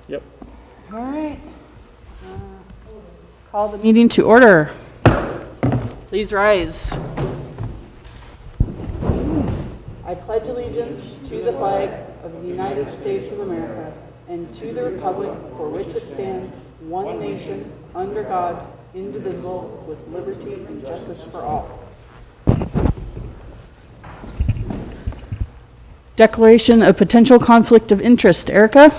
Yep. All right. Call the meeting to order. Please rise. I pledge allegiance to the flag of the United States of America and to the republic for which it stands, one nation, under God, indivisible, with liberty and justice for all. Declaration of potential conflict of interest. Erica?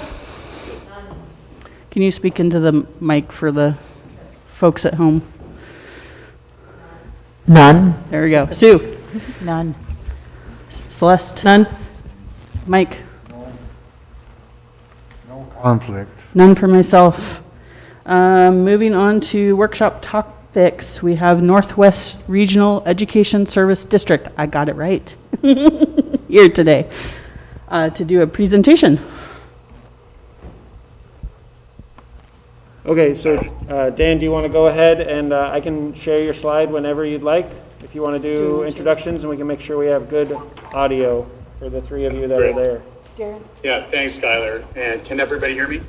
Can you speak into the mic for the folks at home? None. There we go. Sue? None. Celeste? None? Mike? No conflict. None for myself. Moving on to workshop topics, we have Northwest Regional Education Service District. I got it right. Here today to do a presentation. Okay, so Dan, do you want to go ahead and I can share your slide whenever you'd like, if you want to do introductions, and we can make sure we have good audio for the three of you that are there. Darren? Yeah, thanks, Skylar. And can everybody hear me?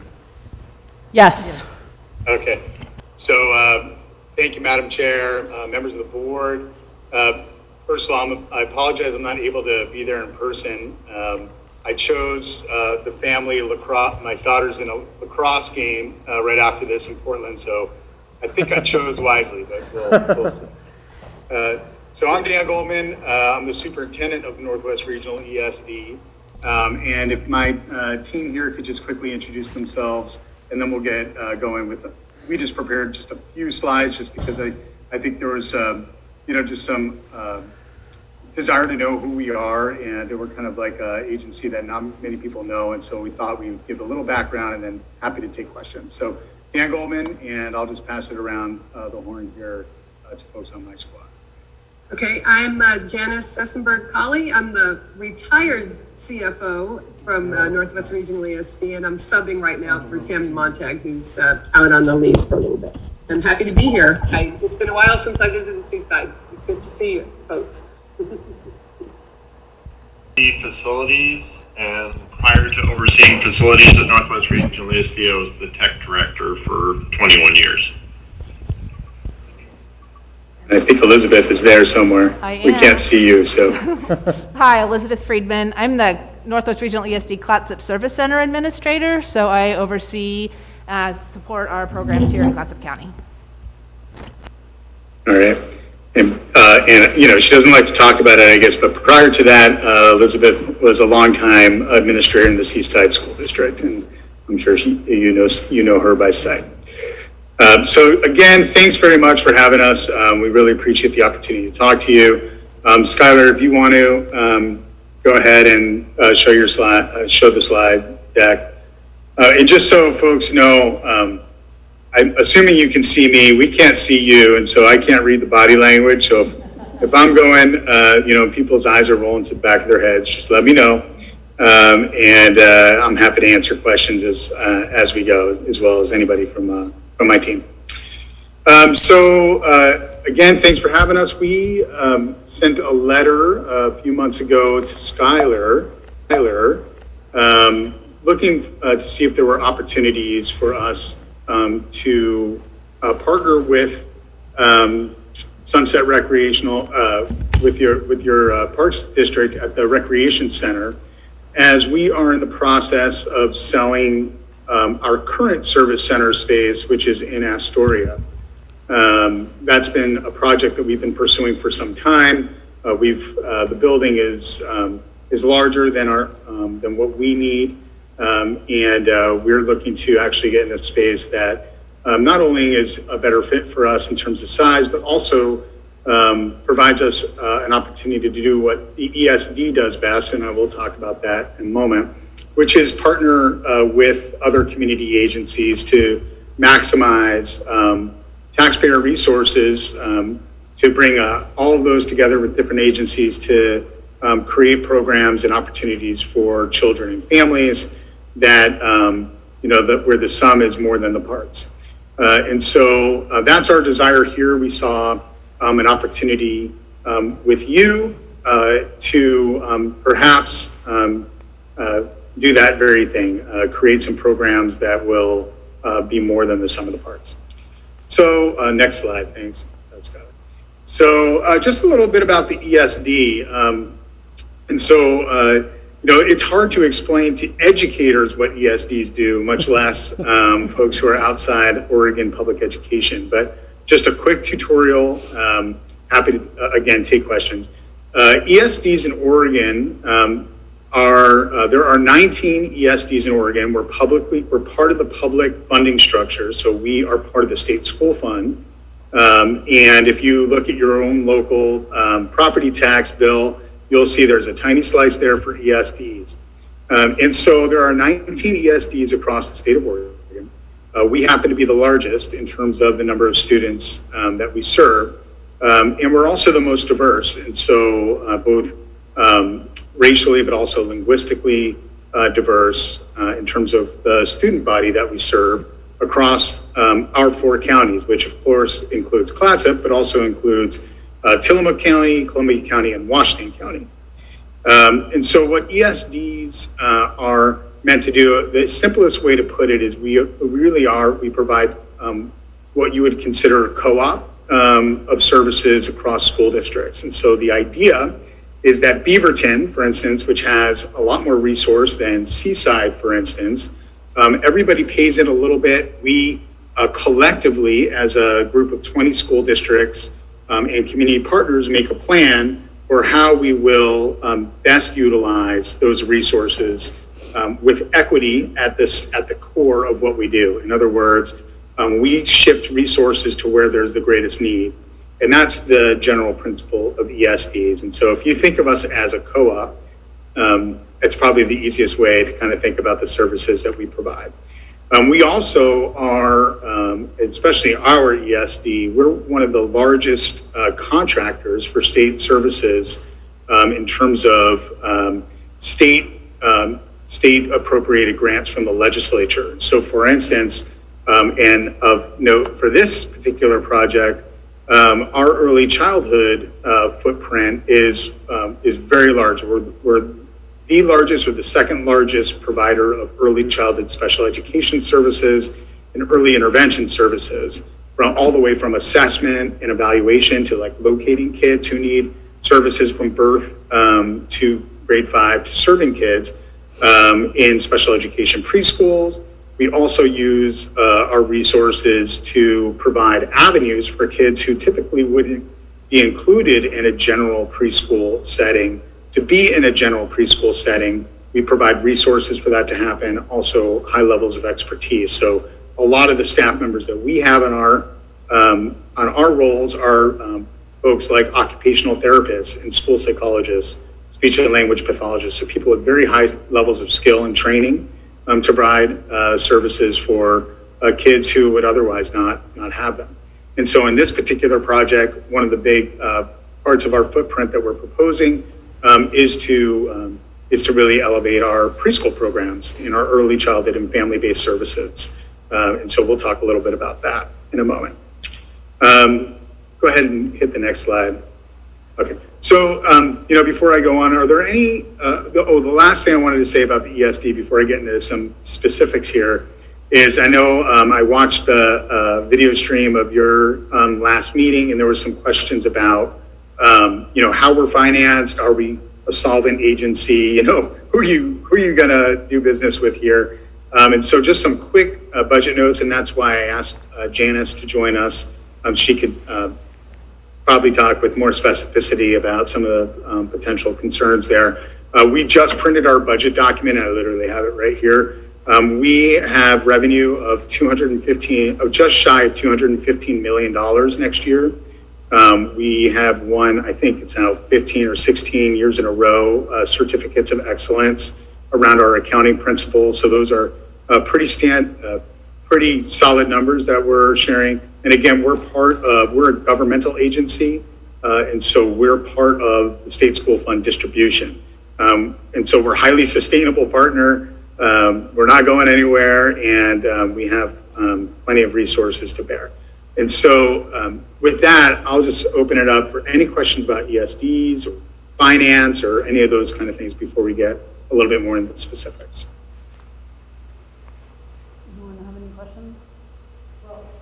Yes. Okay. So thank you, Madam Chair, members of the board. First of all, I apologize I'm not able to be there in person. I chose the family lacrosse. My daughter's in a lacrosse game right after this in Portland, so I think I chose wisely, but we'll see. So I'm Dan Goldman. I'm the superintendent of Northwest Regional ESD. And if my team here could just quickly introduce themselves, and then we'll get going with them. We just prepared just a few slides just because I think there was, just some desire to know who we are, and we're kind of like an agency that not many people know, and so we thought we would give a little background and then happy to take questions. So Dan Goldman, and I'll just pass it around the horn here to folks on my squad. Okay, I'm Janice Sessenberg-Colley. I'm the retired CFO from Northwest Regional ESD, and I'm subbing right now for Tammy Montag, who's out on the leave for a little bit. I'm happy to be here. It's been a while since I visited Seaside. Good to see you, folks. Facilities, and prior to overseeing facilities at Northwest Regional ESD, I was the tech director for 21 years. I think Elizabeth is there somewhere. I am. We can't see you, so. Hi, Elizabeth Friedman. I'm the Northwest Regional ESD Clatsop Service Center Administrator, so I oversee, support our programs here in Clatsop County. All right. And she doesn't like to talk about it, I guess, but prior to that, Elizabeth was a longtime administrator in the Seaside School District, and I'm sure you know her by sight. So again, thanks very much for having us. We really appreciate the opportunity to talk to you. Skylar, if you want to go ahead and show your slide, show the slide deck. And just so folks know, I'm assuming you can see me. We can't see you, and so I can't read the body language. So if I'm going, people's eyes are rolling to the back of their heads, just let me know. And I'm happy to answer questions as we go, as well as anybody from my team. Again, thanks for having us. We sent a letter a few months ago to Skylar, looking to see if there were opportunities for us to partner with Sunset Recreational, with your Parks District at the Recreation Center, as we are in the process of selling our current service center space, which is in Astoria. That's been a project that we've been pursuing for some time. The building is larger than what we need, and we're looking to actually get in a space that not only is a better fit for us in terms of size, but also provides us an opportunity to do what the ESD does best, and I will talk about that in a moment, which is partner with other community agencies to maximize taxpayer resources, to bring all of those together with different agencies to create programs and opportunities for children and families that, where the sum is more than the parts. And so that's our desire here. We saw an opportunity with you to perhaps do that very thing, create some programs that will be more than the sum of the parts. So next slide, thanks. That's got it. So just a little bit about the ESD. And so, it's hard to explain to educators what ESDs do, much less folks who are outside Oregon public education. But just a quick tutorial, happy to, again, take questions. ESDs in Oregon there are 19 ESDs in Oregon. We're part of the public funding structure, so we are part of the state school fund. And if you look at your own local property tax bill, you'll see there's a tiny slice there for ESDs. And so there are 19 ESDs across the state of Oregon. We happen to be the largest in terms of the number of students that we serve. And we're also the most diverse. And so both racially, but also linguistically diverse in terms of the student body that we serve across our 4 counties, which of course includes Clatsop, but also includes Tillamook County, Columbia County, and Washington County. And so what ESDs are meant to do, the simplest way to put it is we provide what you would consider a co-op of services across school districts. And so the idea is that Beaverton, for instance, which has a lot more resource than Seaside, for instance, everybody pays in a little bit. We collectively, as a group of 20 school districts and community partners, make a plan for how we will best utilize those resources with equity at the core of what we do. In other words, we shift resources to where there's the greatest need. And that's the general principle of ESDs. And so if you think of us as a co-op, it's probably the easiest way to kind of think about the services that we provide. We also are, especially our ESD, we're one of the largest contractors for state services in terms of state appropriated grants from the legislature. So for instance, and of note for this particular project, our early childhood footprint is very large. We're the largest or the second largest provider of early childhood special education services and early intervention services, all the way from assessment and evaluation to like locating kids who need services from birth to grade 5 to serving kids in special education preschools. We also use our resources to provide avenues for kids who typically wouldn't be included in a general preschool setting. To be in a general preschool setting, we provide resources for that to happen, also high levels of expertise. So a lot of the staff members that we have on our roles are folks like occupational therapists and school psychologists, speech and language pathologists, so people with very high levels of skill and training to provide services for kids who would otherwise not have them. And so in this particular project, one of the big parts of our footprint that we're proposing is to really elevate our preschool programs in our early childhood and family-based services. And so we'll talk a little bit about that in a moment. Go ahead and hit the next slide. Okay. So, before I go on, are there any, the last thing I wanted to say about the ESD before I get into some specifics here is I know I watched the video stream of your last meeting, and there were some questions about, how we're financed. Are we a solvent agency? Who are you going to do business with here? And so just some quick budget notes, and that's why I asked Janice to join us. She could probably talk with more specificity about some of the potential concerns there. We just printed our budget document, and I literally have it right here. We have revenue of just shy of $215 million next year. We have won, I think it's now 15 or 16 years in a row, certificates of excellence around our accounting principles. So those are pretty solid numbers that we're sharing. And again, we're a governmental agency, and so we're part of the state school fund distribution. And so we're a highly sustainable partner. We're not going anywhere, and we have plenty of resources to bear. And so with that, I'll just open it up for any questions about ESDs or finance or any of those kind of things before we get a little bit more into the specifics. Anyone have any questions?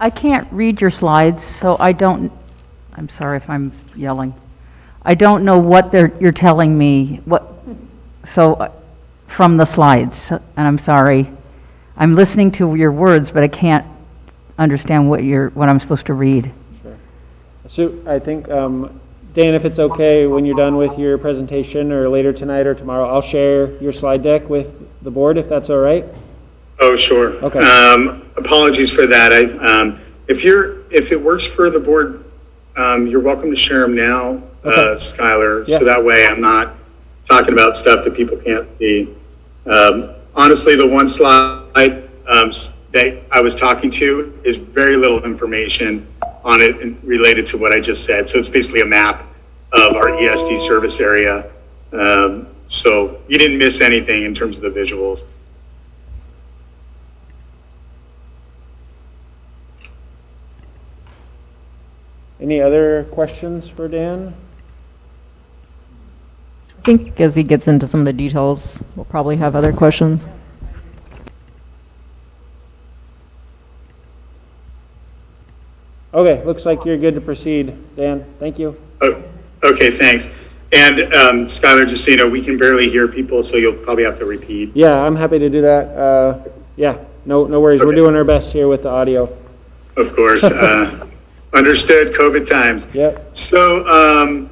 I can't read your slides, so I'm sorry if I'm yelling. I don't know what you're telling me, from the slides, and I'm sorry. I'm listening to your words, but I can't understand what I'm supposed to read. Sure. So I think, Dan, if it's okay, when you're done with your presentation or later tonight or tomorrow, I'll share your slide deck with the board, if that's all right. Oh, sure. Okay. Apologies for that. If it works for the board, you're welcome to share them now, Okay. Skylar, Yeah. so that way I'm not talking about stuff that people can't see. Honestly, the one slide that I was talking to is very little information on it related to what I just said. So it's basically a map of our ESD service area. So you didn't miss anything in terms of the visuals. Any other questions for Dan? I think as he gets into some of the details, we'll probably have other questions. Okay, looks like you're good to proceed, Dan. Thank you. Oh, okay, thanks. And Skylar, just so you know, we can barely hear people, so you'll probably have to repeat. Yeah, I'm happy to do that. Yeah, no worries. We're Okay. doing our best here with the audio. Of course. Understood, COVID times. Yep. So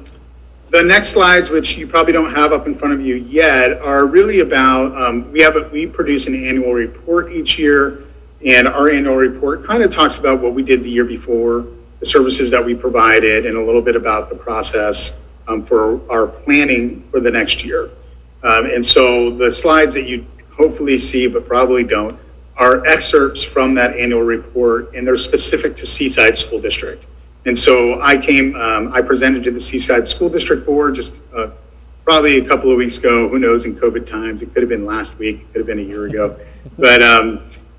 the next slides, which you probably don't have up in front of you yet, are really about, we produce an annual report each year, and our annual report kind of talks about what we did the year before, the services that we provided, and a little bit about the process for our planning for the next year. And so the slides that you hopefully see, but probably don't, are excerpts from that annual report, and they're specific to Seaside School District. And so I presented to the Seaside School District Board just probably a couple of weeks ago, who knows, in COVID times, it could have been last week, it could have been a year ago, but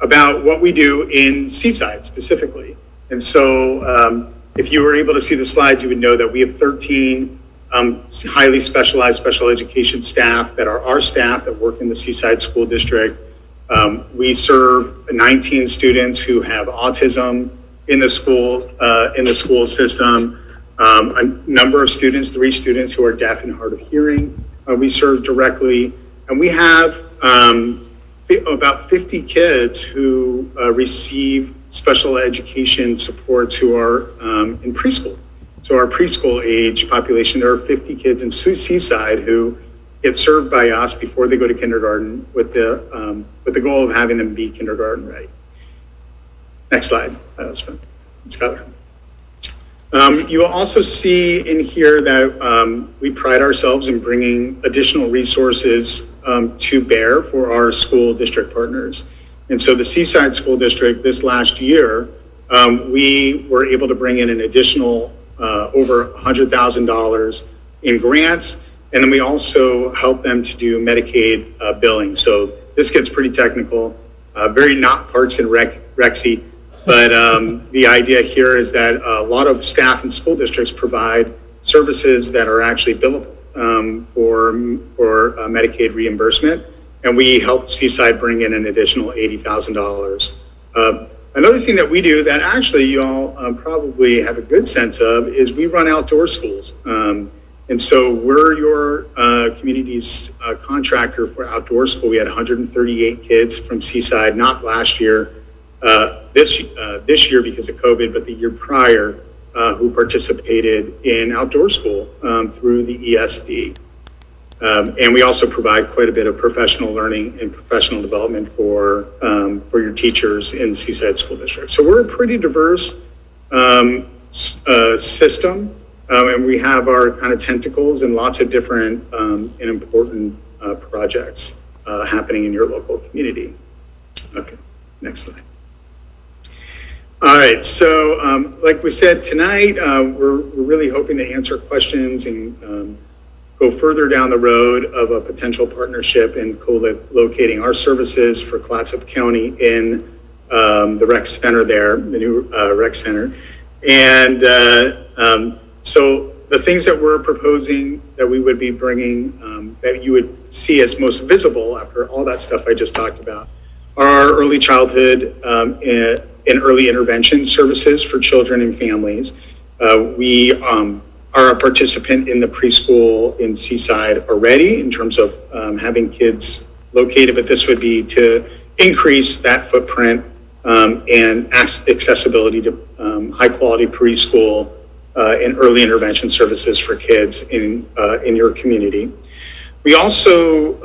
about what we do in Seaside specifically. And so if you were able to see the slides, you would know that we have 13 highly specialized special education staff that are our staff that work in the Seaside School District. We serve 19 students who have autism in the school system. A number of students, 3 students who are deaf and hard of hearing, we serve directly. And we have about 50 kids who receive special education supports who are in preschool. So our preschool age population, there are 50 kids in Seaside who get served by us before they go to kindergarten with the goal of having them be kindergarten ready. Next slide, Skylar. You will also see in here that we pride ourselves in bringing additional resources to bear for our school district partners. And so the Seaside School District this last year, we were able to bring in an additional over $100,000 in grants. And then we also help them to do Medicaid billing. So this gets pretty technical, very not Parks and Rec-y, but the idea here is that a lot of staff and school districts provide services that are actually billable for Medicaid reimbursement. And we helped Seaside bring in an additional $80,000. Another thing that we do that actually you all probably have a good sense of is we run outdoor schools. And so we're your community's contractor for outdoor school. We had 138 kids from Seaside, not last year, this year because of COVID, but the year prior, who participated in outdoor school through the ESD. And we also provide quite a bit of professional learning and professional development for your teachers in the Seaside School District. So we're a pretty diverse system. And we have our kind of tentacles in lots of different and important projects happening in your local community. Okay, next slide. All right, so like we said tonight, we're really hoping to answer questions and go further down the road of a potential partnership and co-locating our services for Clatsop County in the rec center there, the new rec center. And so the things that we're proposing that we would be bringing, that you would see as most visible after all that stuff I just talked about, are our early childhood and early intervention services for children and families. We are a participant in the preschool in Seaside already in terms of having kids located, but this would be to increase that footprint and accessibility to high quality preschool and early intervention services for kids in your community. We also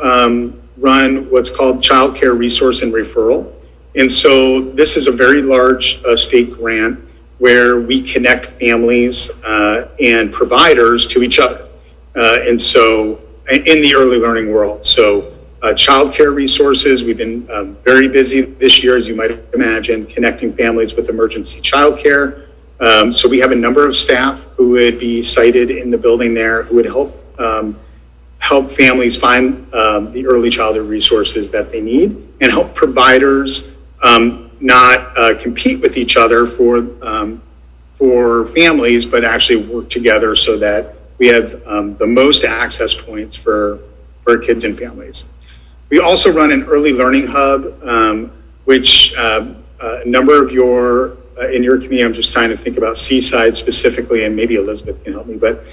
run what's called Child Care Resource and Referral. And so this is a very large state grant where we connect families and providers to each other. And so in the early learning world. So child care resources, we've been very busy this year, as you might imagine, connecting families with emergency child care. So we have a number of staff who would be sited in the building there who would help families find the early childhood resources that they need and help providers not compete with each other for families, but actually work together so that we have the most access points for kids and families. We also run an early learning hub, which a number of in your community, I'm just trying to think about Seaside specifically, and maybe Elizabeth can help me, but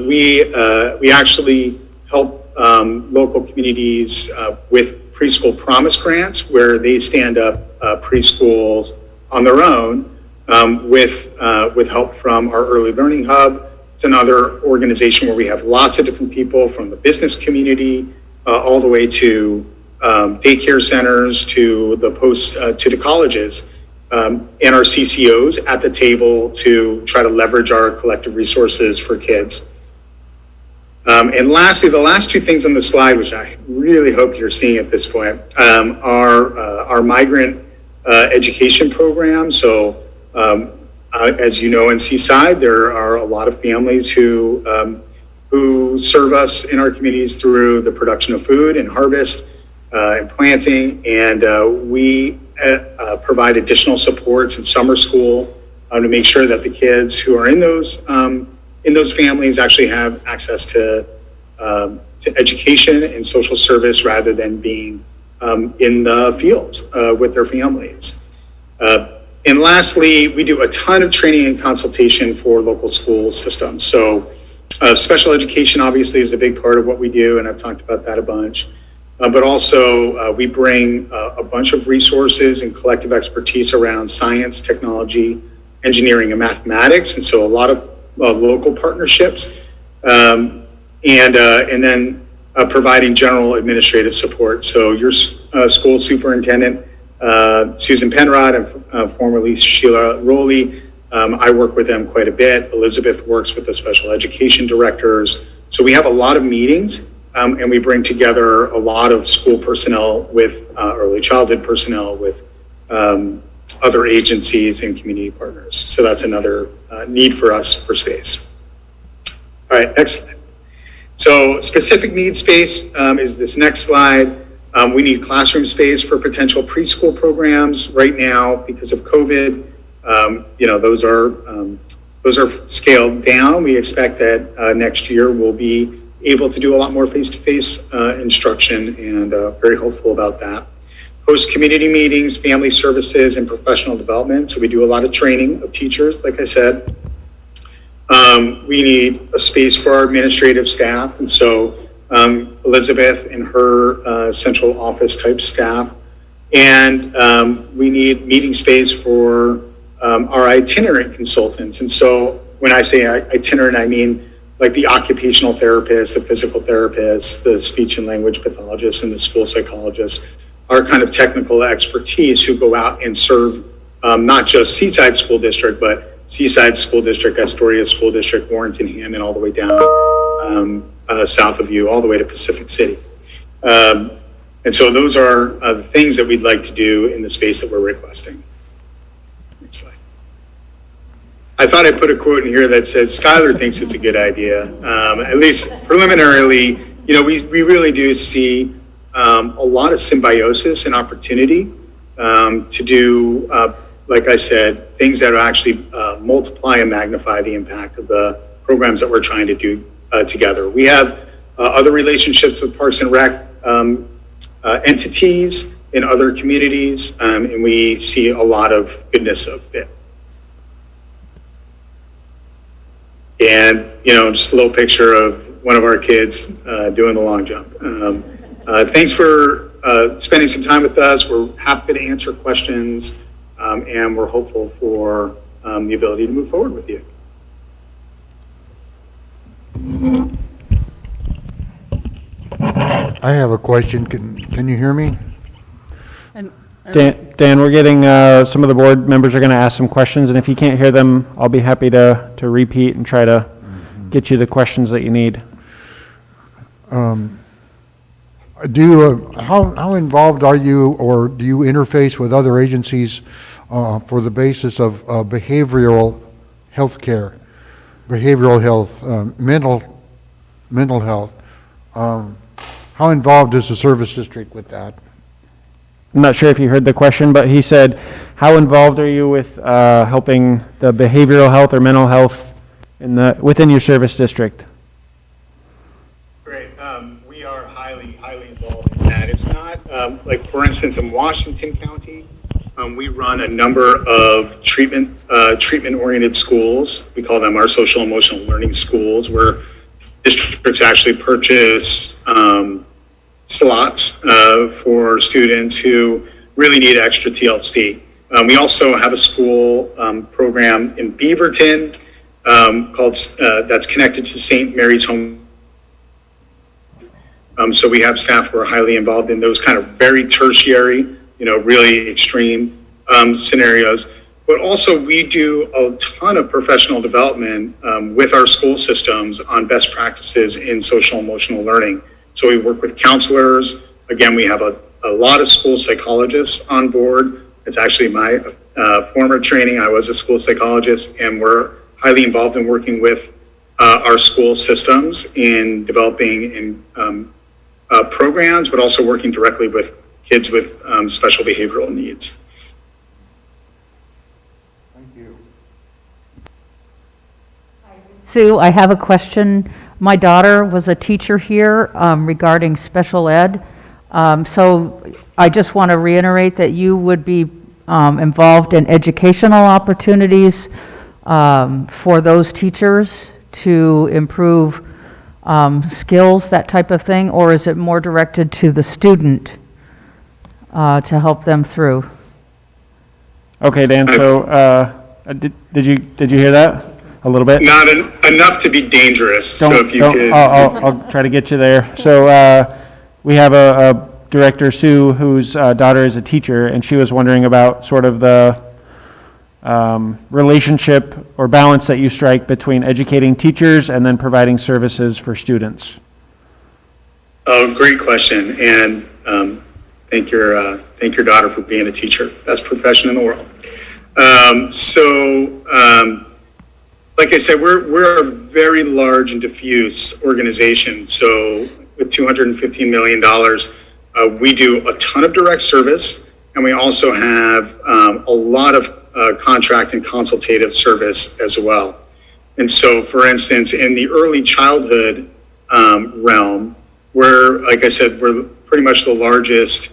we actually help local communities with preschool promise grants, where they stand up preschools on their own with help from our early learning hub. It's another organization where we have lots of different people from the business community all the way to daycare centers to the colleges. And our CCOs at the table to try to leverage our collective resources for kids. And lastly, the last two things on the slide, which I really hope you're seeing at this point, are our migrant education program. So as you know, in Seaside, there are a lot of families who serve us in our communities through the production of food and harvest and planting. And we provide additional supports in summer school to make sure that the kids who are in those families actually have access to education and social service rather than being in the fields with their families. And lastly, we do a ton of training and consultation for local school systems. So special education obviously is a big part of what we do, and I've talked about that a bunch. But also we bring a bunch of resources and collective expertise around science, technology, engineering, and mathematics. And so a lot of local partnerships, and then providing general administrative support. So your school superintendent, Susan Penrod, and formerly Sheila Rowley, I work with them quite a bit. Elizabeth works with the special education directors. So we have a lot of meetings. And we bring together a lot of school personnel with early childhood personnel with other agencies and community partners. So that's another need for us for space. All right, next slide. So specific need space is this next slide. We need classroom space for potential preschool programs. Right now, because of COVID, those are scaled down. We expect that next year we'll be able to do a lot more face-to-face instruction, and very hopeful about that. Host community meetings, family services, and professional development. So we do a lot of training of teachers, like I said. We need a space for our administrative staff, and so Elizabeth and her central office type staff. And we need meeting space for our itinerant consultants. And so when I say itinerant, I mean like the occupational therapists, the physical therapists, the speech and language pathologists, and the school psychologists, are kind of technical expertise who go out and serve not just Seaside School District, but Seaside School District, Astoria School District, Warrenton, Hammond, all the way down south of you, all the way to Pacific City. And so those are the things that we'd like to do in the space that we're requesting. Next slide. I thought I'd put a quote in here that says, Skylar thinks it's a good idea. At least preliminarily, we really do see a lot of symbiosis and opportunity to do, like I said, things that will actually multiply and magnify the impact of the programs that we're trying to do together. We have other relationships with Parks and Rec entities in other communities, and we see a lot of goodness of it. And, you know, just a little picture of one of our kids doing the long jump. Thanks for spending some time with us. We're happy to answer questions, and we're hopeful for the ability to move forward with you. I have a question. Can you hear me? Dan, we're getting, some of the board members are going to ask some questions, and if you can't hear them, I'll be happy to repeat and try to get you the questions that you need. How involved are you, or do you interface with other agencies for the basis of behavioral health care, behavioral health, mental health? How involved is the service district with that? I'm not sure if you heard the question, but he said, how involved are you with helping the behavioral health or mental health within your service district? Great. We are highly involved in that. It's not, like, for instance, in Washington County, we run a number of treatment-oriented schools. We call them our social emotional learning schools, where districts actually purchase slots for students who really need extra TLC. We also have a school program in Beaverton called that's connected to St. Mary's Home. So we have staff who are highly involved in those kind of very tertiary, you know, really extreme scenarios. But also we do a ton of professional development with our school systems on best practices in social emotional learning. So we work with counselors. Again, we have a lot of school psychologists on board. It's actually my former training. I was a school psychologist, and we're highly involved in working with our school systems in developing programs, but also working directly with kids with special behavioral needs. Thank you. Sue, I have a question. My daughter was a teacher here regarding special ed. So I just want to reiterate that you would be involved in educational opportunities for those teachers to improve skills, that type of thing, or is it more directed to the student to help them through? Okay, Dan, so did you hear that? A little bit? Not enough to be dangerous. So if you could. I'll try to get you there. So we have a director, Sue, whose daughter is a teacher, and she was wondering about sort of the relationship or balance that you strike between educating teachers and then providing services for students. Oh, great question. And thank your daughter for being a teacher. Best profession in the world. Like I said, we're a very large and diffuse organization. So with $215 million, we do a ton of direct service, and we also have a lot of contract and consultative service as well. And so, for instance, in the early childhood realm, like I said, we're pretty much the largest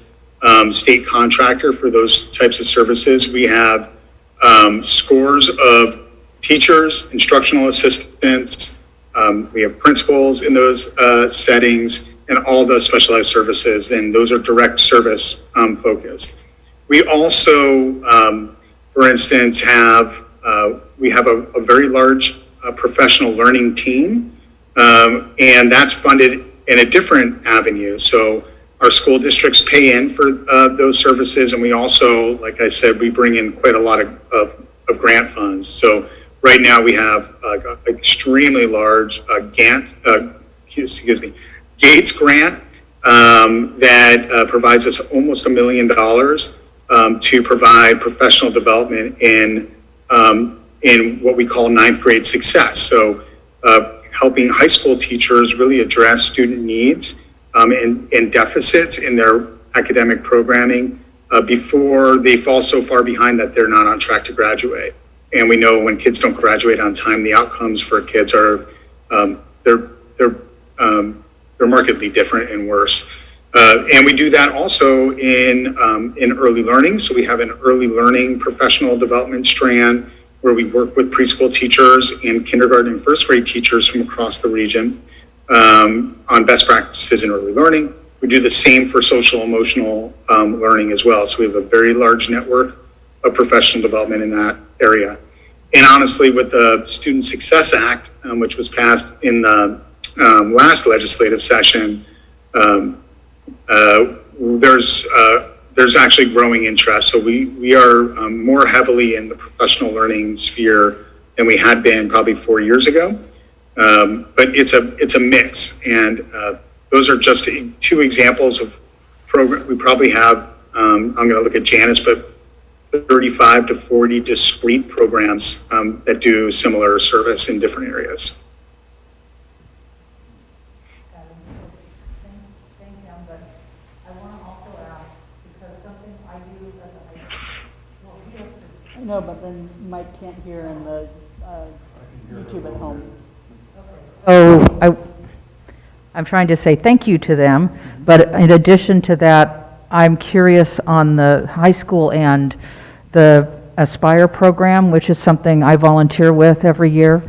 state contractor for those types of services. We have scores of teachers, instructional assistants, we have principals in those settings, and all the specialized services, and those are direct service focused. We also, for instance, we have a very large professional learning team, and that's funded in a different avenue. So our school districts pay in for those services, and we also, like I said, we bring in quite a lot of grant funds. So right now we have an extremely large Gates grant that provides us almost $1 million to provide professional development in what we call ninth grade success. So helping high school teachers really address student needs and deficits in their academic programming before they fall so far behind that they're not on track to graduate. And we know when kids don't graduate on time, the outcomes for kids are, they're markedly different and worse. And we do that also in early learning. So we have an early learning professional development strand where we work with preschool teachers and kindergarten and first grade teachers from across the region on best practices in early learning. We do the same for social emotional learning as well. So we have a very large network of professional development in that area. And honestly, with the Student Success Act, which was passed in the last legislative session, there's actually growing interest. So we are more heavily in the professional learning sphere than we had been probably 4 years ago. But it's a mix, and those are just 2 examples of program. We probably have, I'm going to look at Janice, but 35 to 40 discrete programs that do similar service in different areas. I know, but then Mike can't hear in the YouTube at home. Oh, I'm trying to say thank you to them, but in addition to that, I'm curious on the high school and the Aspire program, which is something I volunteer with every year.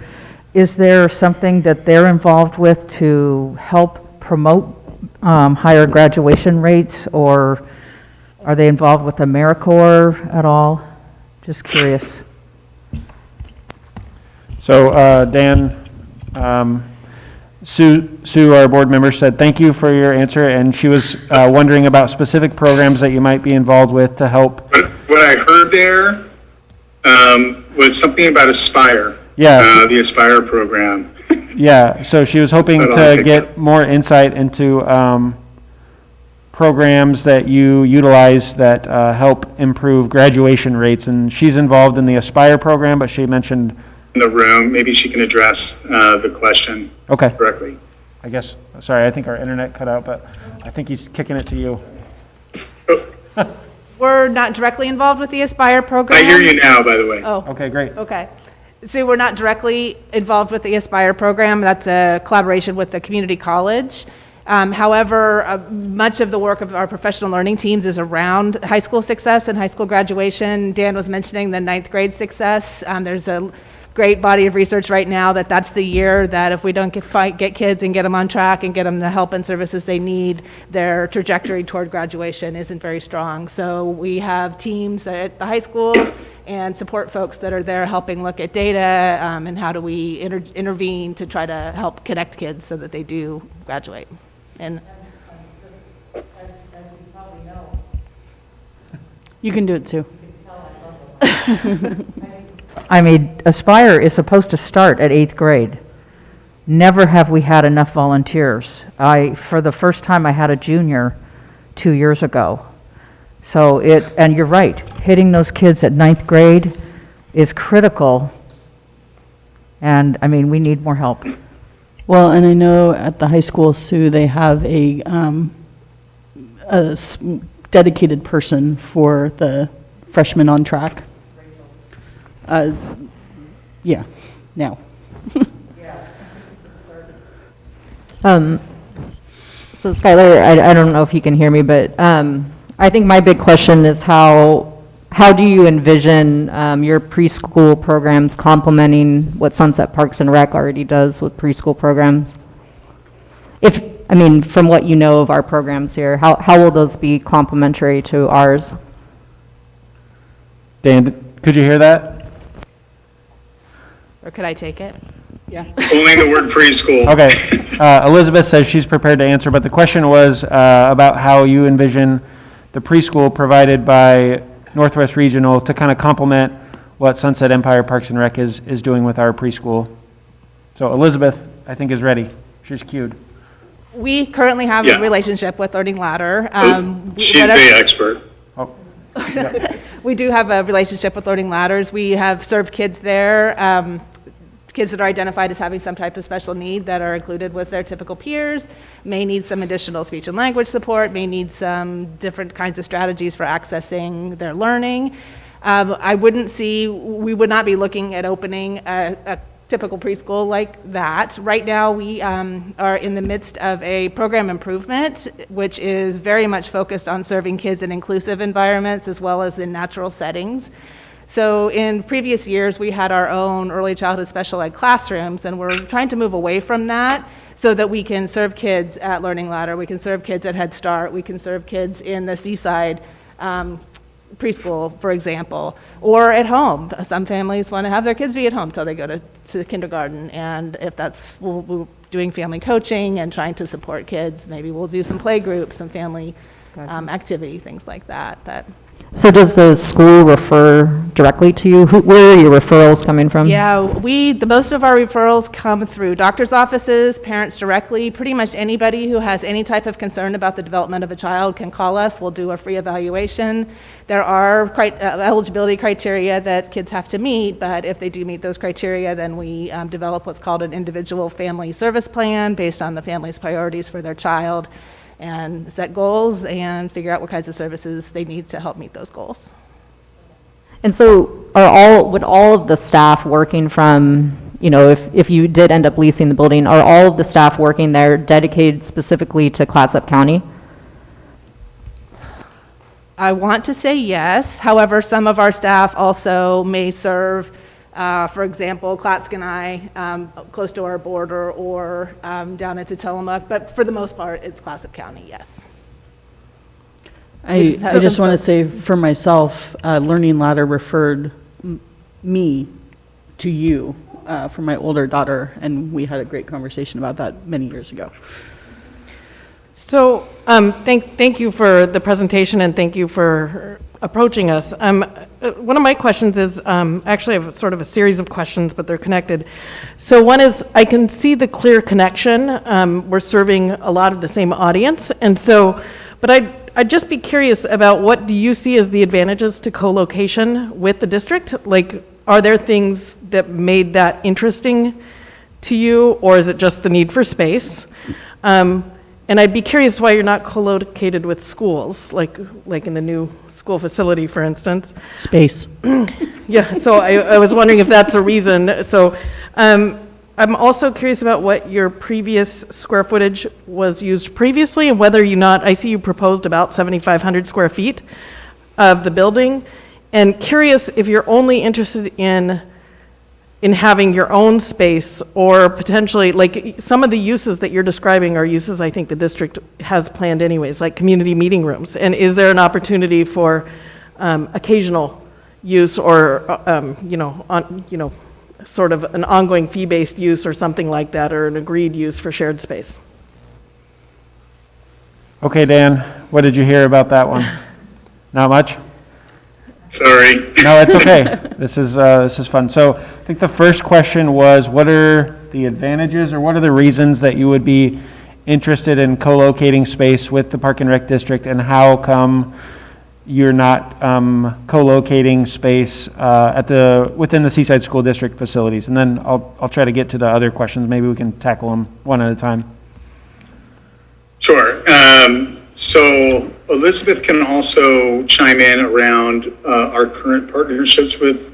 Is there something that they're involved with to help promote higher graduation rates, or are they involved with AmeriCorps at all? Just curious. So, Dan, Sue, our board member, said thank you for your answer, and she was wondering about specific programs that you might be involved with to help. What I heard there was something about Aspire. Yeah. The Aspire program. Yeah, so she was hoping to get more insight into programs that you utilize that help improve graduation rates, and she's involved in the Aspire program, but she mentioned In the room, maybe she can address the question correctly. I guess, sorry, I think our internet cut out, but I think he's kicking it to you. We're not directly involved with the Aspire program. I hear you now, by the way. Oh. Okay, great. Okay. So we're not directly involved with the Aspire program. That's a collaboration with the community college. However, much of the work of our professional learning teams is around high school success and high school graduation. Dan was mentioning the 9th grade success. There's a great body of research right now that's the year that if we don't get kids and get them on track and get them the help and services they need, their trajectory toward graduation isn't very strong. So we have teams at the high schools and support folks that are there helping look at data and how do we intervene to try to help connect kids so that they do graduate. And as you probably know, You can do it too. I mean, Aspire is supposed to start at 8th grade. Never have we had enough volunteers. For the first time, I had a junior 2 years ago. So and you're right, hitting those kids at 9th grade is critical. And I mean, we need more help. Well, and I know at the high school, Sue, they have a dedicated person for the freshmen on track. Yeah, now. So Skylar, I don't know if you can hear me, but I think my big question is how do you envision your preschool programs complementing what Sunset Parks and Rec already does with preschool programs? From what you know of our programs here, how will those be complementary to ours? Dan, could you hear that? or could I take it? Yeah. Only the word preschool. Okay. Elizabeth says she's prepared to answer, but the question was about how you envision the preschool provided by Northwest Regional to kind of complement what Sunset Empire Parks and Rec is doing with our preschool. So Elizabeth, I think, is ready. She's queued. We currently have Yeah. a relationship with Learning Ladder. She's the expert. Oh, We do have a relationship with Learning Ladders. We have served kids there, kids that are identified as having some type of special need that are included with their typical peers, may need some additional speech and language support, may need some different kinds of strategies for accessing their learning. We would not be looking at opening a typical preschool like that. Right now, we are in the midst of a program improvement, which is very much focused on serving kids in inclusive environments as well as in natural settings. So in previous years, we had our own early childhood special ed classrooms, and we're trying to move away from that so that we can serve kids at Learning Ladder, we can serve kids at Head Start, we can serve kids in the Seaside preschool, for example, or at home. Some families want to have their kids be at home till they go to kindergarten, and if that's, we're doing family coaching and trying to support kids. Maybe we'll do some play groups, some family activity, things like that. So does the school refer directly to you? Where are your referrals coming from? Yeah, most of our referrals come through doctor's offices, parents directly. Pretty much anybody who has any type of concern about the development of a child can call us. We'll do a free evaluation. There are eligibility criteria that kids have to meet, but if they do meet those criteria, then we develop what's called an individual family service plan based on the family's priorities for their child, and set goals and figure out what kinds of services they need to help meet those goals. And so would all of the staff working from, if you did end up leasing the building, are all of the staff working there dedicated specifically to Clatsop County? I want to say yes. However, some of our staff also may serve, for example, Clatskanie, close to our border, or down into Tillamook, but for the most part, it's Clatsop County, yes. I just want to say for myself, Learning Ladder referred me to you for my older daughter, and we had a great conversation about that many years ago. So thank you for the presentation, and thank you for approaching us. One of my questions is, actually I have sort of a series of questions, but they're connected. So one is, I can see the clear connection. We're serving a lot of the same audience, and so, but I'd just be curious about, what do you see as the advantages to co-location with the district? Like, are there things that made that interesting to you, or is it just the need for space? And I'd be curious why you're not co-located with schools, like in the new school facility, for instance. Space. Yeah, so I was wondering if that's a reason. So I'm also curious about what your previous square footage was used previously, and whether I see you proposed about 7,500 square feet of the building, and curious if you're only interested in having your own space, or potentially, like, some of the uses that you're describing are uses I think the district has planned anyways, like community meeting rooms. And is there an opportunity for occasional use, or sort of an ongoing fee-based use or something like that, or an agreed use for shared space? Okay, Dan, what did you hear about that one? Not much? Sorry. No, it's okay. This is fun. So I think the first question was, what are the advantages, or what are the reasons that you would be interested in co-locating space with the Park and Rec District, and how come you're not co-locating space within the Seaside School District facilities? And then I'll try to get to the other questions. Maybe we can tackle them one at a time. Sure. So Elizabeth can also chime in around our current partnerships with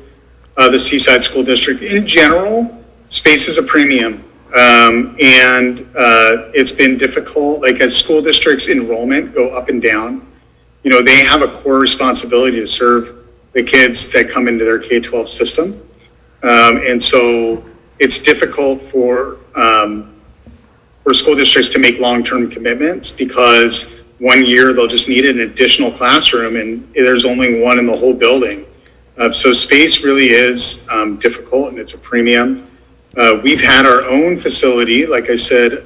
the Seaside School District. In general, space is a premium, and it's been difficult. Like, as school districts' enrollment go up and down, they have a core responsibility to serve the kids that come into their K-12 system, and so it's difficult for school districts to make long-term commitments, because one year they'll just need an additional classroom and there's only one in the whole building. So space really is difficult, and it's a premium. We've had our own facility, like I said,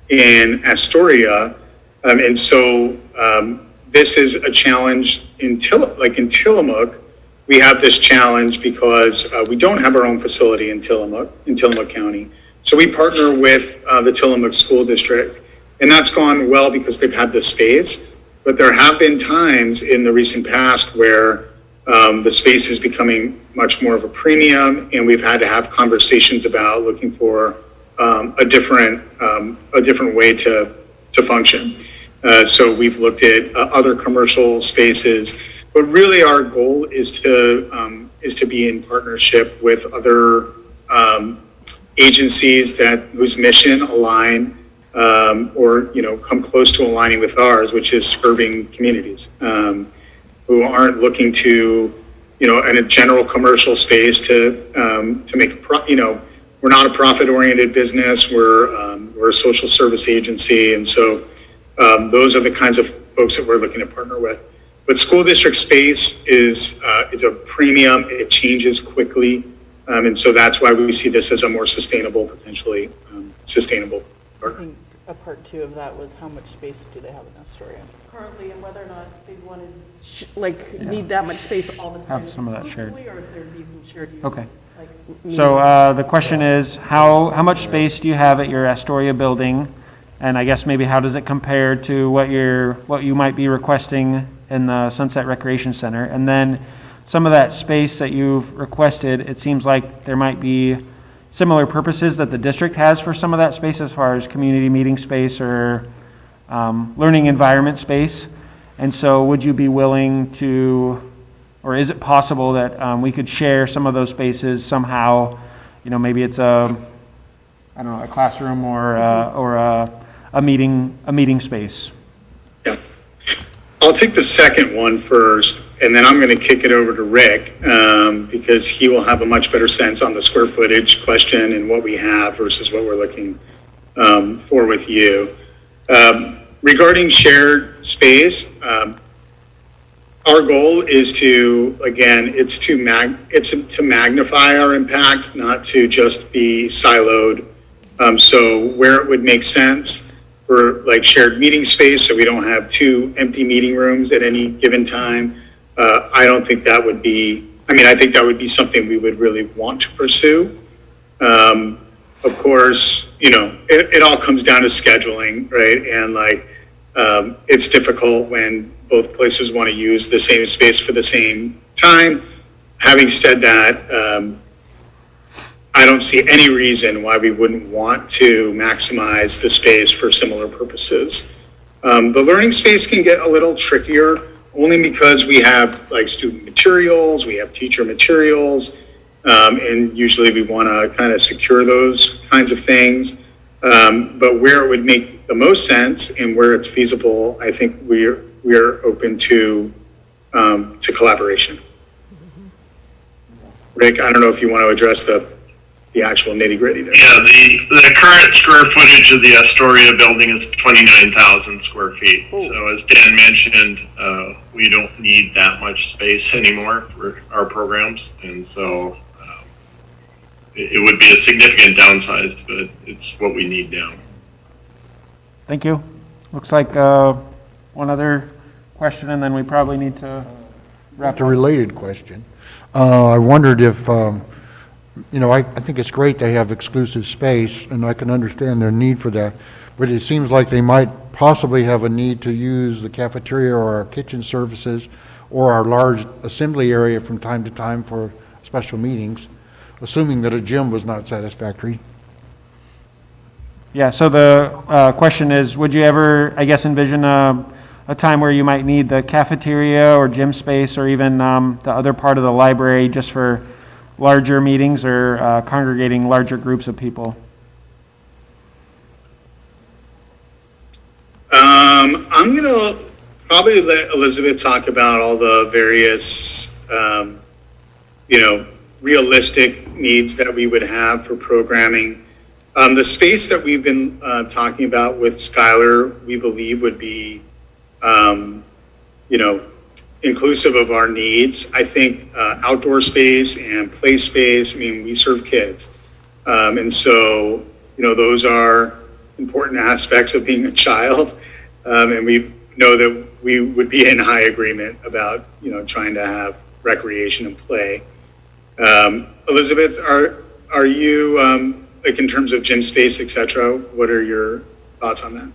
in Astoria, and so this is a challenge in Tillamook. We have this challenge because we don't have our own facility in Tillamook County. So we partner with the Tillamook School District, and that's gone well because they've had the space. But there have been times in the recent past where the space is becoming much more of a premium, and we've had to have conversations about looking for a different way to function. So we've looked at other commercial spaces. but really our goal is to be in partnership with other agencies whose mission align or come close to aligning with ours, which is serving communities who aren't looking to in a general commercial space to make we're not a profit-oriented business. We're a social service agency, and so those are the kinds of folks that we're looking to partner with. But school district space is a premium. It changes quickly, and so that's why we see this as a more sustainable, potentially sustainable I partner. think a part two of that was how much space do they have in Astoria? Currently, and whether or not they wanted, need that much space all the time. Have some of that shared. exclusively, or if there'd be some shared use. Okay. Like, So the question is, how much space do you have at your Astoria building? And I guess maybe how does it compare to what you might be requesting in the Sunset Recreation Center? And then some of that space that you've requested, it seems like there might be similar purposes that the district has for some of that space as far as community meeting space or learning environment space. And so would you be willing to, or is it possible that we could share some of those spaces somehow? Maybe it's a classroom or a meeting space. Yeah. I'll take the second one first, and then I'm going to kick it over to Rick because he will have a much better sense on the square footage question and what we have versus what we're looking for with you. Regarding shared space, our goal is to magnify our impact, not to just be siloed. So where it would make sense for shared meeting space, so we don't have two empty meeting rooms at any given time. I don't think that would be. I think that would be something we would really want to pursue. Of course, it all comes down to scheduling, right? And it's difficult when both places want to use the same space for the same time. Having said that, I don't see any reason why we wouldn't want to maximize the space for similar purposes. The learning space can get a little trickier only because we have student materials, we have teacher materials, and usually we want to kind of secure those kinds of things. But where it would make the most sense and where it's feasible, I think we're open to collaboration. Rick, I don't know if you want to address the actual nitty gritty there. Yeah, the current square footage of the Astoria building is 29,000 square feet. Ooh. So as Dan mentioned, we don't need that much space anymore for our programs. And so it would be a significant downsize, but it's what we need now. Thank you. Looks like one other question, and then we probably need to wrap It's a up. related question. I wondered if, I think it's great they have exclusive space, and I can understand their need for that, but it seems like they might possibly have a need to use the cafeteria or our kitchen services or our large assembly area from time to time for special meetings, assuming that a gym was not satisfactory. Yeah, so the question is, would you ever, I guess, envision a time where you might need the cafeteria or gym space or even the other part of the library just for larger meetings or congregating larger groups of people? I'm going to probably let Elizabeth talk about all the various, realistic needs that we would have for programming. The space that we've been talking about with Skylar, we believe would be, inclusive of our needs. I think outdoor space and play space, we serve kids. And so, those are important aspects of being a child. And we know that we would be in high agreement about, trying to have recreation and play. Elizabeth, are you, in terms of gym space, et cetera, what are your thoughts on that?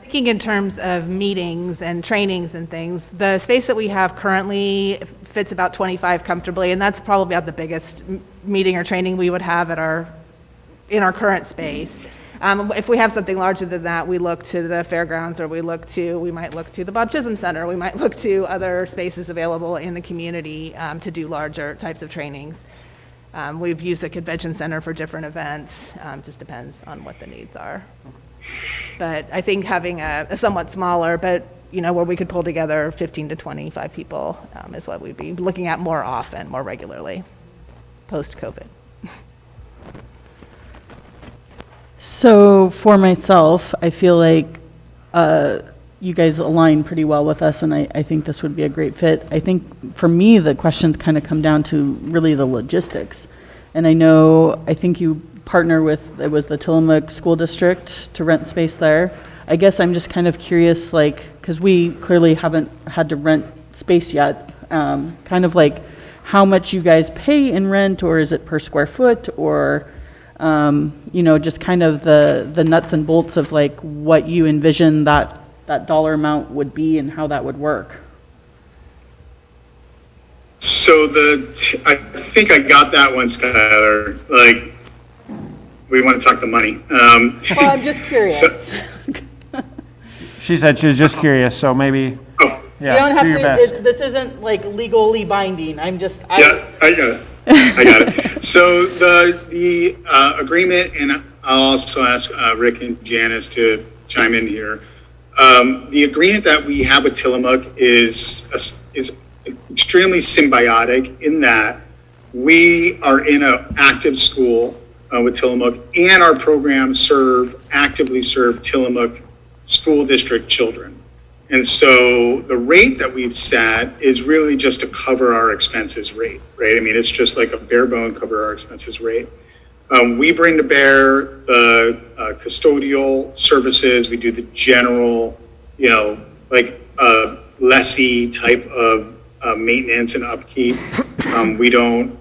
Thinking in terms of meetings and trainings and things, the space that we have currently fits about 25 comfortably, and that's probably about the biggest meeting or training we would have in our current space. If we have something larger than that, we look to the fairgrounds, or we might look to the Bob Chisholm Center, we might look to other spaces available in the community to do larger types of trainings. We've used the convention center for different events, just depends on what the needs are. But I think having a somewhat smaller, but where we could pull together 15 to 25 people is what we'd be looking at more often, more regularly, post-COVID. So for myself, I feel like you guys align pretty well with us, and I think this would be a great fit. I think for me, the questions kind of come down to really the logistics. And I think you partner with, it was the Tillamook School District to rent space there. I guess I'm just kind of curious, because we clearly haven't had to rent space yet, kind of like how much you guys pay in rent, or is it per square foot, or just kind of the nuts and bolts of what you envision that dollar amount would be and how that would work. So I think I got that one, Skylar. We want to talk the money. Well, I'm just curious. She said she was just curious, so maybe, Oh, yeah, You don't have do your best. this isn't legally binding. yeah, I got it. I got it. So the agreement, and I'll also ask Rick and Janice to chime in here. The agreement that we have with Tillamook is extremely symbiotic in that we are in an active school with Tillamook, and our programs actively serve Tillamook school district children. And so the rate that we've set is really just to cover our expenses rate, right? I mean, it's just like a bare bone cover our expenses rate. We bring to bear the custodial services. We do the general, lessee type of maintenance and upkeep. We don't,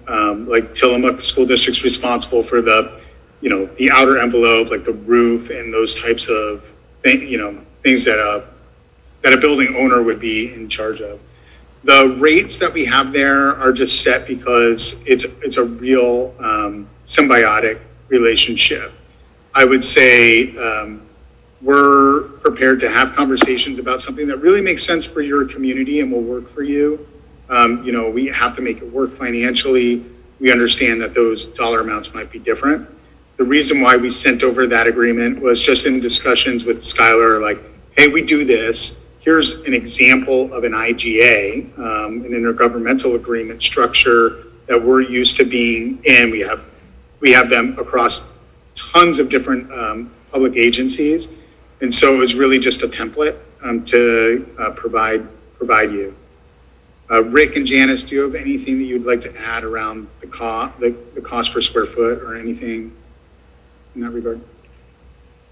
Tillamook School District's responsible for the outer envelope, like the roof and those types of things that a building owner would be in charge of. The rates that we have there are just set because it's a real symbiotic relationship. I would say we're prepared to have conversations about something that really makes sense for your community and will work for you. We have to make it work financially. We understand that those dollar amounts might be different. The reason why we sent over that agreement was just in discussions with Skylar, hey, we do this. Here's an example of an IGA, an intergovernmental agreement structure that we're used to being in. We have them across tons of different public agencies. And so it was really just a template to provide you. Rick and Janice, do you have anything that you'd like to add around the cost per square foot or anything in that regard?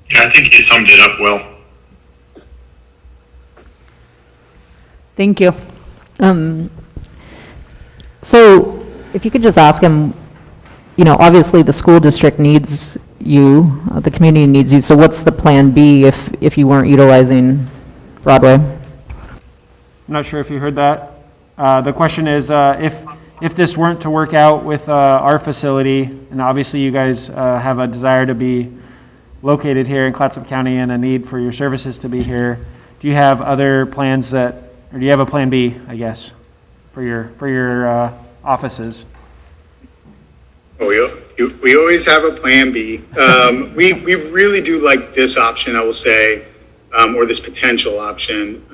Yeah, I think you summed it up well. Thank you. So if you could just ask him, obviously the school district needs you, the community needs you, so what's the plan B if you weren't utilizing Broadway? I'm not sure if you heard that. The question is, if this weren't to work out with our facility, and obviously you guys have a desire to be located here in Clatsop County and a need for your services to be here, do you have other plans or do you have a plan B, I guess, for your offices? Oh, we always have a plan B. We really do like this option, I will say, or this potential option,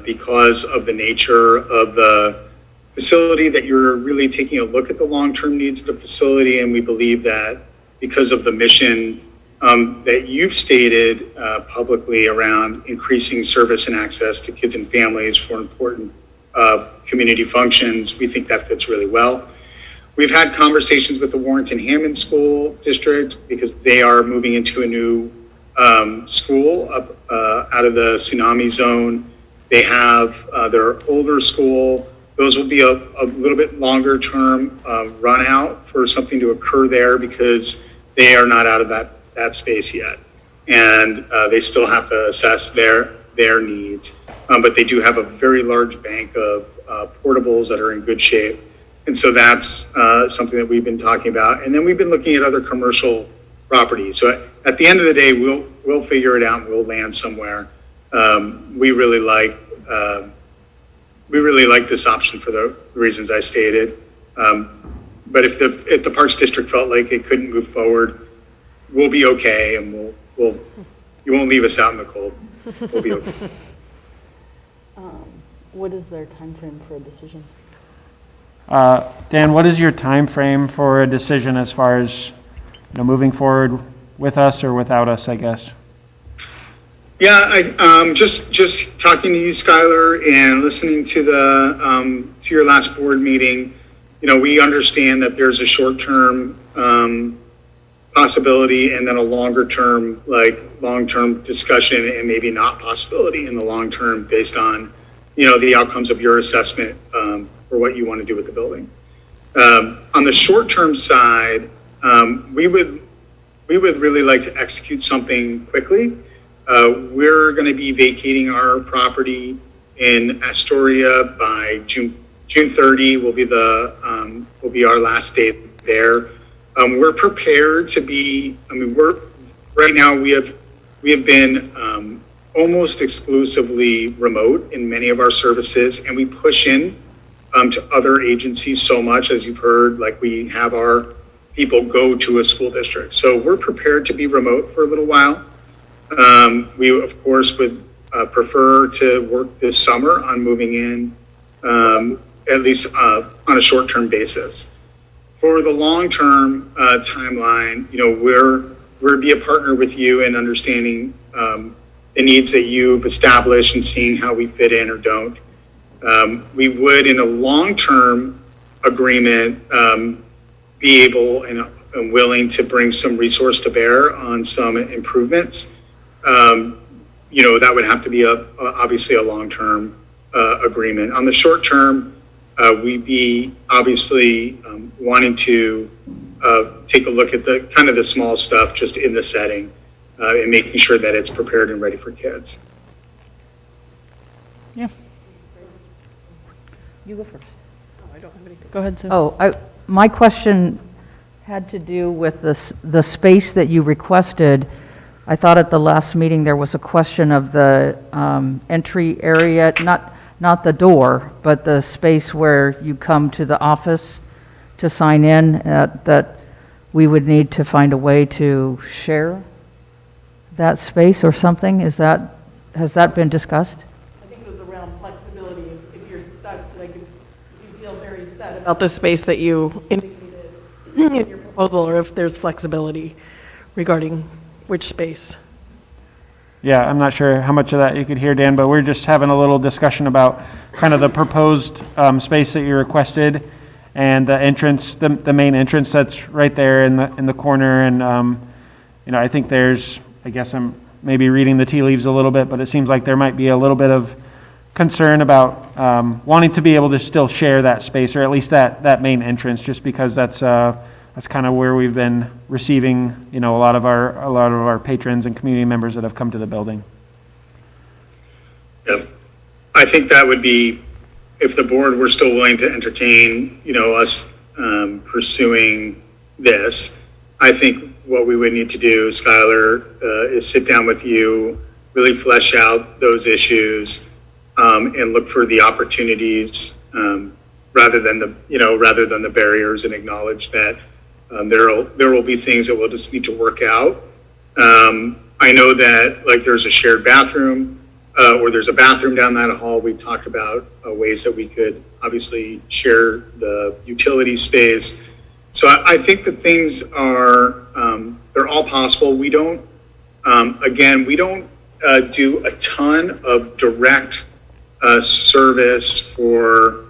because of the nature of the facility, that you're really taking a look at the long-term needs of the facility. And we believe that because of the mission that you've stated publicly around increasing service and access to kids and families for important community functions, we think that fits really well. We've had conversations with the Warrenton-Hammond School District because they are moving into a new school up out of the tsunami zone. They have their older school. Those will be a little bit longer term run out for something to occur there because they are not out of that space yet. And they still have to assess their needs. But they do have a very large bank of portables that are in good shape. And so that's something that we've been talking about. And then we've been looking at other commercial property. So at the end of the day, we'll figure it out and we'll land somewhere. We really like this option for the reasons I stated. But if the Parks District felt like it couldn't move forward, we'll be okay, and you won't leave us out in the cold. We'll be okay. What is their timeframe for a decision? Dan, what is your time frame for a decision as far as, moving forward with us or without us, I guess? Yeah, just talking to you, Skylar, and listening to to your last board meeting, we understand that there's a short-term possibility and then a longer-term, long-term discussion, and maybe not possibility in the long term based on, the outcomes of your assessment for what you want to do with the building. On the short-term side, we would really like to execute something quickly. We're going to be vacating our property in Astoria by June 30 will be our last day there. We're prepared to be. Right now we have been almost exclusively remote in many of our services, and we push in to other agencies so much, as you've heard. Like, we have our people go to a school district, so we're prepared to be remote for a little while. We of course would prefer to work this summer on moving in, at least on a short-term basis. For the long-term timeline, we're be a partner with you in understanding the needs that you've established and seeing how we fit in or don't. We would, in a long-term agreement, be able and willing to bring some resource to bear on some improvements. That would have to be obviously a long-term agreement. On the short term, we'd be obviously wanting to take a look at the small stuff just in the setting and making sure that it's prepared and ready for kids. Yeah. You go first. Go ahead, Sue. My question had to do with the space that you requested. I thought at the last meeting there was a question of the entry area, not the door, but the space where you come to the office to sign in, that we would need to find a way to share that space or something. Has that been discussed? I think it was around flexibility. If you're stuck, if you feel very set about the space that you indicated in your proposal, or if there's flexibility regarding which space. Yeah, I'm not sure how much of that you could hear, Dan, but we're just having a little discussion about kind of the proposed space that you requested and the entrance, the main entrance that's right there in the corner. And I think I guess I'm maybe reading the tea leaves a little bit, but it seems like there might be a little bit of concern about wanting to be able to still share that space, or at least that main entrance, just because that's kind of where we've been receiving, a lot of our patrons and community members that have come to the building. Yeah, I think that would be, if the board were still willing to entertain, us pursuing this. I think what we would need to do, Skylar, is sit down with you, really flesh out those issues, and look for the opportunities rather than the barriers, and acknowledge that there will be things that we'll just need to work out. I know that there's a shared bathroom, or there's a bathroom down that hall. We've talked about ways that we could obviously share the utility space. So I think that things are, they're all possible. We don't do a ton of direct service for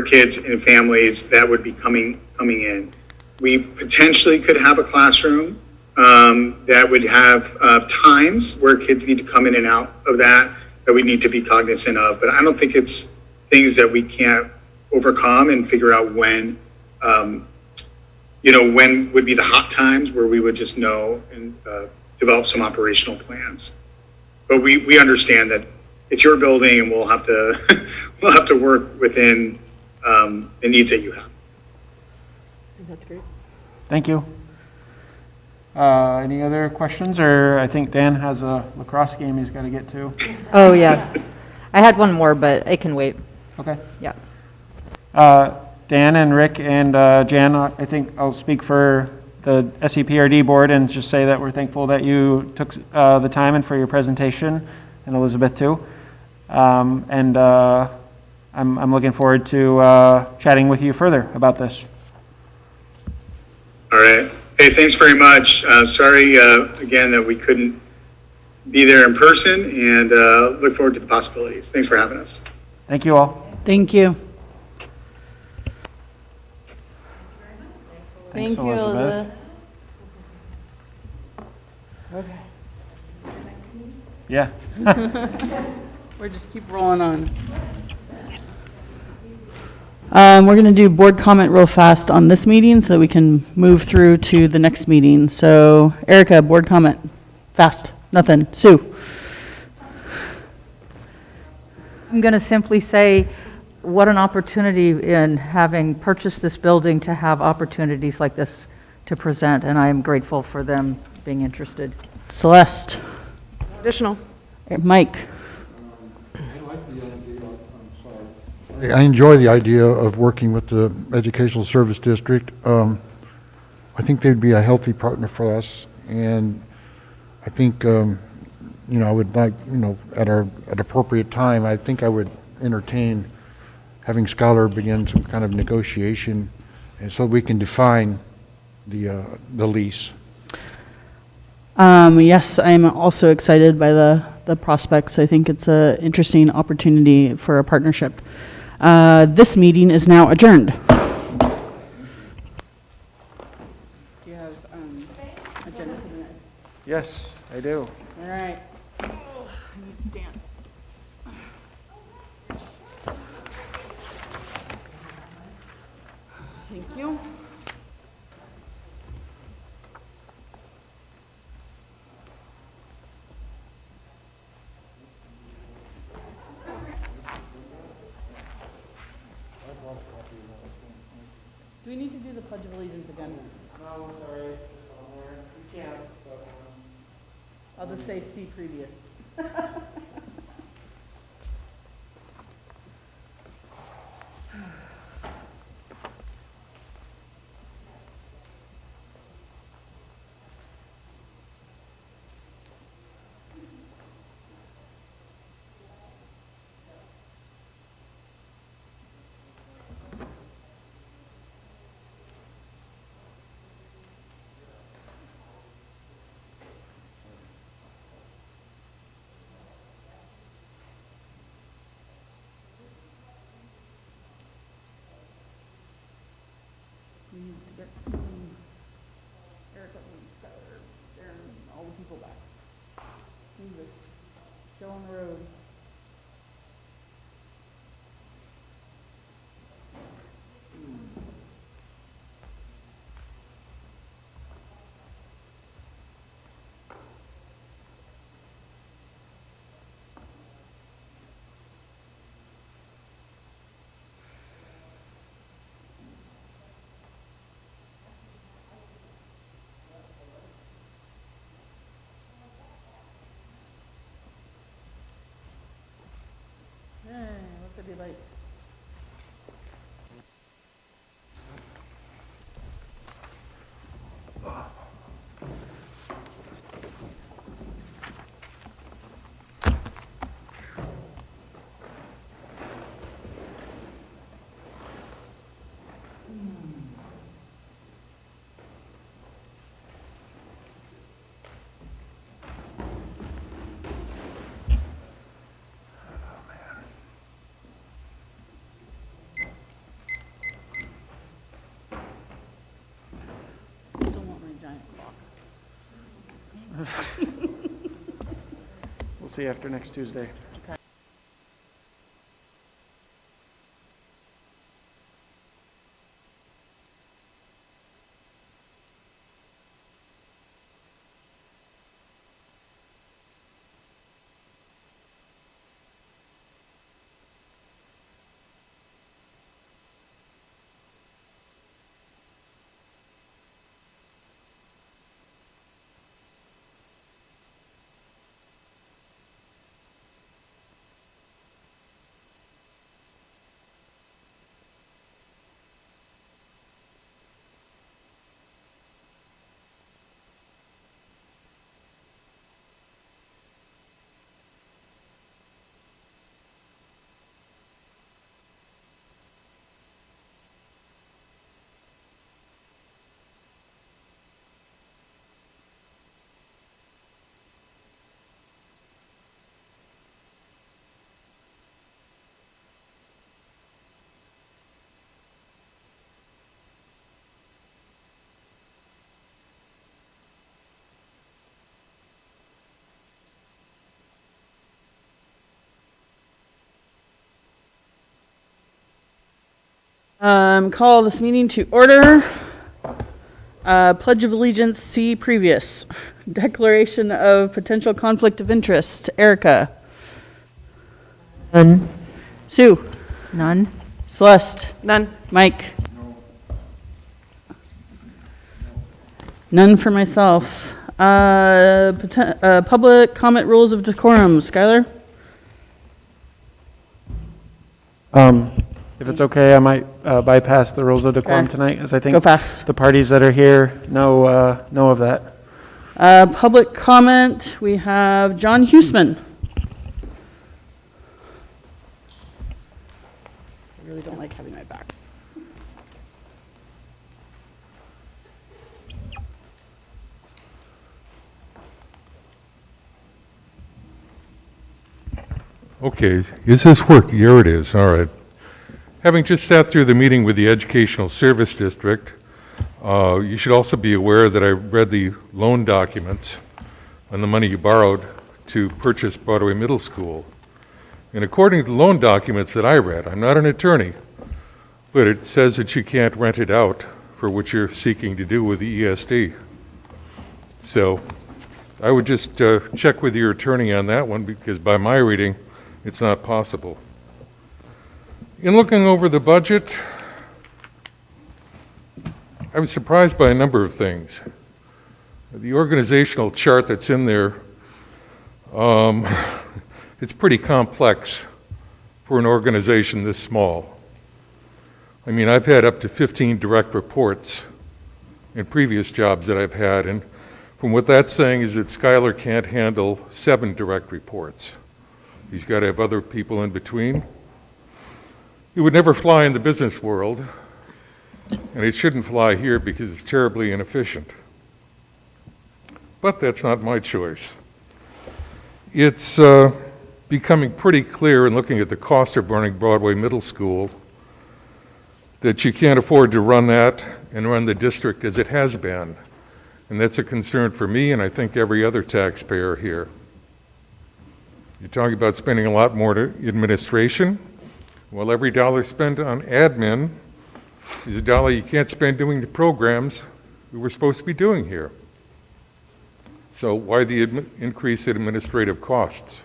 kids and families that would be coming in. We potentially could have a classroom that would have times where kids need to come in and out of that we need to be cognizant of. But I don't think it's things that we can't overcome and figure out when would be the hot times where we would just know and develop some operational plans. But we understand that it's your building, and we'll have to work within the needs that you have. That's great. Thank you. Any other questions, or I think Dan has a lacrosse game he's got to get to. Oh, yeah. I had one more, but it can wait. Okay. Yeah. Dan and Rick and Jan, I think I'll speak for the SEPRD board and just say that we're thankful that you took the time and for your presentation, and Elizabeth too. And I'm looking forward to chatting with you further about this. All right. Hey, thanks very much. Sorry, again, that we couldn't be there in person, and look forward to the possibilities. Thanks for having us. Thank you all. Thank you. Thanks, Thank you, Elizabeth. Okay. Yeah. We'll just keep rolling on. We're going to do board comment real fast on this meeting so that we can move through to the next meeting. So, Erica, board comment. Fast. Nothing. Sue. I'm going to simply say, what an opportunity in having purchased this building to have opportunities like this to present, and I am grateful for them being interested. Celeste. Additional. Mike. I enjoy the idea of working with the Educational Service District. I think they'd be a healthy partner for us, and I think, I would like, at appropriate time, I think I would entertain having Scholar begin some kind of negotiation, and so we can define the lease. Yes, I'm also excited by the prospects. I think it's an interesting opportunity for a partnership. This meeting is now adjourned. Do you have agenda for the next? Yes, I do. All right. Thank you. Do we need to do the Pledge of Allegiance again? No, sorry. We can't. I'll just say see previous. We need to get Erica and Skylar, Aaron, all the people back. Move this. Still on the road. Hey, what's it be like? Still want my giant clock. We'll see you after next Tuesday. Call this meeting to order. Pledge of Allegiance, C previous. Declaration of potential conflict of interest. Erica. None. Sue. None? Celeste. None. Mike. None for myself. Public comment rules of decorum. Skylar? If it's okay, I might bypass the rules of decorum Okay. tonight, as I think Go fast. the parties that are here know of that. Public comment, we have John Huesman. I really don't like having my back. Okay, is this working? Here it is, all right. Having just sat through the meeting with the Educational Service District, you should also be aware that I read the loan documents on the money you borrowed to purchase Broadway Middle School. And according to the loan documents that I read, I'm not an attorney, but it says that you can't rent it out for what you're seeking to do with the ESD. So I would just check with your attorney on that one, because by my reading, it's not possible. In looking over the budget, I was surprised by a number of things. The organizational chart that's in there, it's pretty complex for an organization this small. I mean, I've had up to 15 direct reports in previous jobs that I've had, and from what that's saying is that Skylar can't handle 7 direct reports. He's got to have other people in between. It would never fly in the business world, and it shouldn't fly here because it's terribly inefficient. But that's not my choice. It's becoming pretty clear in looking at the cost of running Broadway Middle School that you can't afford to run that and run the district as it has been. And that's a concern for me, and I think every other taxpayer here. You're talking about spending a lot more to administration. Well, every dollar spent on admin is a dollar you can't spend doing the programs we were supposed to be doing here. So why the increase in administrative costs?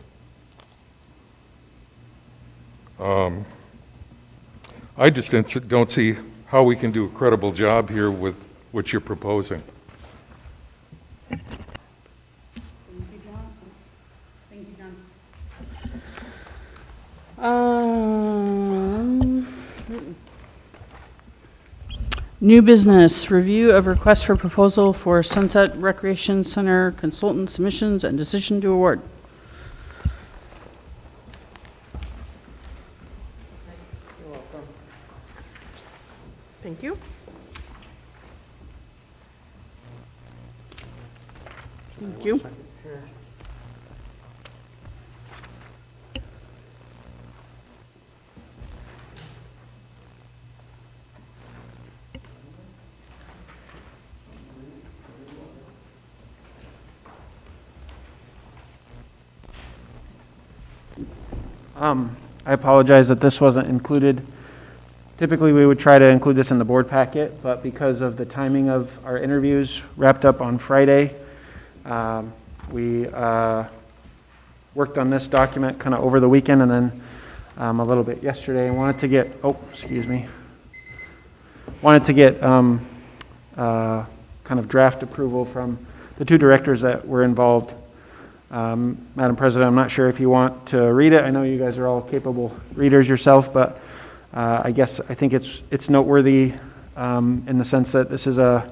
I just don't see how we can do a credible job here with what you're proposing. New business, review of request for proposal for Sunset Recreation Center consultant submissions and decision to award. Thank you. Thank you. I apologize that this wasn't included. Typically, we would try to include this in the board packet, but because of the timing of our interviews wrapped up on Friday, we worked on this document kind of over the weekend and then a little bit yesterday, and wanted to get, kind of draft approval from the 2 directors that were involved. Madam President, I'm not sure if you want to read it. I know you guys are all capable readers yourself, but I think it's noteworthy in the sense that this is a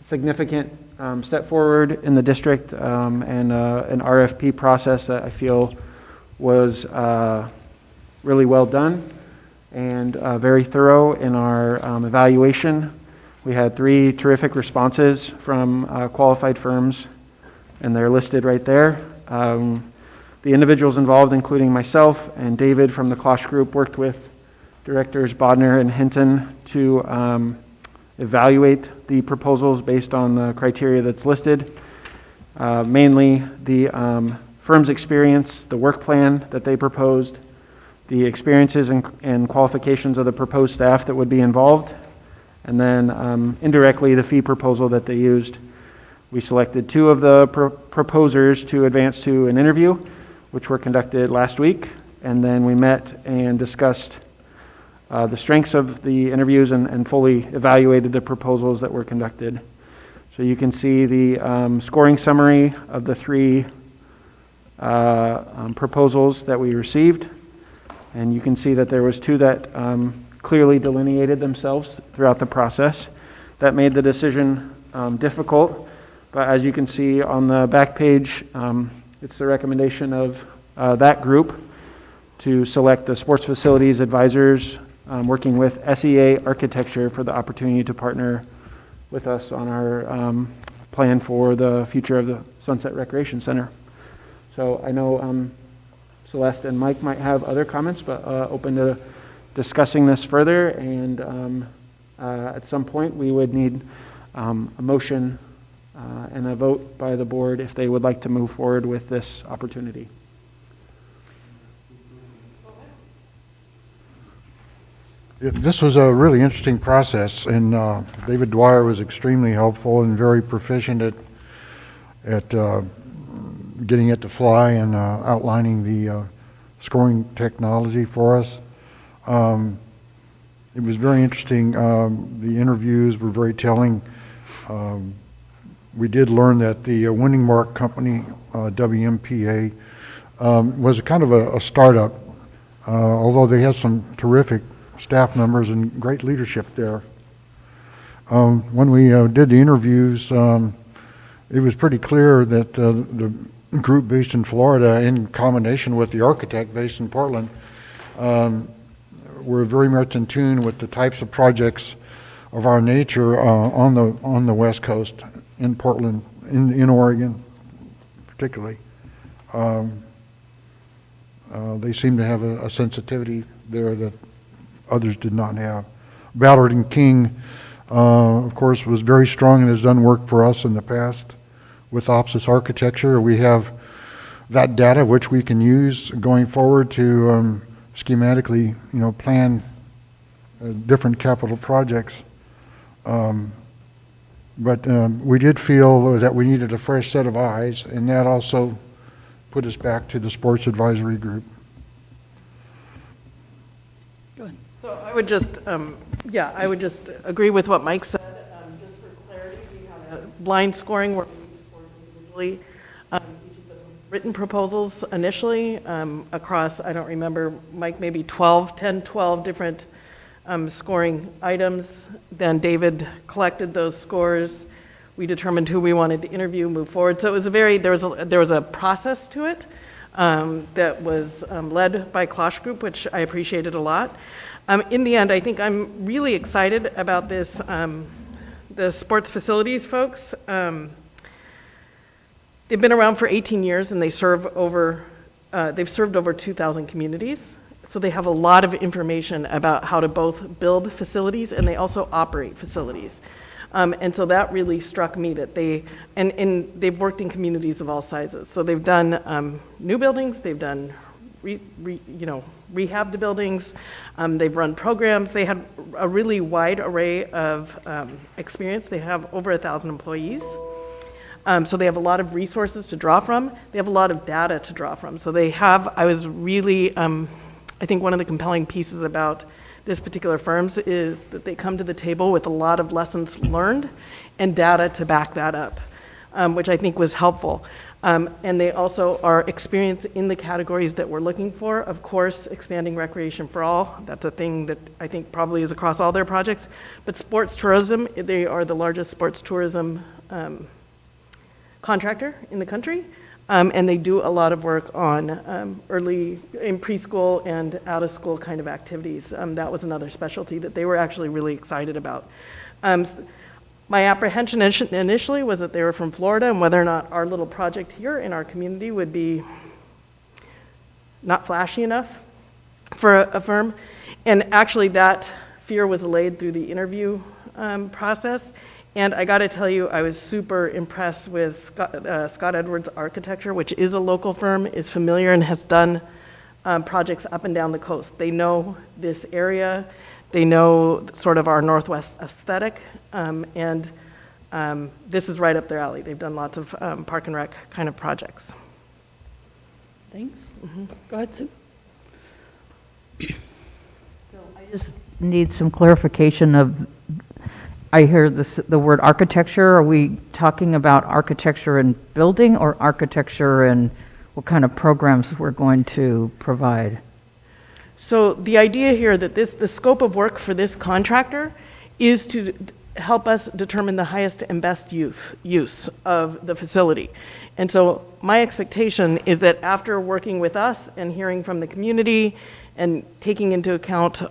significant step forward in the district and an RFP process that I feel was really well done and very thorough in our evaluation. We had 3 terrific responses from qualified firms, and they're listed right there. The individuals involved, including myself and David from the Klosch Group, worked with Directors Bodner and Hinton to evaluate the proposals based on the criteria that's listed. Mainly the firm's experience, the work plan that they proposed, the experiences and qualifications of the proposed staff that would be involved, and then indirectly the fee proposal that they used. We selected 2 of the proposers to advance to an interview, which were conducted last week, and then we met and discussed the strengths of the interviews and fully evaluated the proposals that were conducted. So you can see the scoring summary of the 3 proposals that we received, and you can see that there was 2 that clearly delineated themselves throughout the process. That made the decision difficult, but as you can see on the back page, it's the recommendation of that group to select the sports facilities advisors working with SEA Architecture for the opportunity to partner with us on our plan for the future of the Sunset Recreation Center. So I know Celeste and Mike might have other comments, but open to discussing this further, and at some point we would need a motion and a vote by the board if they would like to move forward with this opportunity. This was a really interesting process, and David Dwyer was extremely helpful and very proficient at getting it to fly and outlining the scoring technology for us. It was very interesting. The interviews were very telling. We did learn that the winning mark company, WMPA, was kind of a startup, although they had some terrific staff members and great leadership there. When we did the interviews, it was pretty clear that the group based in Florida, in combination with the architect based in Portland, were very much in tune with the types of projects of our nature on the West Coast, in Portland, in Oregon, particularly. They seem to have a sensitivity there that others did not have. Ballard and King, of course, was very strong and has done work for us in the past with Opsis Architecture. We have that data which we can use going forward to schematically, plan different capital projects. But we did feel that we needed a fresh set of eyes, and that also put us back to the sports advisory group. So I would just, I would just agree with what Mike said. Just for clarity, we had a blind scoring where we scored individually each of the written proposals initially across, I don't remember, Mike, maybe 12 different scoring items. Then David collected those scores. We determined who we wanted to interview, move forward. So it was there was a process to it that was led by Klosh Group, which I appreciated a lot. In the end, I think I'm really excited about this, the sports facilities folks. They've been around for 18 years and they've served over 2,000 communities. So they have a lot of information about how to both build facilities and they also operate facilities. And so that really struck me that they've worked in communities of all sizes. So they've done new buildings, they've done rehab buildings, they've run programs. They had a really wide array of experience. They have over 1,000 employees. So they have a lot of resources to draw from. They have a lot of data to draw from. So I was really, I think one of the compelling pieces about this particular firms is that they come to the table with a lot of lessons learned and data to back that up, which I think was helpful. And they also are experienced in the categories that we're looking for. Of course, expanding recreation for all, that's a thing that I think probably is across all their projects. But sports tourism, they are the largest sports tourism contractor in the country. And they do a lot of work on early in preschool and out of school kind of activities. That was another specialty that they were actually really excited about. My apprehension initially was that they were from Florida and whether or not our little project here in our community would be not flashy enough for a firm. And actually that fear was allayed through the interview process. And I got to tell you, I was super impressed with Scott Edwards Architecture, which is a local firm, is familiar and has done projects up and down the coast. They know this area, they know sort of our Northwest aesthetic, and this is right up their alley. They've done lots of park and rec kind of projects. Thanks. Go ahead, Sue. I just need some clarification of, I hear the word architecture. Are we talking about architecture and building, or architecture and what kind of programs we're going to provide? So the idea here that the scope of work for this contractor is to help us determine the highest and best use of the facility. And so my expectation is that after working with us and hearing from the community and taking into account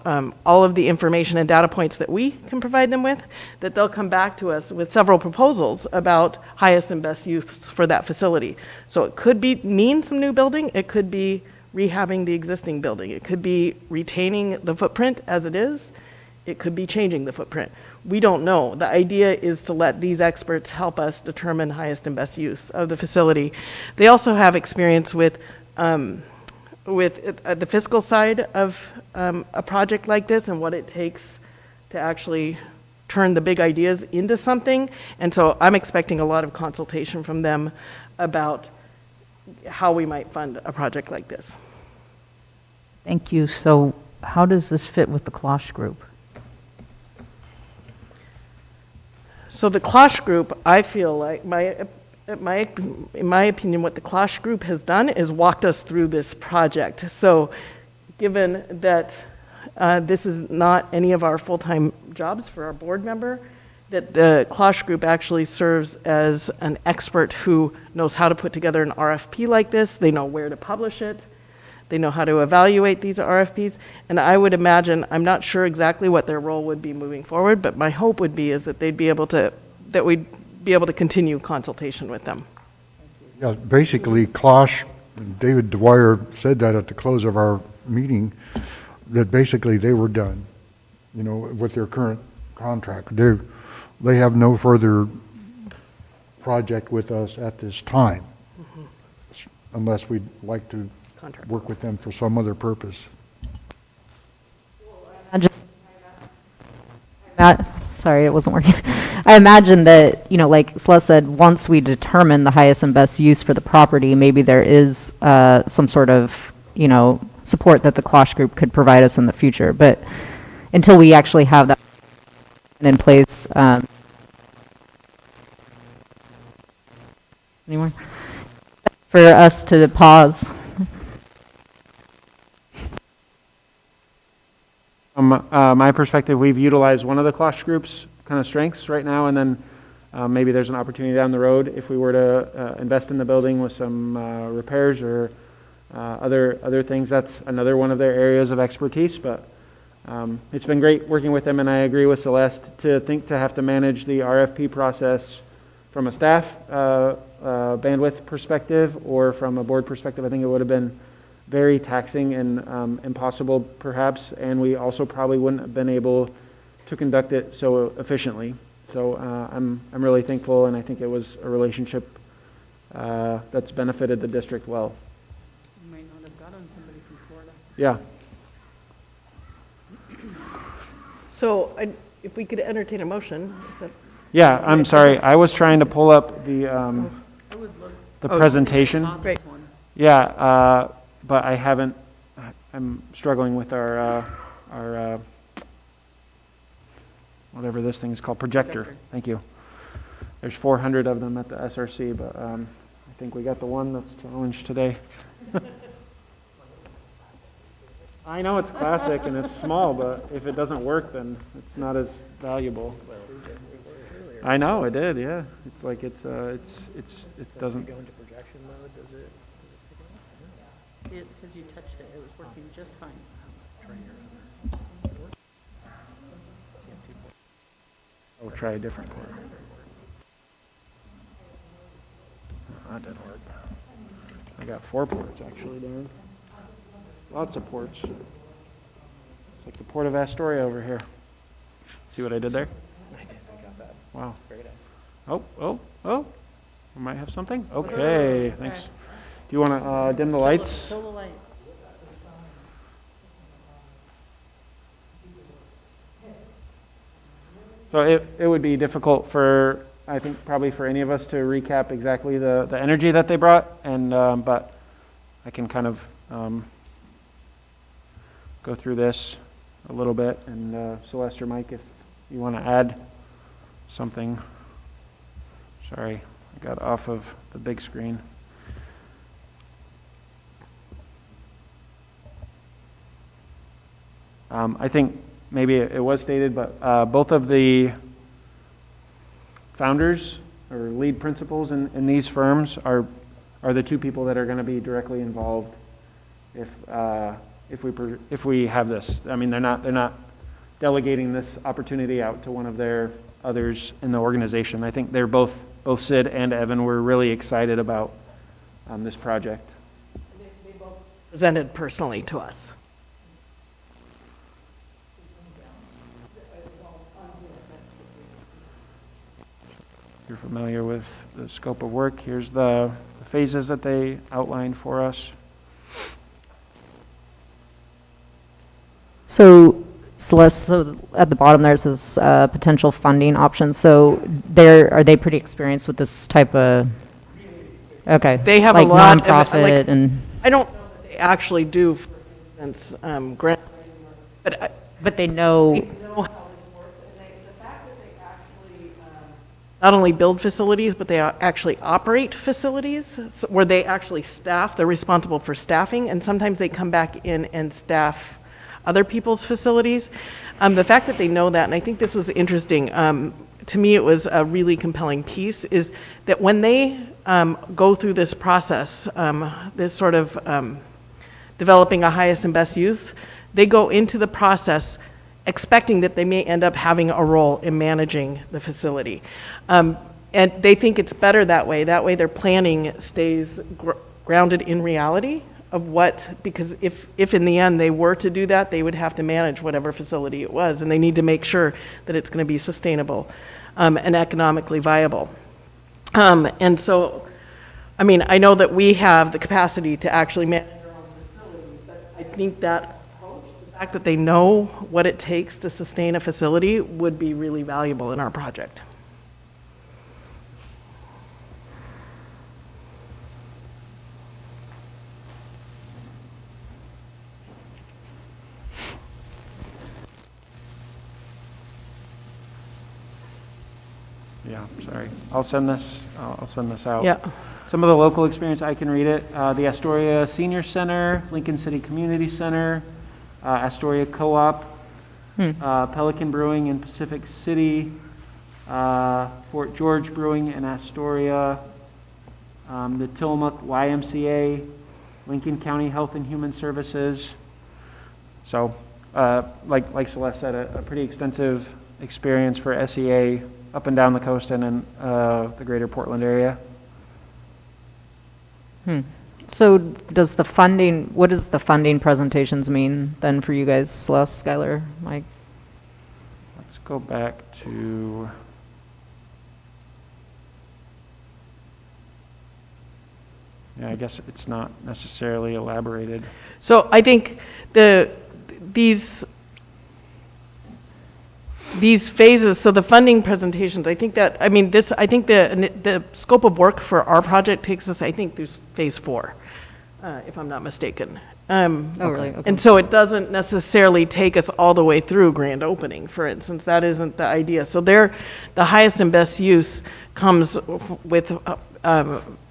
all of the information and data points that we can provide them with, that they'll come back to us with several proposals about highest and best use for that facility. So it could mean some new building, it could be rehabbing the existing building, it could be retaining the footprint as it is, it could be changing the footprint. We don't know. The idea is to let these experts help us determine highest and best use of the facility. They also have experience with the fiscal side of a project like this and what it takes to actually turn the big ideas into something. And so I'm expecting a lot of consultation from them about how we might fund a project like this. Thank you. So how does this fit with the Klosh Group? So the Klosh Group, I feel like, in my opinion, what the Klosh Group has done is walked us through this project. So given that this is not any of our full-time jobs for our board member, that the Klosh Group actually serves as an expert who knows how to put together an RFP like this. They know where to publish it. They know how to evaluate these RFPs. And I would imagine, I'm not sure exactly what their role would be moving forward, but my hope would be is that we'd be able to continue consultation with them. Yeah, basically, Klosh, David Dwyer said that at the close of our meeting, that basically they were done, with their current contract. They have no further project with us at this time, unless we'd like to work with them for some other purpose. Sorry, it wasn't working. I imagine that, like Celeste said, once we determine the highest and best use for the property, maybe there is some sort of, support that the Klosh Group could provide us in the future. But until we actually have that in place, anymore, for us to pause. From my perspective, we've utilized one of the Klosh Group's kind of strengths right now, and then maybe there's an opportunity down the road if we were to invest in the building with some repairs or other things. That's another one of their areas of expertise, but it's been great working with them, and I agree with Celeste to have to manage the RFP process from a staff bandwidth perspective or from a board perspective. I think it would have been very taxing and impossible perhaps, and we also probably wouldn't have been able to conduct it so efficiently. So I'm really thankful, and I think it was a relationship that's benefited the district well. You might not have gotten somebody from Florida. Yeah. So if we could entertain a motion. Yeah, I'm sorry. I was trying to pull up the presentation. Great. Yeah, but I haven't. I'm struggling with our whatever this thing is called, projector. Thank you. There's 400 of them at the SRC, but I think we got the one that's challenged today. I know it's classic and it's small, but if it doesn't work, then it's not as valuable. I know it did. Yeah, it's like it doesn't go into projection mode. Does it? Because you touched it, it was working just fine. Oh, try a different port. That didn't work. I got 4 ports actually, Darren. Lots of ports. It's like the Port of Astoria over here. See what I did there? I did. I got that. Wow. Very nice. Oh. We might have something. Okay, thanks. Do you want to dim the lights? Kill the light. So it would be difficult for, I think, probably for any of us to recap exactly the energy that they brought, and, but I can kind of go through this a little bit, and Celeste or Mike, if you want to add something. Sorry, I got off of the big screen. I think maybe it was stated, but both of the founders or lead principals in these firms are the two people that are going to be directly involved if we have this. I mean, they're not delegating this opportunity out to one of their others in the organization. I think they're both Sid and Evan were really excited about this project. They both presented personally to us. You're familiar with the scope of work. Here's the phases that they outlined for us. So Celeste, so at the bottom there says potential funding options. So are they pretty experienced with this type of? Okay. They have like a lot of, nonprofit like, and. I don't know that they actually do, for instance, grant, But they know. they know how this works, and the fact that they actually not only build facilities, but they actually operate facilities, where they actually staff, they're responsible for staffing, and sometimes they come back in and staff other people's facilities. The fact that they know that, and I think this was interesting, to me it was a really compelling piece, is that when they go through this process, this sort of developing a highest and best use, they go into the process expecting that they may end up having a role in managing the facility. And they think it's better that way. That way their planning stays grounded in reality of what, because if in the end they were to do that, they would have to manage whatever facility it was, and they need to make sure that it's going to be sustainable and economically viable. And so, I mean, I know that we have the capacity to actually manage our own facilities, but I think that approach, the fact that they know what it takes to sustain a facility, would be really valuable in our project. Yeah, sorry. I'll send this out. Yeah. Some of the local experience, I can read it. The Astoria Senior Center, Lincoln City Community Center, Astoria Co-op, Pelican Brewing in Pacific City, Fort George Brewing in Astoria, the Tillamook YMCA, Lincoln County Health and Human Services. So, like Celeste said, a pretty extensive experience for SEA up and down the coast and in the greater Portland area. So does the funding, what does the funding presentations mean then for you guys, Celeste, Skylar, Mike? Let's go back to... Yeah, I guess it's not necessarily elaborated. So I think these phases, so the funding presentations, I think that, I mean, I think the scope of work for our project takes us, I think, through phase 4, if I'm not mistaken. Really? Okay. And so it doesn't necessarily take us all the way through grand opening, for instance. That isn't the idea. So the highest and best use comes with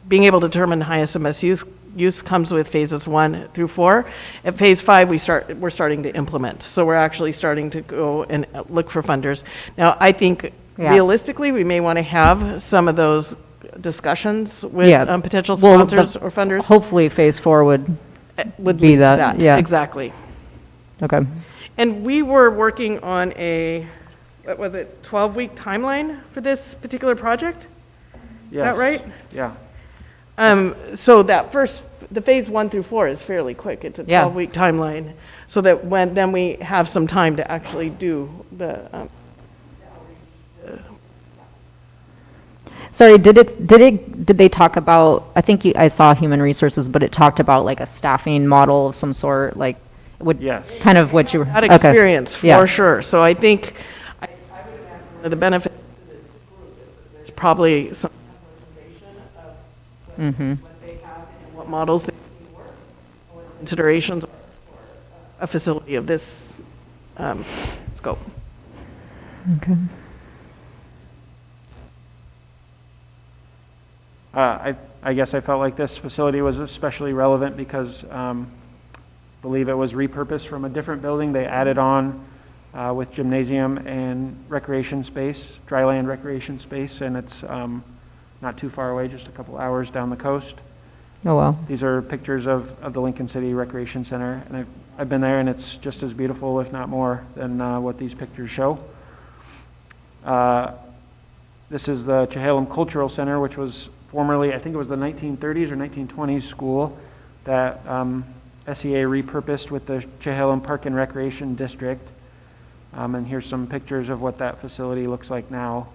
being able to determine highest and best use comes with phases 1 through 4. At phase 5, we're starting to implement. So we're actually starting to go and look for funders. Now, I think realistically, we may want to have some of those discussions with potential sponsors or funders. Hopefully phase 4 would be lead to that. Yeah. Exactly. Okay. And we were working on a, what was it, 12-week timeline for this particular project? Is that right? Yeah. So the phase 1 through 4 is fairly quick. It's a 12-week timeline, so that then we have some time to actually do the. Sorry, did they talk about, I think I saw human resources, but it talked about like a staffing model of some sort, like Yes. kind of what you were. That okay. experience, for sure. So I think, I would imagine the benefits to this group is that there's probably some Mm-hmm. what they have and what models they can work, or considerations for a facility of this scope. Okay. I guess I felt like this facility was especially relevant because I believe it was repurposed from a different building. They added on with gymnasium and recreation space, dryland recreation space, and it's not too far away, just a couple hours down the coast. Oh, wow. These are pictures of the Lincoln City Recreation Center, and I've been there, and it's just as beautiful, if not more, than what these pictures show. This is the Chehalem Cultural Center, which was formerly, I think it was the 1930s or 1920s school that SEA repurposed with the Chehalem Park and Recreation District. And here's some pictures of what that facility looks like now.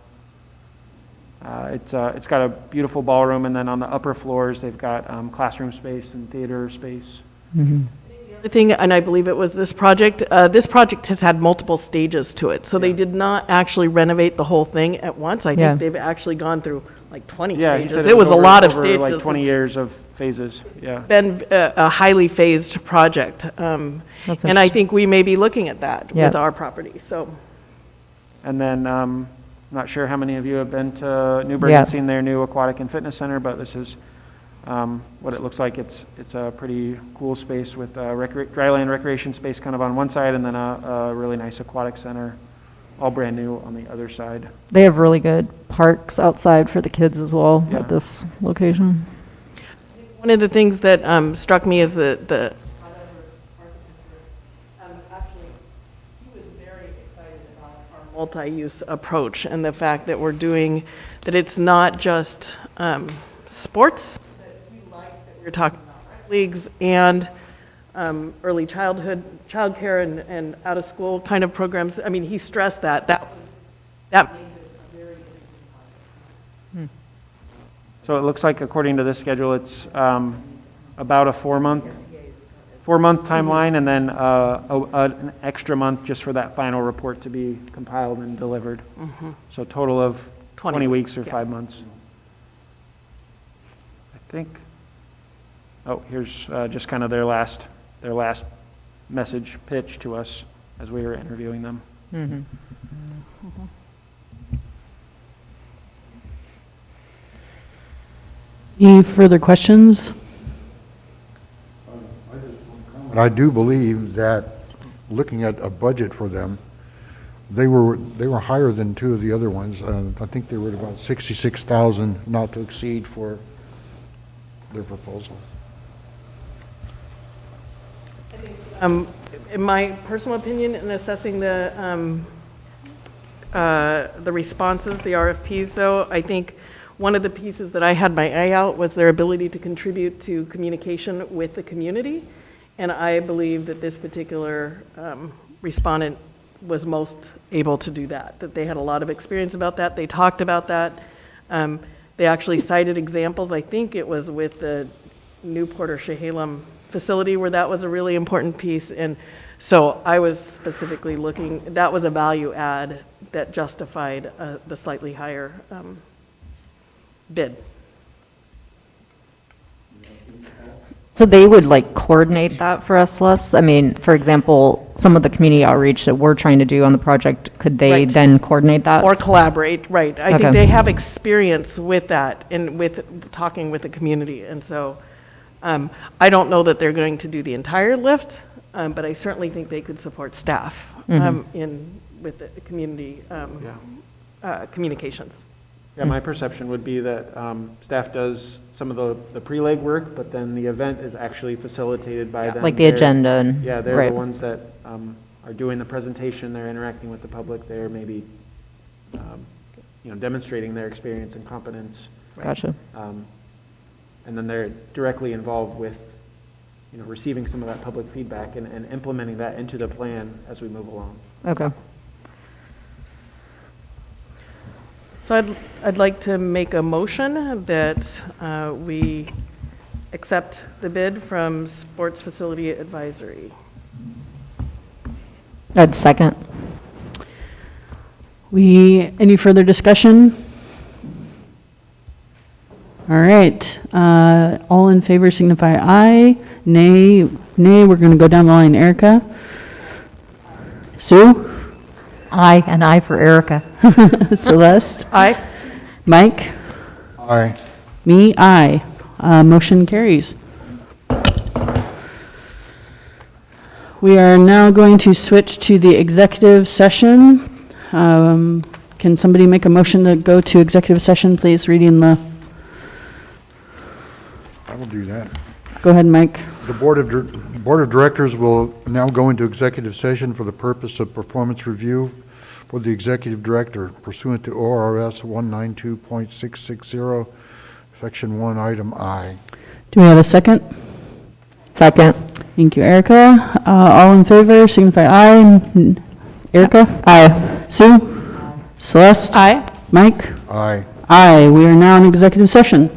It's got a beautiful ballroom, and then on the upper floors, they've got classroom space and theater space. Mm-hmm. The thing, and I believe it was this project has had multiple stages to it, so they did not actually renovate the whole thing at once. I Yeah. think they've actually gone through like 20 Yeah, he stages. said It was a over- lot of over stages. like 20 It's years of phases, yeah. been a highly phased project. That's And I interesting. think we may be looking at that Yeah. with our property, so. And then, not sure how many of you have been to Newburgh Yeah. and seen their new aquatic and fitness center, but this is what it looks like. It's a pretty cool space with dryland recreation space kind of on one side, and then a really nice aquatic center, all brand new on the other side. They have really good parks outside for the kids as well Yeah. at this location. One of the things that struck me is the actually, he was very excited about our multi-use approach and the fact that that it's not just sports that we like, that we're talking about rec leagues and early childcare and out-of-school kind of programs. I mean, he stressed that made this a very interesting project. So it looks like, according to this schedule, it's about a four-month timeline, and then an extra month just for that final report to be compiled and delivered. So a total of 20 weeks or yeah. 5 months. I think, oh, here's just kind of their last message pitch to us as we were interviewing them. Mm-hmm. Any further questions? And I do believe that, looking at a budget for them, they were higher than two of the other ones. I think they were at about 66,000 not to exceed for their proposal. In my personal opinion, in assessing the responses, the RFPs, though, I think one of the pieces that I had my eye out was their ability to contribute to communication with the community, and I believe that this particular respondent was most able to do that they had a lot of experience about that. They talked about that. They actually cited examples. I think it was with the Newport or Chehalem facility where that was a really important piece. And so I was specifically looking, that was a value add that justified the slightly higher bid. So they would like coordinate that for us, Les? I mean, for example, some of the community outreach that we're trying to do on the project, could they Right. then coordinate that? Or collaborate, right. I Okay. think they have experience with that and with talking with the community. And so I don't know that they're going to do the entire lift, but I certainly think they could support staff with the community communications. Yeah, my perception would be that staff does some of the pre-leg work, but then the event is actually facilitated by them. Like the They're- agenda and- Yeah, they're right. the ones that are doing the presentation, they're interacting with the public, they're maybe, demonstrating their experience and competence. Gotcha. And then they're directly involved with, receiving some of that public feedback and implementing that into the plan as we move along. Okay. So I'd like to make a motion that we accept the bid from Sports Facility Advisory. I'd second. Any further discussion? All right, all in favor signify aye. Nay, we're going to go down the line. Erica? Sue? Aye, and aye for Erica. Celeste? Aye. Mike? Aye. Me, aye. Motion carries. We are now going to switch to the executive session. Can somebody make a motion to go to executive session, please, reading the, I will do that. go ahead, Mike. The Board of Directors will now go into executive session for the purpose of performance review for the Executive Director pursuant to ORS 192.660, Section 1, Item I. Do we have a second? Second. Thank you, Erica. All in favor, signify aye. Erica? Aye. Sue? Celeste? Aye. Mike? Aye. Aye. We are now in executive session.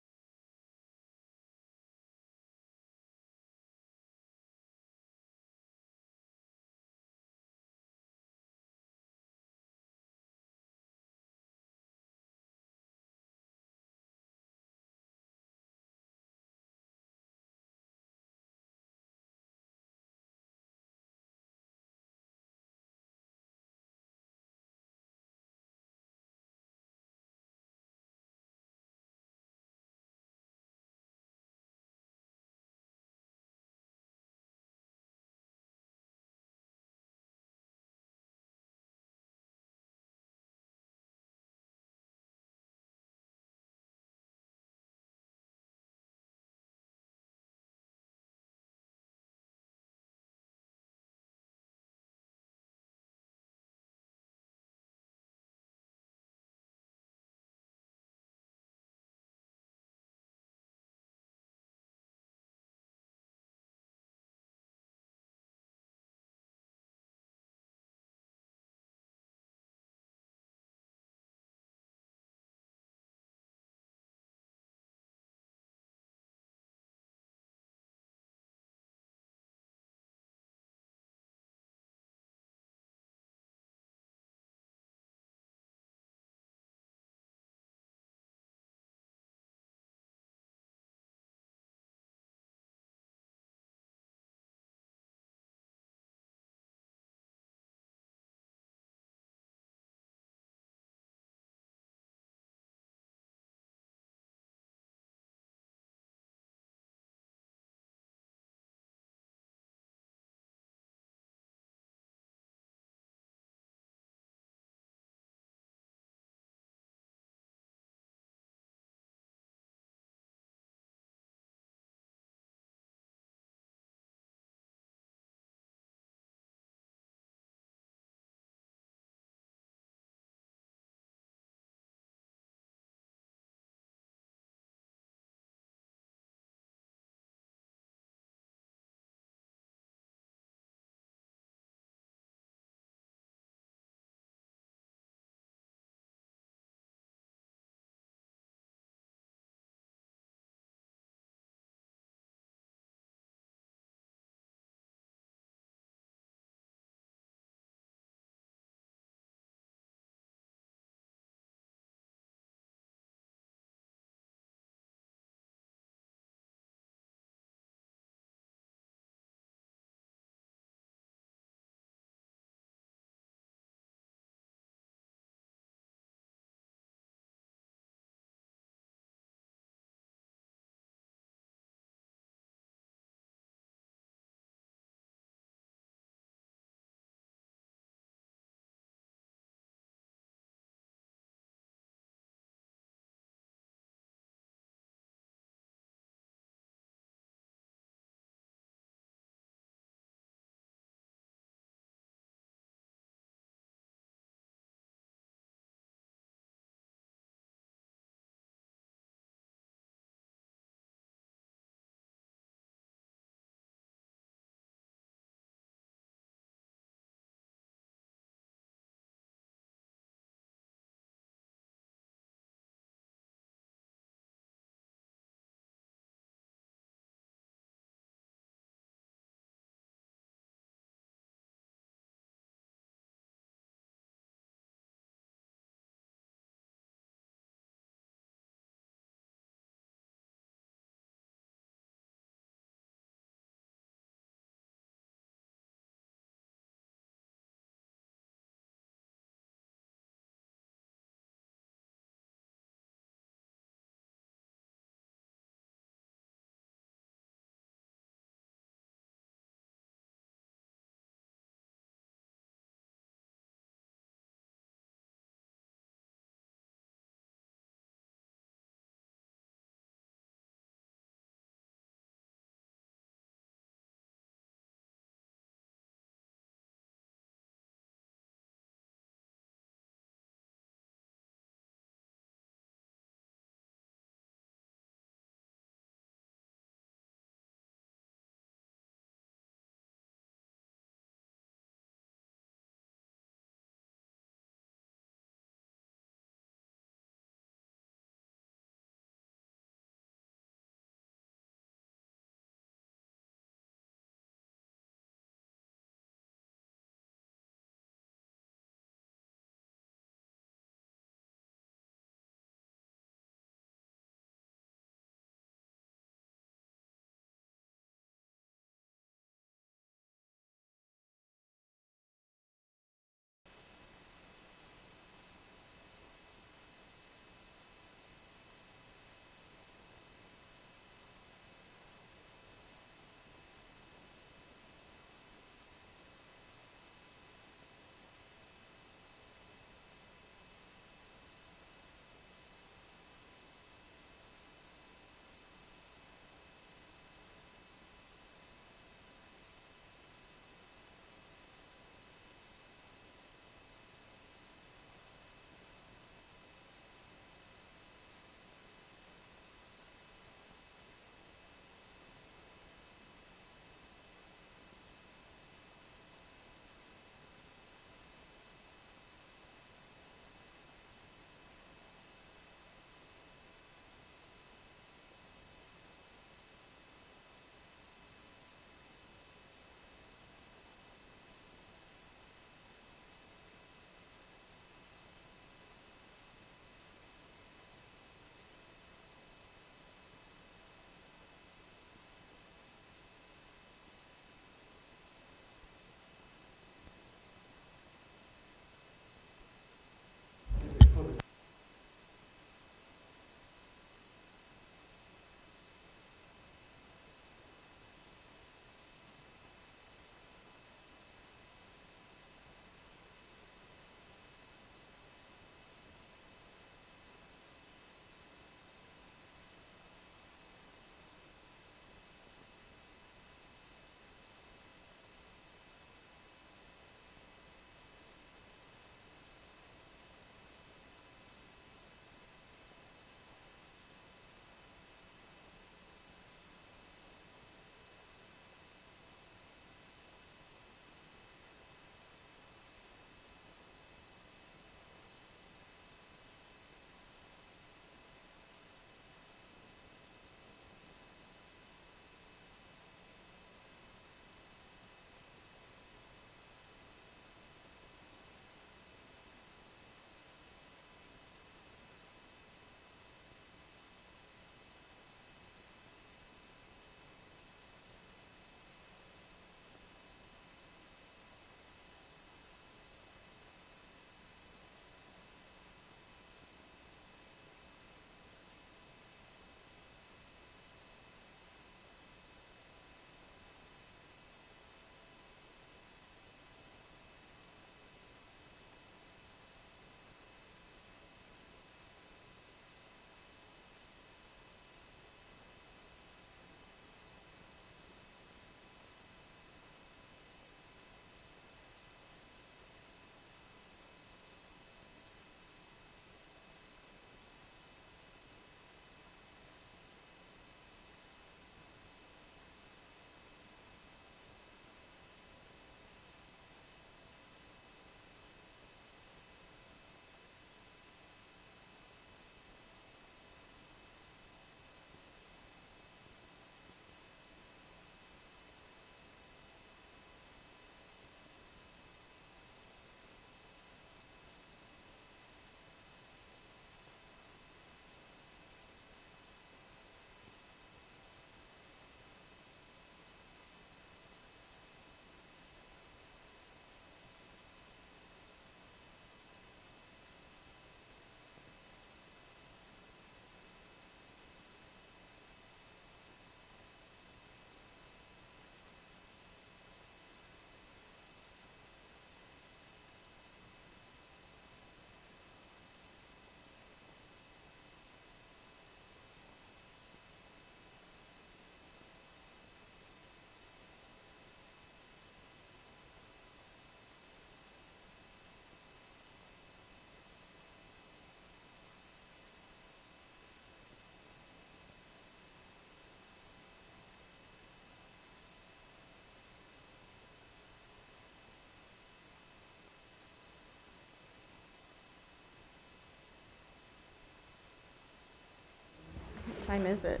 time is it?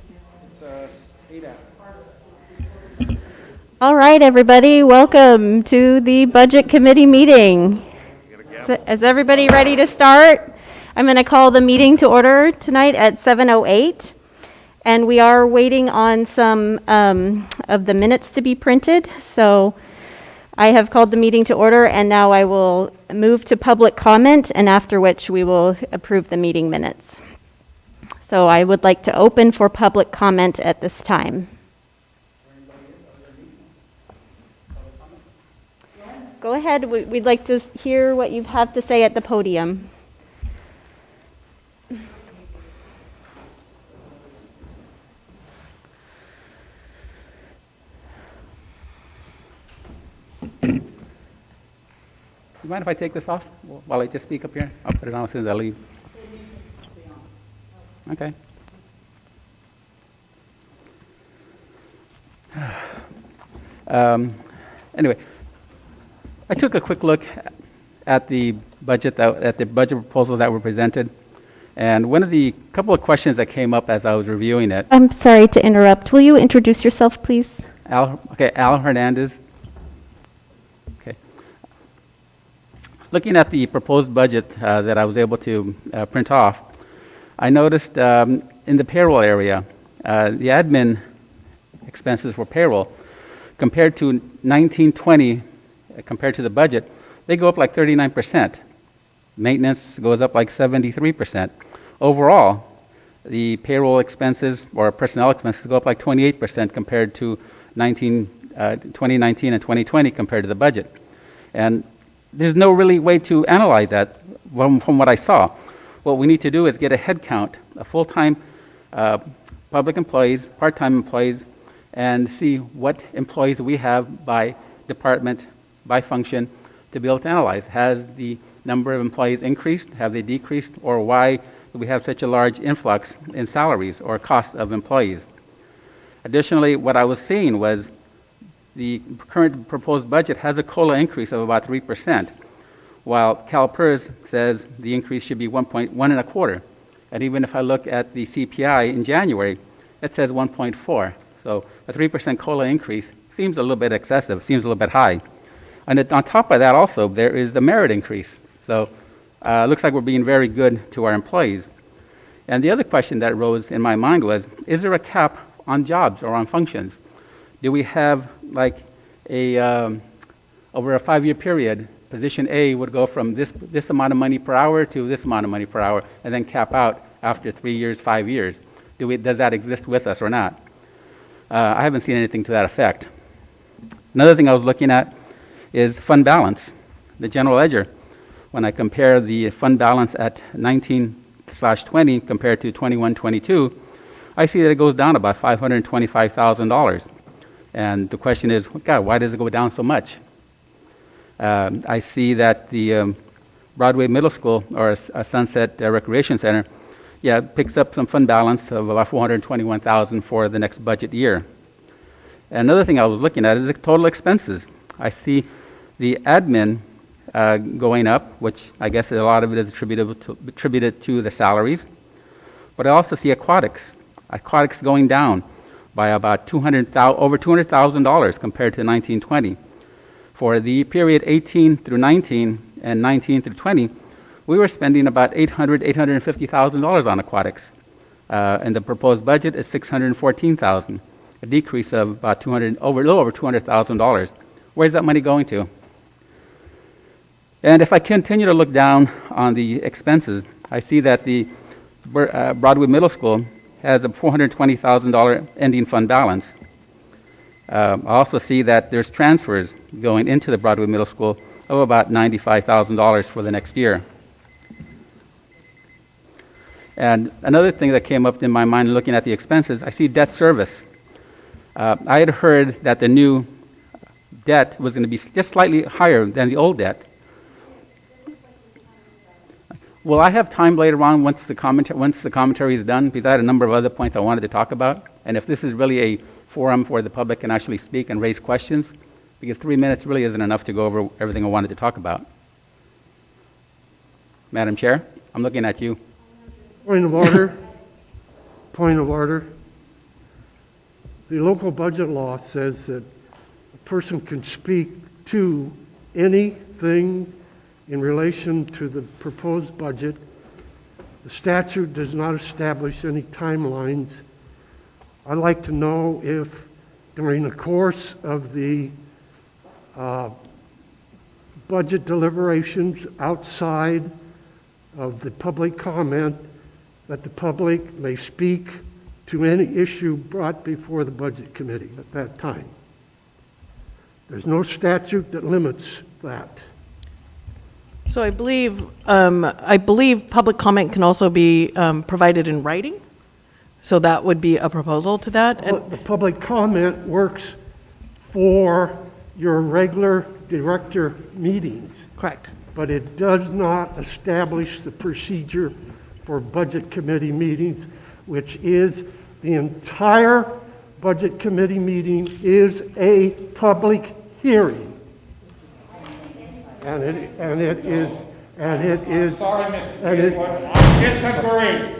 It's 8 hours. All right, everybody, welcome to the Budget Committee meeting. Is everybody ready to start? I'm going to call the meeting to order tonight at 7:08. And we are waiting on some of the minutes to be printed. So I have called the meeting to order, and now I will move to public comment, and after which we will approve the meeting minutes. So I would like to open for public comment at this time. Go ahead. We'd like to hear what you have to say at the podium. You mind if I take this off while I just speak up here? I'll put it on as soon as I leave. Okay. Anyway, I took a quick look at the budget proposals that were presented, and one of the couple of questions that came up as I was reviewing it. I'm sorry to interrupt. Will you introduce yourself, please? Al Hernandez. Okay. Looking at the proposed budget that I was able to print off, I noticed in the payroll area, the admin expenses for payroll, compared to 1920, compared to the budget, they go up like 39%. Maintenance goes up like 73%. Overall, the payroll expenses or personnel expenses go up like 28% compared to 2019 and 2020 compared to the budget. And there's no really way to analyze that from what I saw. What we need to do is get a head count of full-time public employees, part-time employees, and see what employees we have by department, by function, to be able to analyze. Has the number of employees increased? Have they decreased? Or why do we have such a large influx in salaries or costs of employees? Additionally, what I was seeing was the current proposed budget has a COLA increase of about 3%, while CalPERS says the increase should be 1.25. And even if I look at the CPI in January, it says 1.4. So a 3% COLA increase seems a little bit excessive, seems a little bit high. And on top of that also, there is the merit increase. So it looks like we're being very good to our employees. And the other question that rose in my mind was, is there a cap on jobs or on functions? Do we have like a, over a 5-year period, position A would go from this amount of money per hour to this amount of money per hour, and then cap out after 3 years, 5 years? Does that exist with us or not? I haven't seen anything to that effect. Another thing I was looking at is fund balance, the general ledger. When I compare the fund balance at 19/20 compared to 21-22, I see that it goes down about $525,000. And the question is, God, why does it go down so much? I see that the Broadway Middle School, or Sunset Recreation Center, picks up some fund balance of about $421,000 for the next budget year. Another thing I was looking at is the total expenses. I see the admin going up, which I guess a lot of it is attributed to the salaries. But I also see aquatics. Aquatics going down by about over $200,000 compared to 1920. For the period 18 through 19 and 19 through 20, we were spending about $850,000 on aquatics. And the proposed budget is $614,000, a decrease of about a little over $200,000. Where's that money going to? And if I continue to look down on the expenses, I see that the Broadway Middle School has a $420,000 ending fund balance. I also see that there's transfers going into the Broadway Middle School of about $95,000 for the next year. And another thing that came up in my mind looking at the expenses, I see debt service. I had heard that the new debt was going to be just slightly higher than the old debt. Will I have time later on once the commentary is done? Because I had a number of other points I wanted to talk about. And if this is really a forum where the public can actually speak and raise questions, because 3 minutes really isn't enough to go over everything I wanted to talk about. Madam Chair, I'm looking at you. Point of order. Point of order. The local budget law says that a person can speak to anything in relation to the proposed budget. The statute does not establish any timelines. I'd like to know if during the course of the budget deliberations outside of the public comment that the public may speak to any issue brought before the Budget Committee at that time. There's no statute that limits that. So I believe public comment can also be provided in writing. So that would be a proposal to that. Well, the public comment works for your regular director meetings. Correct. But it does not establish the procedure for Budget Committee meetings, which is the entire Budget Committee meeting is a public hearing. And it is. Sorry, Mr. Griswold, I disagree.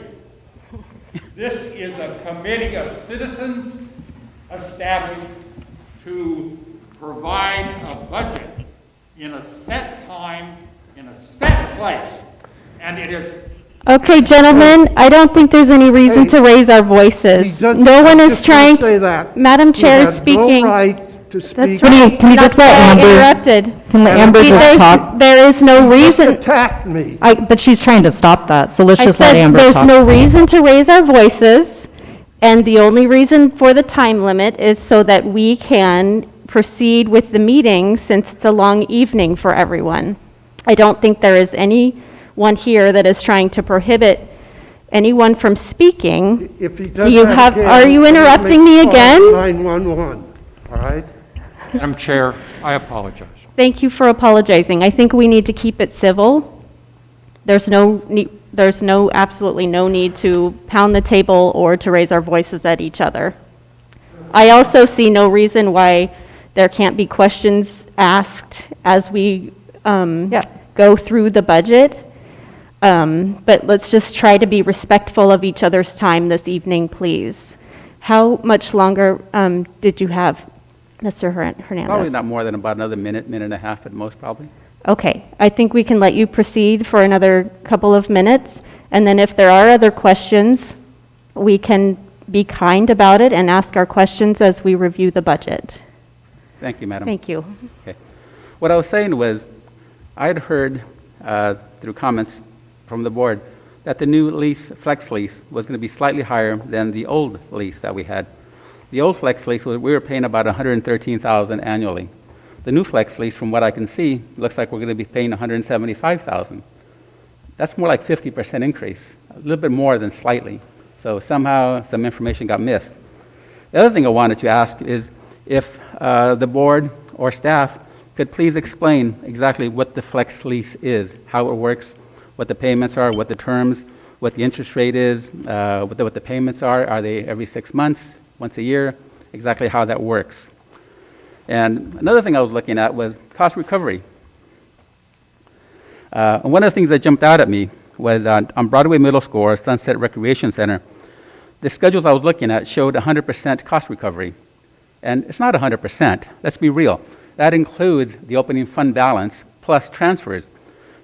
This is a committee of citizens established to provide a budget in a set time, in a set place, and it is. Okay, gentlemen, I don't think there's any reason to raise our voices. No one is trying to, Madam Chair is speaking. That's right. Can you just let Amber? Interrupted. Can let Amber just talk? There is no reason. Attack me. But she's trying to stop that, so let's just let Amber there's talk. no reason to raise our voices, and the only reason for the time limit is so that we can proceed with the meeting since it's a long evening for everyone. I don't think there is anyone here that is trying to prohibit anyone from speaking. If he Do does you that have, again, are you interrupting me again? 911, all right? Madam Chair, I apologize. Thank you for apologizing. I think we need to keep it civil. There's absolutely no need to pound the table or to raise our voices at each other. I also see no reason why there can't be questions asked as we go through the budget. But let's just try to be respectful of each other's time this evening, please. How much longer did you have, Mr. Hernandez? Probably not more than about another minute and a half at most, probably. Okay, I think we can let you proceed for another couple of minutes, and then if there are other questions, we can be kind about it and ask our questions as we review the budget. Thank you, Madam. Thank you. Okay. What I was saying was, I had heard through comments from the board that the new lease, flex lease, was going to be slightly higher than the old lease that we had. The old flex lease, we were paying about $113,000 annually. The new flex lease, from what I can see, looks like we're going to be paying $175,000. That's more like 50% increase, a little bit more than slightly. So somehow some information got missed. The other thing I wanted to ask is if the board or staff could please explain exactly what the flex lease is, how it works, what the payments are, what the terms, what the interest rate is, what the payments are they every 6 months, once a year, exactly how that works. And another thing I was looking at was cost recovery. And one of the things that jumped out at me was on Broadway Middle School or Sunset Recreation Center, the schedules I was looking at showed 100% cost recovery. And it's not 100%, let's be real. That includes the opening fund balance plus transfers.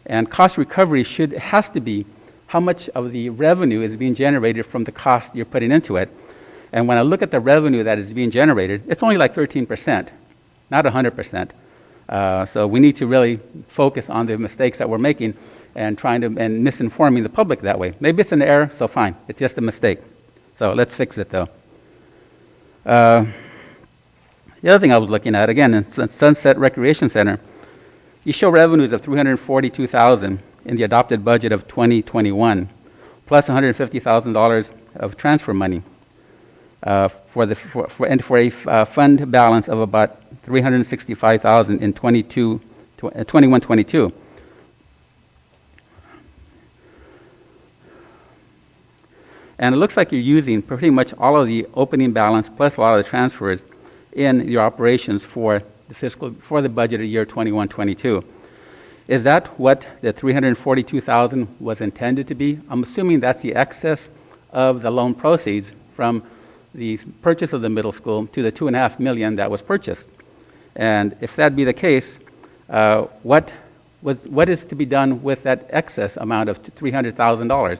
And cost recovery has to be how much of the revenue is being generated from the cost you're putting into it. And when I look at the revenue that is being generated, it's only like 13%, not 100%. So we need to really focus on the mistakes that we're making and and misinforming the public that way. Maybe it's an error, so fine. It's just a mistake. So let's fix it, though. The other thing I was looking at, again, in Sunset Recreation Center, you show revenues of $342,000 in the adopted budget of 2021, plus $150,000 of transfer money for a fund balance of about $365,000 in 21-22. And it looks like you're using pretty much all of the opening balance plus a lot of the transfers in your operations for the budget of year 21-22. Is that what the $342,000 was intended to be? I'm assuming that's the excess of the loan proceeds from the purchase of the middle school to the $2.5 million that was purchased. And if that be the case, what is to be done with that excess amount of $300,000?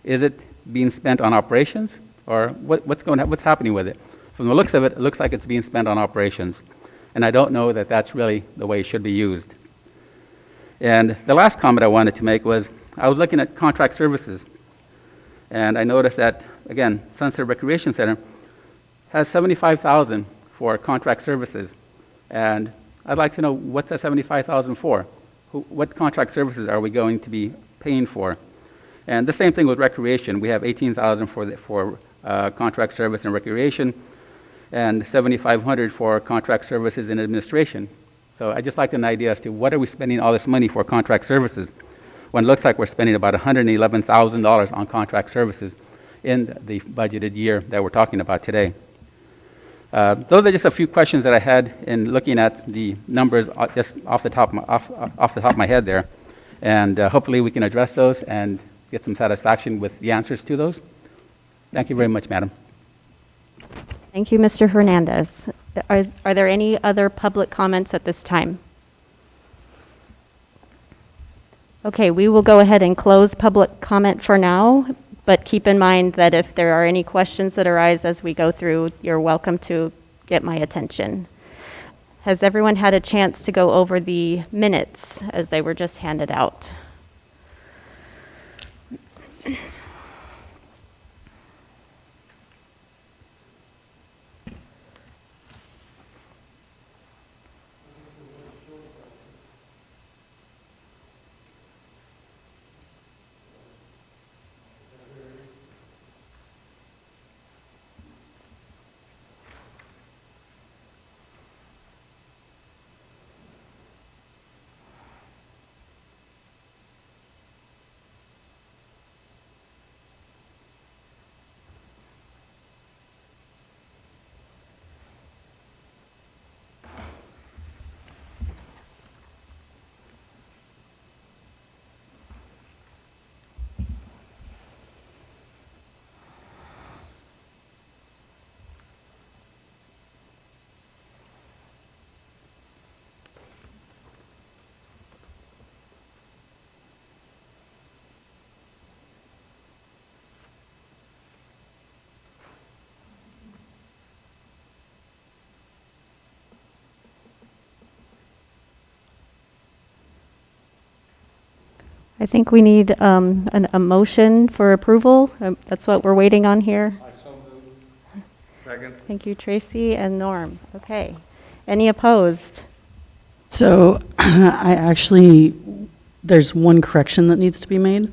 Is it being spent on operations, or what's happening with it? From the looks of it, it looks like it's being spent on operations, and I don't know that that's really the way it should be used. And the last comment I wanted to make was, I was looking at contract services, and I noticed that, again, Sunset Recreation Center has $75,000 for contract services, and I'd like to know what's that $75,000 for? What contract services are we going to be paying for? And the same thing with recreation. We have $18,000 for contract service and recreation, and $7,500 for contract services and administration. So I just like an idea as to what are we spending all this money for contract services, when it looks like we're spending about $111,000 on contract services in the budgeted year that we're talking about today. Those are just a few questions that I had in looking at the numbers just off the top of my head there. And hopefully we can address those and get some satisfaction with the answers to those. Thank you very much, Madam. Thank you, Mr. Hernandez. Are there any other public comments at this time? Okay, we will go ahead and close public comment for now, but keep in mind that if there are any questions that arise as we go through, you're welcome to get my attention. Has everyone had a chance to go over the minutes as they were just handed out? I think we need a motion for approval. That's what we're waiting on here. I so move. Second. Thank you, Tracy and Norm. Okay. Any opposed? So there's one correction that needs to be made.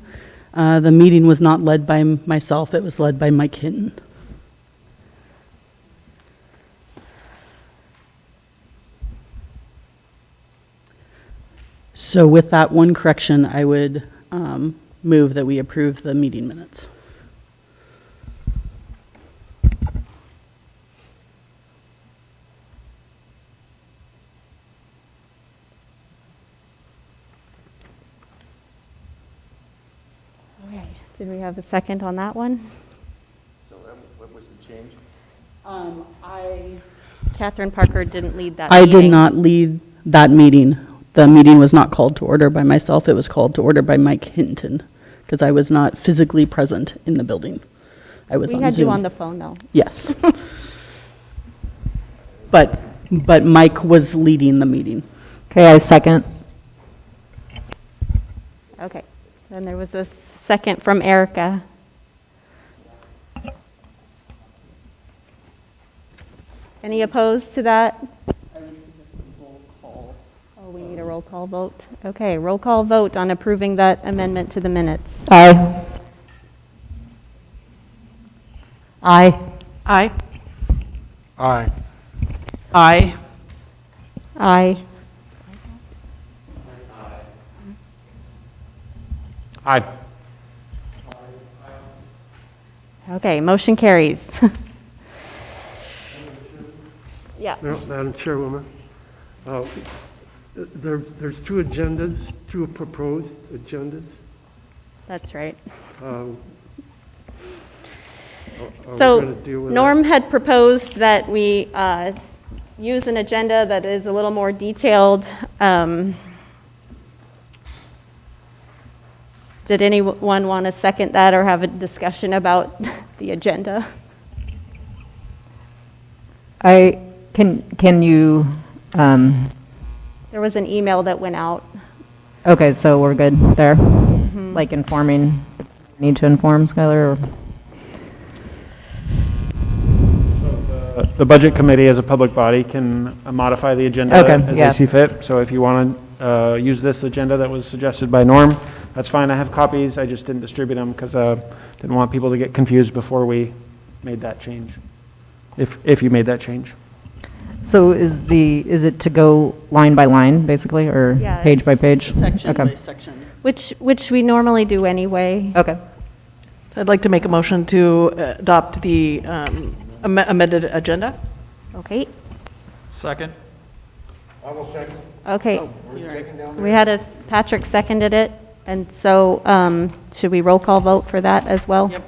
The meeting was not led by myself, it was led by Mike Hinton. So with that one correction, I would move that we approve the meeting minutes. Okay. Did we have a second on that one? So what was the change? Catherine Parker didn't lead that I meeting. did not lead that meeting. The meeting was not called to order by myself. It was called to order by Mike Hinton, because I was not physically present in the building. I was on Zoom. We had you on the phone, though. Yes. But Mike was leading the meeting. Okay, I second. Okay. Then there was a second from Erica. Any opposed to that? Oh, we need a roll call vote. Okay, roll call vote on approving that amendment to the minutes. Aye. Aye. Aye. Aye. Aye. Aye. Aye. Okay, motion carries. Yeah. Madam Chairwoman, there's two agendas, two proposed agendas. That's right. we So gonna deal with that? Norm had proposed that we use an agenda that is a little more detailed. Did anyone want to second that or have a discussion about the agenda? Can you, There was an email that went out. okay, so we're good there? Like informing, need to inform Skylar? Or? The Budget Committee, as a public body, can modify the agenda Okay, as yeah. they see fit. So if you want to use this agenda that was suggested by Norm, that's fine. I have copies. I just didn't distribute them because didn't want people to get confused before we made that change, if you made that change. So is it to go line by line, basically, or Yeah, page by page? Section Okay. by section. Which we normally do anyway. Okay. So I'd like to make a motion to adopt the amended agenda. Okay, Second. I will second. okay. Oh, We had Patrick seconded it, and so should we roll call vote for that as well? Yep.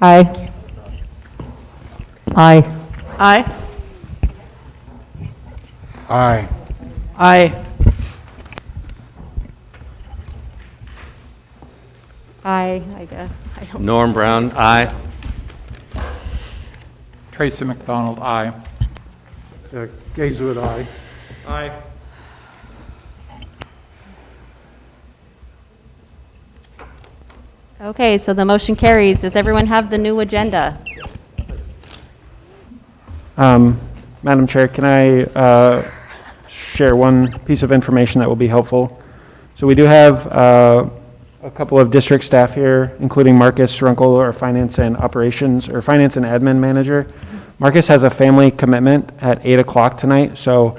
Aye. Aye. Aye. Aye. Aye. I guess. I don't. Norm Brown, aye. Tracy McDonald, aye. Gazewood, aye. Aye. Okay, so the motion carries. Does everyone have the new agenda? Madam Chair, can I share one piece of information that will be helpful? So we do have a couple of district staff here, including Marcus Runkel, our finance and admin manager. Marcus has a family commitment at 8 o'clock tonight, so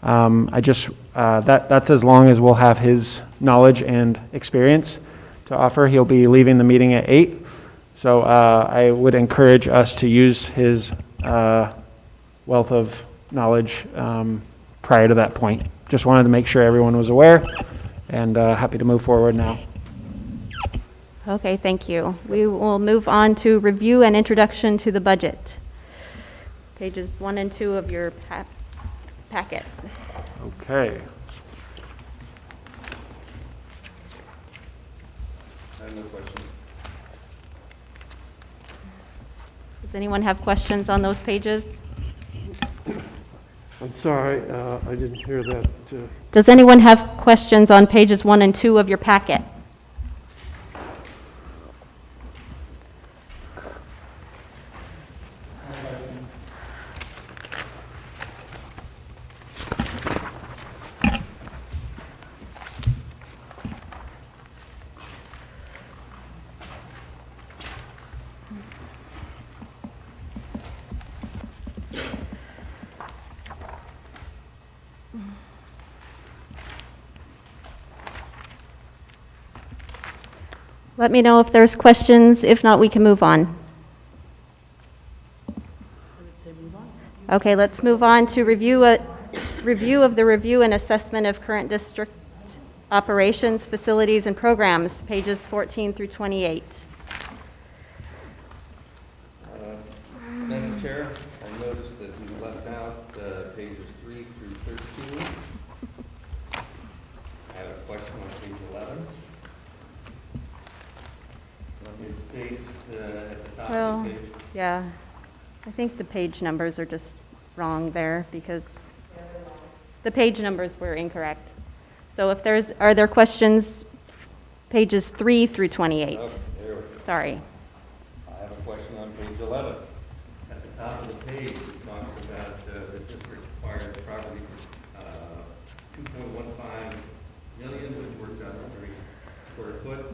that's as long as we'll have his knowledge and experience to offer. He'll be leaving the meeting at 8, so I would encourage us to use his wealth of knowledge prior to that point. Just wanted to make sure everyone was aware, and happy to move forward now. Okay, thank you. We will move on to review and introduction to the budget. Pages 1 and 2 of your packet. Okay. I have no questions. Does anyone have questions on those pages? I'm sorry, I didn't hear that. Does anyone have questions on pages 1 and 2 of your packet? Let me know if there's questions. If not, we can move on. Okay, let's move on to review of the review and assessment of current district operations, facilities, and programs, pages 14 through 28. Madam Chair, I noticed that we left out pages 3 through 13. I have a question on page 11. It states at the top Well, of the page. yeah, I think the page numbers are just wrong there because the page numbers were incorrect. So if are there questions, pages 3 through 28? Oh, there we go. Sorry. I have a question on page 11. At the top of the page, it talks about the district acquired property for $2.15 million, which works out to 30 square foot.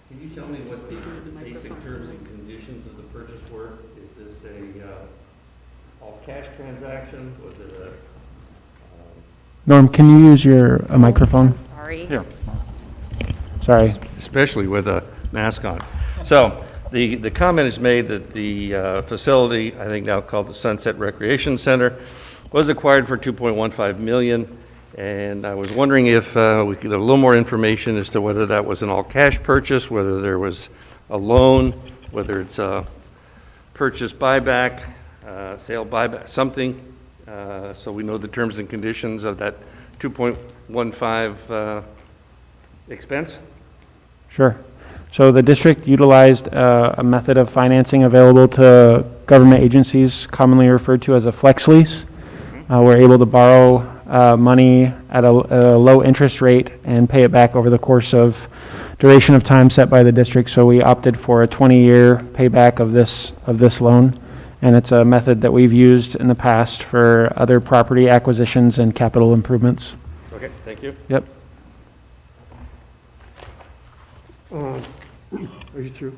Can you tell me what the basic terms and conditions of the purchase were? Is this a all cash transaction? Was it a Norm, can you use your microphone? Sorry. Here. Sorry. Especially with a mask on. So the comment is made that the facility, I think now called the Sunset Recreation Center, was acquired for $2.15 million, And I was wondering if we could have a little more information as to whether that was an all-cash purchase, whether there was a loan, whether it's a purchase buyback, sale buyback, something, so we know the terms and conditions of that 2.15 expense. Sure. So the district utilized a method of financing available to government agencies, commonly referred to as a flex lease. We're able to borrow money at a low interest rate and pay it back over the course of duration of time set by the district. So we opted for a 20-year payback of this loan, and it's a method that we've used in the past for other property acquisitions and capital improvements. Okay, thank you. Yep. Are you through?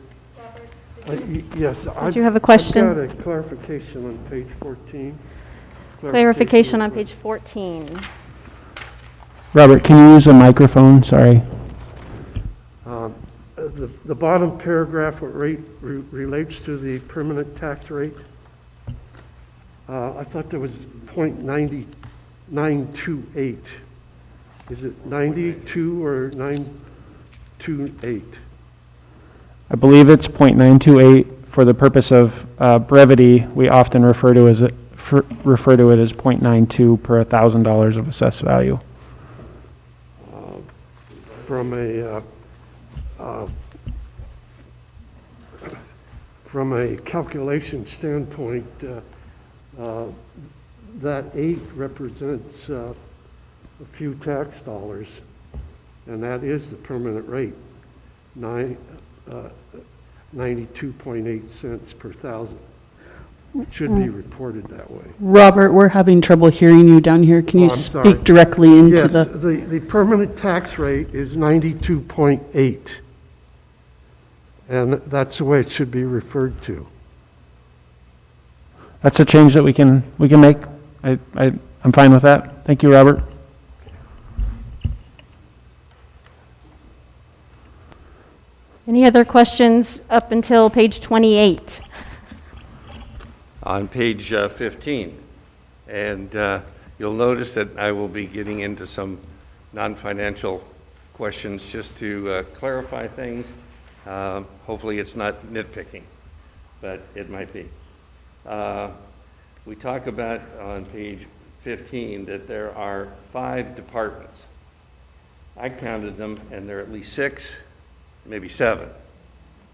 Yes. Did you have a question? I've got a clarification on page 14. Clarification on page 14. Robert, can you use a microphone? Sorry. The bottom paragraph relates to the permanent tax rate. I thought there was .928. Is it 92 or 928? I believe it's .928. For the purpose of brevity, we often refer to it as .92 per $1,000 of assessed value. From a calculation standpoint, that 8 represents a few tax dollars, and that is the permanent rate, 92.8 cents per thousand. It should be reported that way. Robert, we're having trouble hearing you down here. Can you I'm speak sorry. directly into Yes, the... the permanent tax rate is 92.8. And that's the way it should be referred to. That's a change that we can make. I'm fine with that. Thank you, Robert. Any other questions up until page 28? On page 15. And you'll notice that I will be getting into some non-financial questions just to clarify things. Hopefully it's not nitpicking, but it might be. We talk about on page 15 that there are 5 departments. I counted them, and there are at least 6, maybe 7.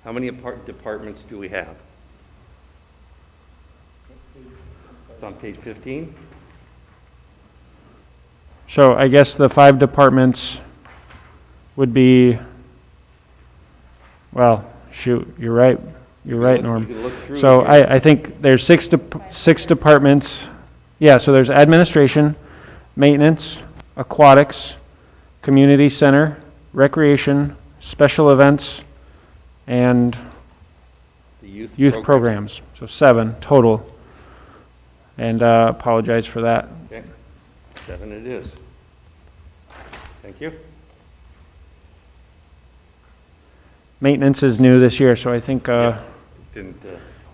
How many departments do we have? It's on page 15. So I guess the 5 departments would be, well, shoot, you're right. You're right, Norm. So I think there's 6 departments. Yeah, so there's administration, maintenance, aquatics, community center, recreation, special events, and The youth programs. So 7 total. And apologize for that. Okay, 7 it is. Thank you. Maintenance is new this year, so I think Didn't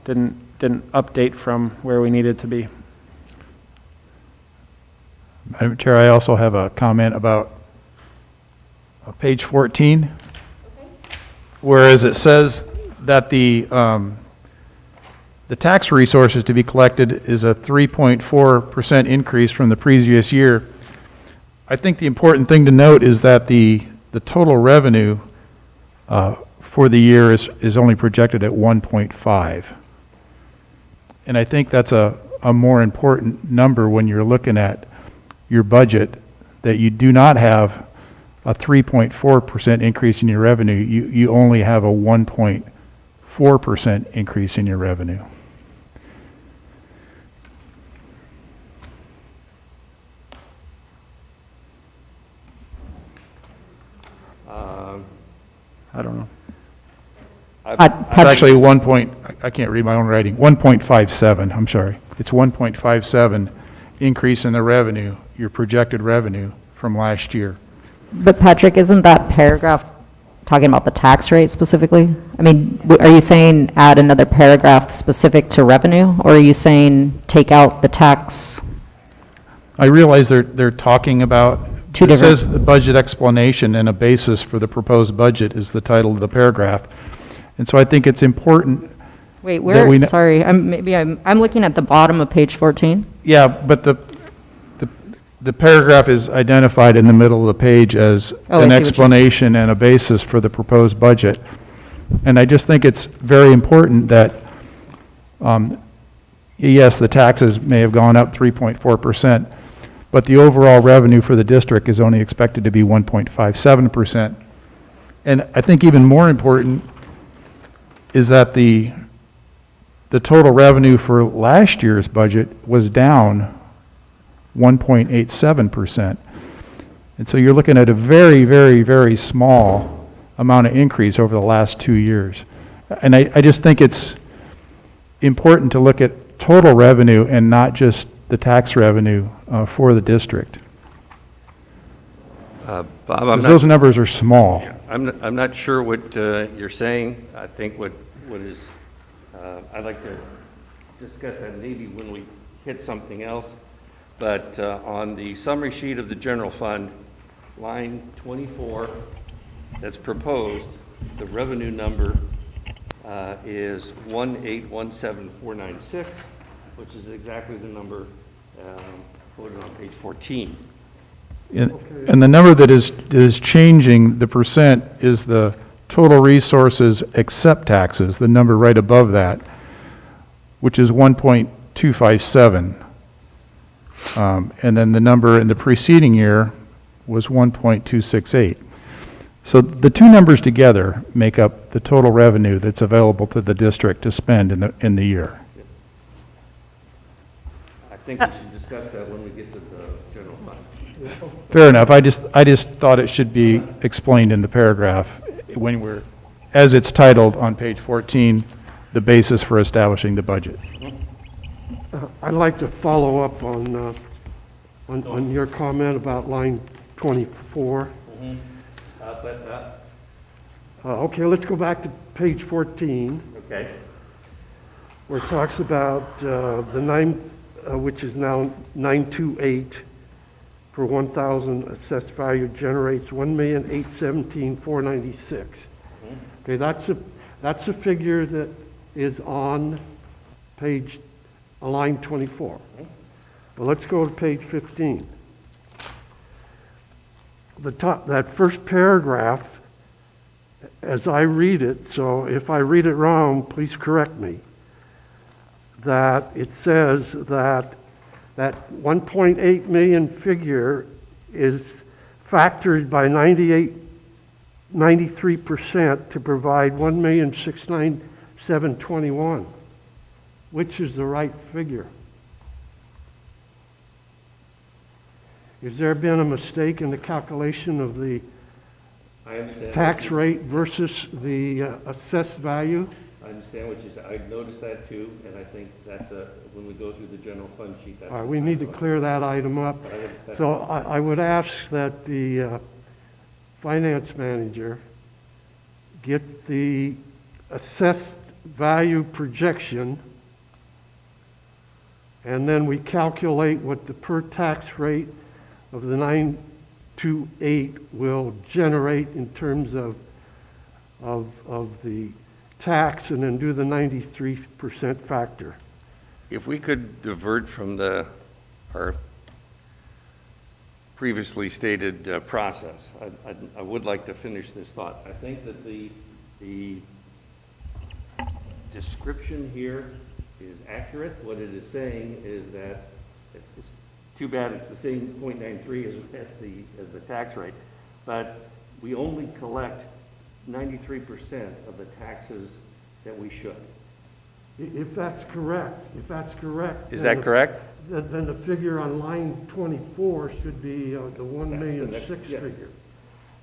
didn't update from where we needed to be. Madam Chair, I also have a comment about page 14. Whereas it says that the tax resources to be collected is a 3.4% increase from the previous year. I think the important thing to note is that the total revenue for the year is only projected at 1.5. And I think that's a more important number when you're looking at your budget, that you do not have a 3.4% increase in your revenue. You only have a 1.4% increase in your revenue. I don't know. It's actually I can't read my own writing, 1.57, I'm sorry. It's 1.57 increase in the revenue, your projected revenue from last year. But Patrick, isn't that paragraph talking about the tax rate specifically? I mean, are you saying add another paragraph specific to revenue, or are you saying take out the tax? I realize they're talking about, Two it different- says the budget explanation and a basis for the proposed budget is the title of the paragraph. And so I think it's important. Wait, that where, we kn- sorry, I'm looking at the bottom of page 14. Yeah, but the paragraph is identified in the middle of the page as Oh, I see an what you're saying. explanation and a basis for the proposed budget. And I just think it's very important that, yes, the taxes may have gone up 3.4%, but the overall revenue for the district is only expected to be 1.57%. And I think even more important is that the total revenue for last year's budget was down 1.87%. And so you're looking at a very, very, very small amount of increase over the last 2 years. And I just think it's important to look at total revenue and not just the tax revenue for the district. Bob, Because those numbers are small. I'm not sure what you're saying. I think what is, I'd like to discuss that maybe when we hit something else. But on the summary sheet of the general fund, line 24, that's proposed, the revenue number is 1817496, which is exactly the number quoted on page 14. And the number that is changing, the percent, is the total resources except taxes, the number right above that, which is 1.257. And then the number in the preceding year was 1.268. So the two numbers together make up the total revenue that's available to the district to spend in the year. I think we should discuss that when we get to the general fund. Fair enough. I just thought it should be explained in the paragraph when as it's titled on page 14, the basis for establishing the budget. I'd like to follow up on your comment about line 24. Okay, let's go back to page 14. Okay. Where it talks about the 9, which is now 928 per 1,000 assessed value generates 1,817,496. Okay, that's a figure that is on page line 24. Well, let's go to page 15. The top, that first paragraph, as I read it, so if I read it wrong, please correct me, that it says that 1.8 million figure is factored by 93% to provide 1,697,21. Which is the right figure? Has there been a mistake in the calculation of the tax rate versus the assessed value? I understand what you said. I noticed that too, and I think that's when we go through the general fund sheet. That's We need to clear that item up. So I would ask that the finance manager get the assessed value projection, and then we calculate what the per tax rate of the 928 will generate in terms of the tax, and then do the 93% factor. If we could divert from our previously stated process, I would like to finish this thought. I think that the description here is accurate. What it is saying is that it's too bad it's the same 0.93 as the tax rate, but we only collect 93% of the taxes that we should. If that's correct. Is that correct? Then the figure on line 24 should be the 1,000,006 yes. figure.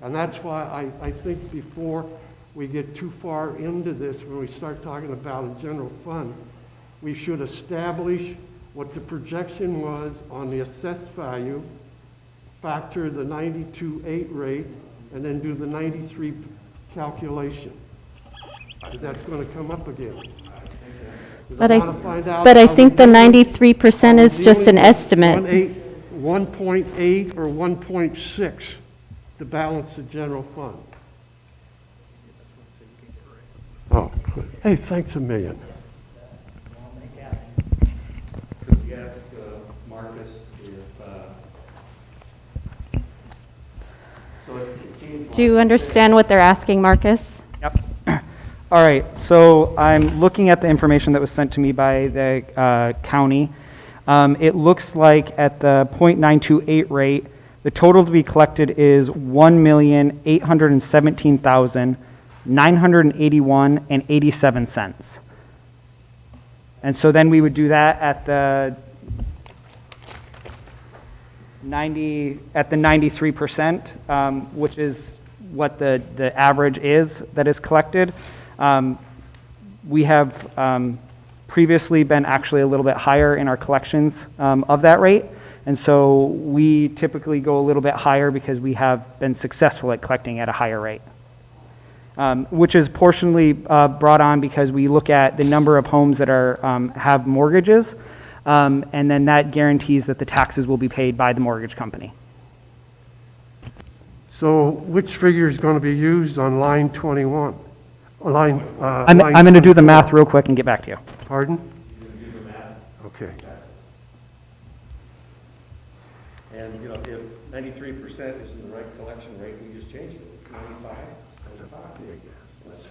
And that's why I think before we get too far into this, when we start talking about a general fund, we should establish what the projection was on the assessed value, factor the 92.8 rate, and then do the 93 calculation. Because that's going to come up again. But I think the 93% is just an estimate. 1.8 or 1.6 to balance the general fund? Oh, hey, thanks a million. Could we ask Marcus if, so it seems Do you understand what they're asking, Marcus? Yep. All right, so I'm looking at the information that was sent to me by the county. It looks like at the .928 rate, the total to be collected is $1,817,981.87. And so then we would do that at the 93%, which is what the average is that is collected. We have previously been actually a little bit higher in our collections of that rate. And so we typically go a little bit higher because we have been successful at collecting at a higher rate. Which is portionally brought on because we look at the number of homes that are have mortgages, and then that guarantees that the taxes will be paid by the mortgage company. So which figure is going to be used on line 21? I'm going to do the math real quick and get back to you. Pardon? Okay. and you know, if 93% is in the right collection rate, we just change it. It's 95, 75. That's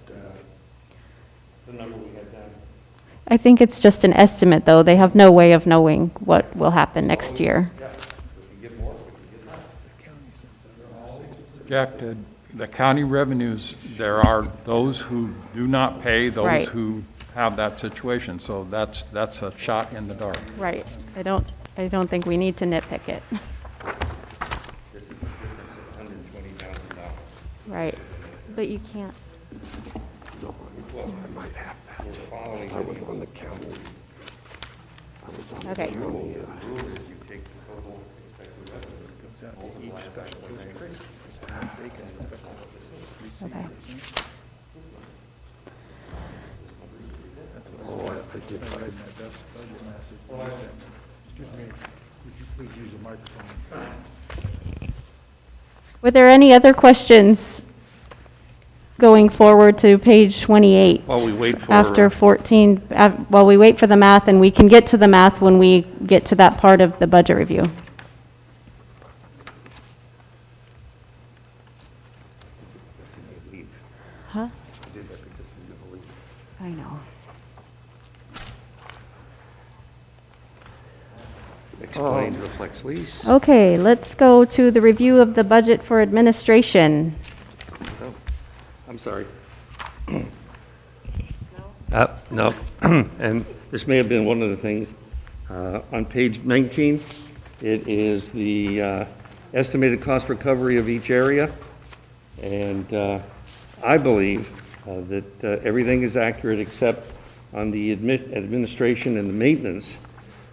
the number we had done. I think it's just an estimate, though. They have no way of knowing what will happen next year. Jack, the county revenues, there are those who do not pay, those Right. who have that situation. So that's a shot in the dark. Right. I don't think we need to nitpick it. This is the difference of $120,000. Right. But you can't. Well, I might have that. We're following. I was on the county. Okay. The rule is you take the total expected revenue, multiply it by the increase. Okay. Oh, I did find my best budget message. Excuse me, would you please use a microphone? Were there any other questions going forward to page 28? While we wait for- After 14, while we wait for the math, and we can get to the math when we get to that part of the budget review. Huh? I know. Explain the flex lease. Okay, let's go to the review of the budget for administration. Oh, I'm sorry. No, and this may have been one of the things. On page 19, it is the estimated cost recovery of each area. And I believe that everything is accurate except on the administration and the maintenance.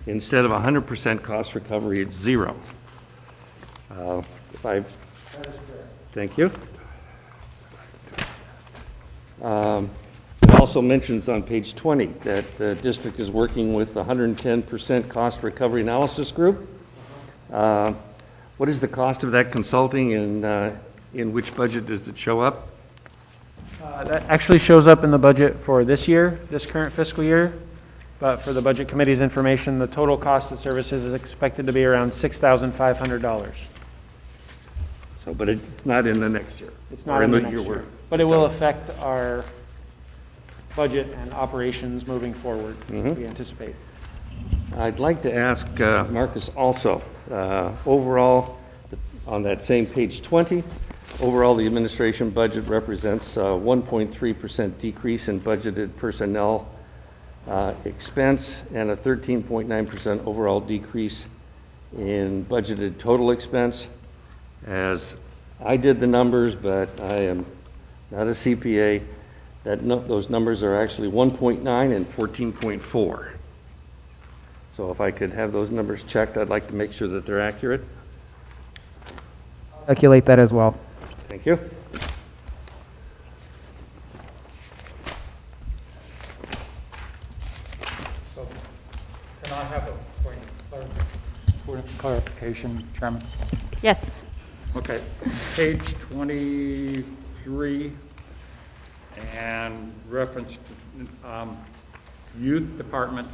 Instead of 100% cost recovery, it's 0. Thank you. It also mentions on page 20 that the district is working with the 110% cost recovery analysis group. What is the cost of that consulting, and in which budget does it show up? That actually shows up in the budget for this year, this current fiscal year. But for the Budget Committee's information, the total cost of services is expected to be around $6,500. So, but it's not in the next year? It's not Or in the year next we're- year. But it will affect our budget and operations moving forward, we anticipate. I'd like to ask Marcus also, overall, on that same page 20, overall, the administration budget represents a 1.3% decrease in budgeted personnel expense and a 13.9% overall decrease in budgeted total expense. As I did the numbers, but I am not a CPA, those numbers are actually 1.9 and 14.4. So if I could have those numbers checked, I'd like to make sure that they're accurate. Calculate that as well. Thank you. So can I have a point of clarification? clarification, Chairman? Yes. Okay, page 23, and reference to youth department,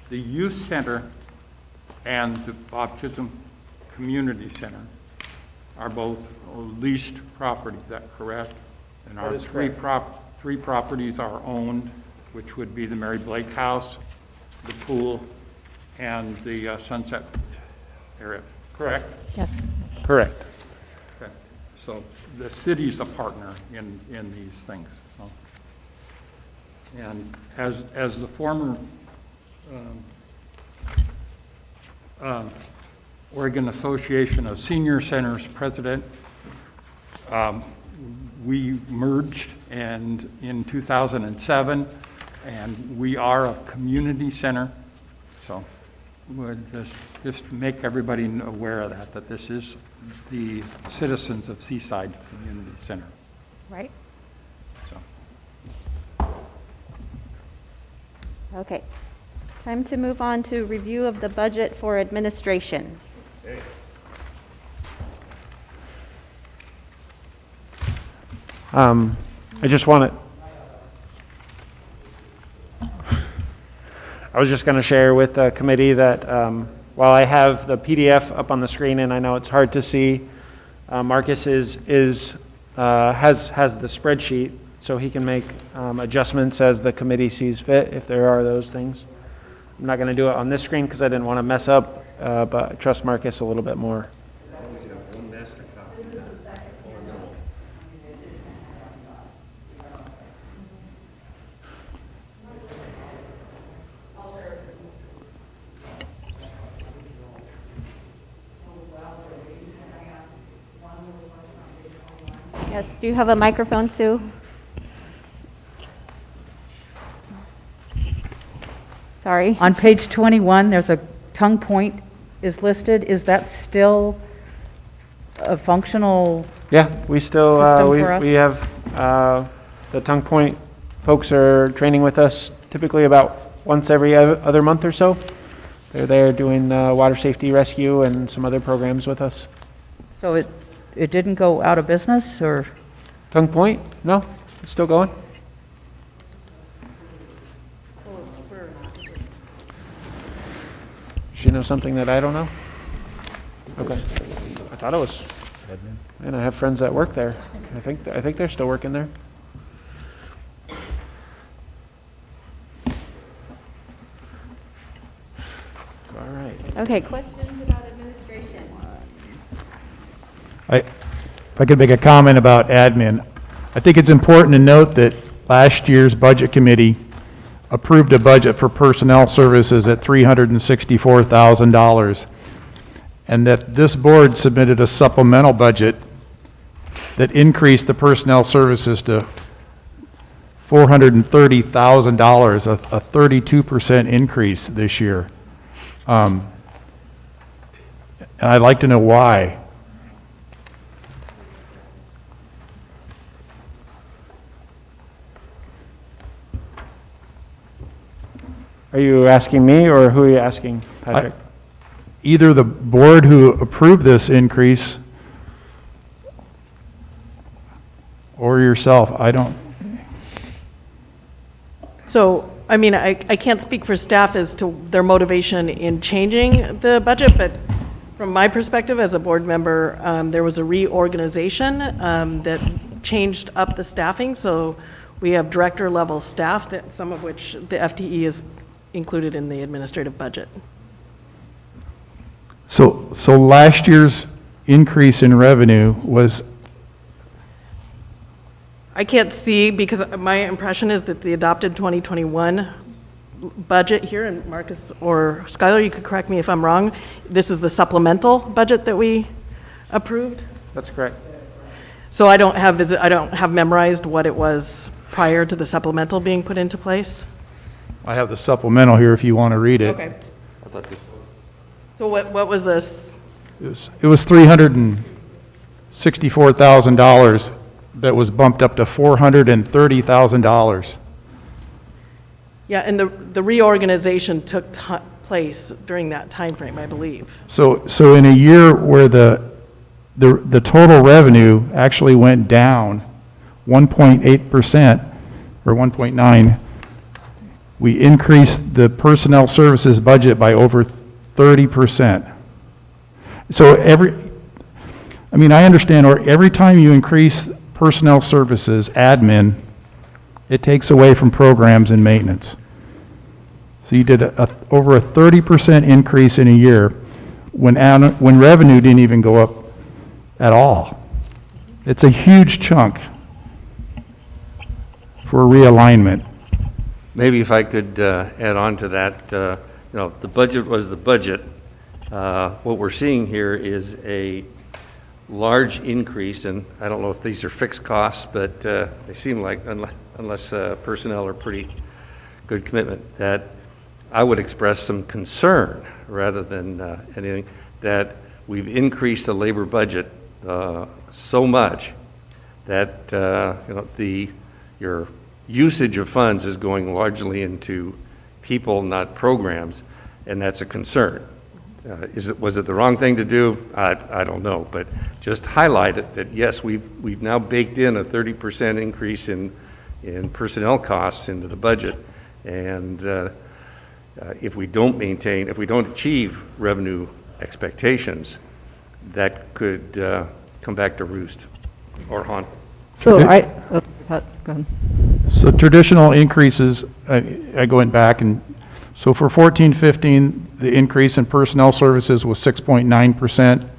the youth center and the Bob Chisholm Community Center are both leased properties, is that correct? And That our is three correct. properties are owned, which would be the Mary Blake House, the pool, and the Sunset area, correct? Yes. Correct. Okay. So the city's a partner in these things. So. And as the former Oregon Association of Senior Centers president, we merged and in 2007, and we are a community center. So we'll just make everybody aware of that this is the citizens of Seaside Community Center. Right. So. Okay. Time to move on to review of the budget for administration. I just want to, I was just going to share with the committee that while I have the PDF up on the screen and I know it's hard to see, Marcus has the spreadsheet so he can make adjustments as the committee sees fit if there are those things. I'm not going to do it on this screen because I didn't want to mess up, but I trust Marcus a little bit more. Yes, do you have a microphone, Sue? Sorry. On page 21, there's a tongue point is listed. Is that still a functional Yeah, we still, system for us? we have, the tongue point folks are training with us typically about once every other month or so. They're there doing water safety rescue and some other programs with us. So it didn't go out of business, or? Tongue point? No, it's still going. She knows something that I don't know? Okay. I thought it was, and I have friends that work there. I think they're still working there. All right. Okay, questions about administration? If I could make a comment about admin, I think it's important to note that last year's budget committee approved a budget for personnel services at $364,000, and that this board submitted a supplemental budget that increased the personnel services to $430,000, a 32% increase this year. And I'd like to know why. Are you asking me, or who are you asking, Patrick? Either the board who approved this increase or yourself, I don't. So, I mean, I can't speak for staff as to their motivation in changing the budget, but from my perspective as a board member, there was a reorganization that changed up the staffing. So we have director level staff, that some of which the FTE is included in the administrative budget. So last year's increase in revenue was, I can't see, because my impression is that the adopted 2021 budget here, and Marcus or Skylar, you could correct me if I'm wrong, this is the supplemental budget that we approved? That's correct. So I don't have memorized what it was prior to the supplemental being put into place? I have the supplemental here if you want to read it. Okay. So what was this? It was $364,000 that was bumped up to $430,000. Yeah, and the reorganization took place during that time frame, I believe. So in a year where the total revenue actually went down 1.8% or 1.9, we increased the personnel services budget by over 30%. So I understand, or every time you increase personnel services, admin, it takes away from programs and maintenance. So you did over a 30% increase in a year when revenue didn't even go up at all. It's a huge chunk for realignment. Maybe if I could add on to that, the budget was the budget. What we're seeing here is a large increase, and I don't know if these are fixed costs, but they seem like, unless personnel are pretty good commitment, that I would express some concern rather than anything, that we've increased the labor budget so much that your usage of funds is going largely into people, not programs, and that's a concern. Was it the wrong thing to do? I don't know, but just highlight it that yes, we've now baked in a 30% increase in personnel costs into the budget, and if we don't achieve revenue expectations, that could come back to roost. Or Han. So Pat, go ahead. So traditional increases, I went back, and so for 14-15, the increase in personnel services was 6.9%.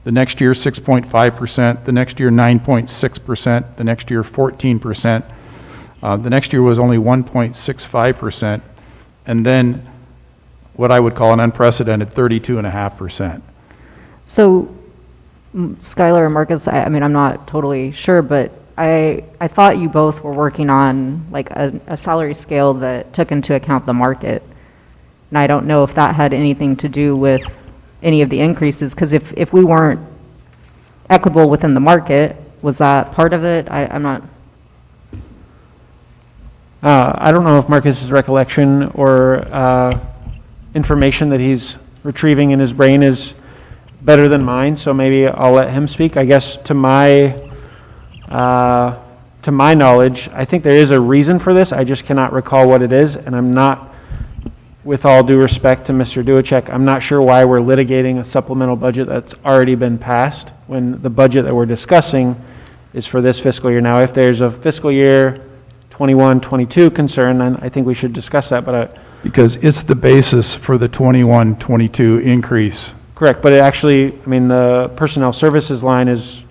The next year, 6.5%. The next year, 9.6%. The next year, 14%. The next year was only 1.65%. And then what I would call an unprecedented 32.5%. So, Skylar and Marcus, I'm not totally sure, but I thought you both were working on like a salary scale that took into account the market. And I don't know if that had anything to do with any of the increases, because if we weren't equitable within the market, was that part of it? I'm not. I don't know if Marcus's recollection or information that he's retrieving in his brain is better than mine, so maybe I'll let him speak. I guess to my knowledge, I think there is a reason for this. I just cannot recall what it is, and I'm not, with all due respect to Mr. Duacek, I'm not sure why we're litigating a supplemental budget that's already been passed when the budget that we're discussing is for this fiscal year. Now, if there's a fiscal year 21-22 concern, then I think we should discuss that, but because it's the basis for the 21-22 increase. Correct, but it actually, the personnel services line is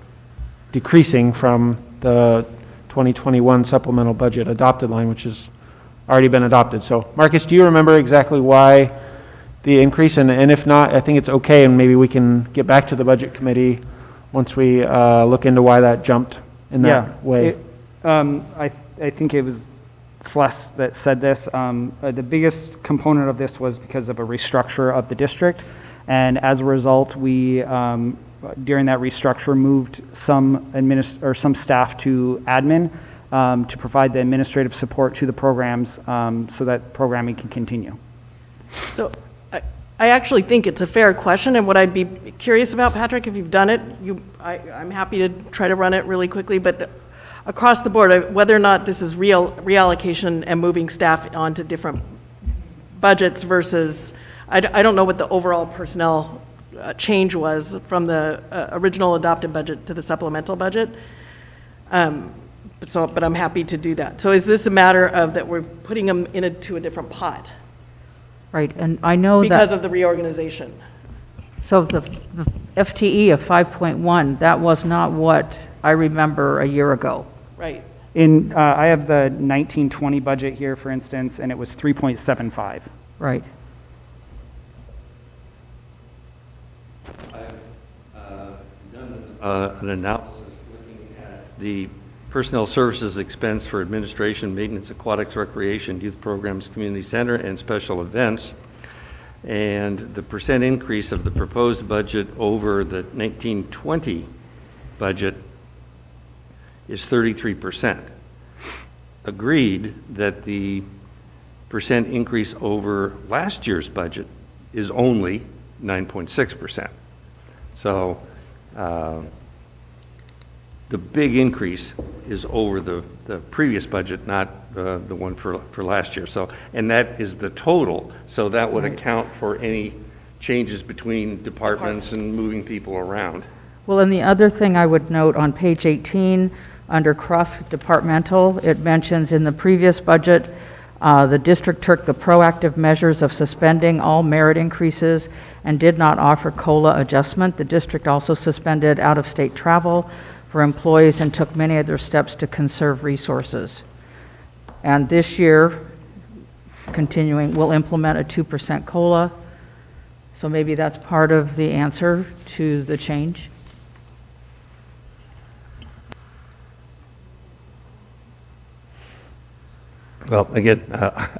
decreasing from the 2021 supplemental budget adopted line, which has already been adopted. So, Marcus, do you remember exactly why the increase? And if not, I think it's okay, and maybe we can get back to the budget committee once we look into why that jumped in that way. I think it was Celeste that said this. The biggest component of this was because of a restructure of the district. And as a result, we, during that restructure, moved some staff to admin to provide the administrative support to the programs so that programming can continue. So I actually think it's a fair question, and what I'd be curious about, Patrick, if you've done it, I'm happy to try to run it really quickly, but across the board, whether or not this is reallocation and moving staff onto different budgets versus, I don't know what the overall personnel change was from the original adopted budget to the supplemental budget. But I'm happy to do that. So is this a matter of that we're putting them into a different pot? Right, and I know that. Because of the reorganization. So the FTE of 5.1, that was not what I remember a year ago. Right. I have the 19-20 budget here, for instance, and it was 3.75. Right. I've done an analysis looking at the personnel services expense for administration, maintenance, aquatics, recreation, youth programs, community center, and special events. And the percent increase of the proposed budget over the 1920 budget is 33%. Agreed that the percent increase over last year's budget is only 9.6%. So the big increase is over the previous budget, not the one for last year. So, and that is the total, so that would account for any changes between departments and moving people around. Well, and the other thing I would note on page 18, under cross-departmental, it mentions in the previous budget, the district took the proactive measures of suspending all merit increases and did not offer COLA adjustment. The district also suspended out-of-state travel for employees and took many other steps to conserve resources. And this year, continuing, we'll implement a 2% COLA. So maybe that's part of the answer to the change. Well, again,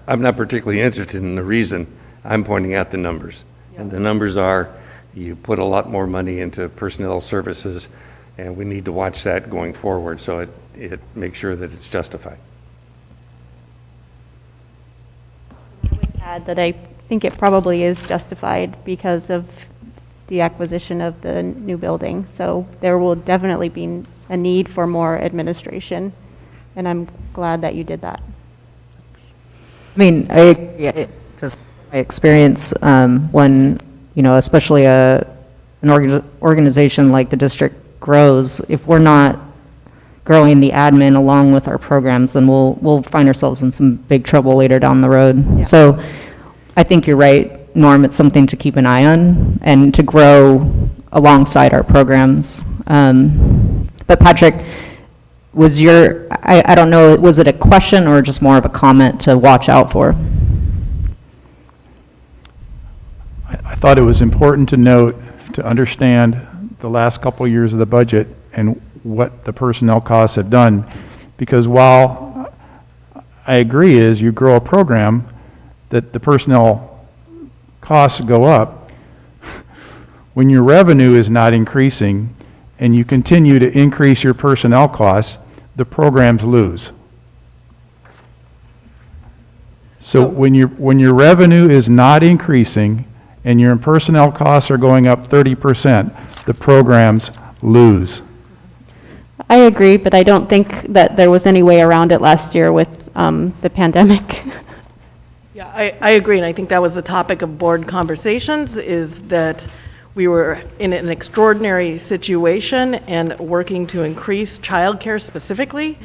I'm not particularly interested in the reason. I'm pointing out the numbers. And the numbers are, you put a lot more money into personnel services, and we need to watch that going forward, so it makes sure that it's justified. I would add that I think it probably is justified because of the acquisition of the new building. So there will definitely be a need for more administration, and I'm glad that you did that. I mean, I agree. Just my experience, when, you know, especially an organization like the district grows, if we're not growing the admin along with our programs, then we'll find ourselves in some big trouble later down the road. Yeah. So I think you're right, Norm, it's something to keep an eye on and to grow alongside our programs. But Patrick, was I don't know, was it a question or just more of a comment to watch out for? I thought it was important to note, to understand the last couple of years of the budget and what the personnel costs have done. Because while I agree is you grow a program that the personnel costs go up, when your revenue is not increasing and you continue to increase your personnel costs, the programs lose. So when your revenue is not increasing and your personnel costs are going up 30%, the programs lose. I agree, but I don't think that there was any way around it last year with the pandemic. Yeah, I agree, and I think that was the topic of board conversations, is that we were in an extraordinary situation and working to increase childcare specifically,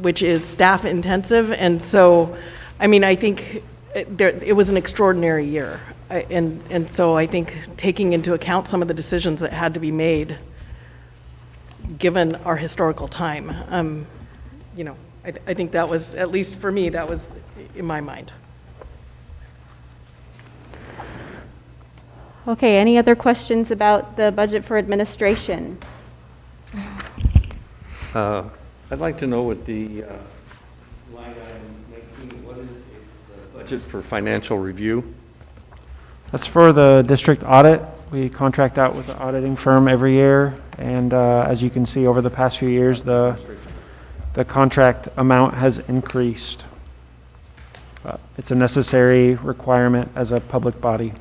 which is staff intensive. And so, I mean, I think it was an extraordinary year. And so I think taking into account some of the decisions that had to be made, given our historical time, you know, I think that was, at least for me, that was in my mind. Okay, any other questions about the budget for administration? I'd like to know what the line item 19, what is the budget for financial review? That's for the district audit. We contract out with the auditing firm every year, and as you can see over the past few years, the contract amount has increased. It's a necessary requirement as a public body.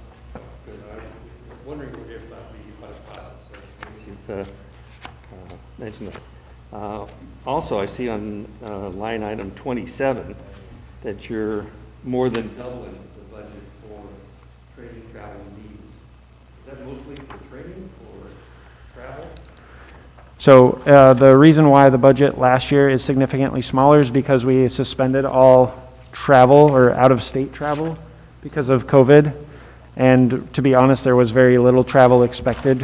Wondering if that would be less mention that. Also, I see on line item 27 that you're more than doubling the budget for training, travel, and needs. Is that mostly for training or travel? So the reason why the budget last year is significantly smaller is because we suspended all travel or out-of-state travel because of COVID. And to be honest, there was very little travel expected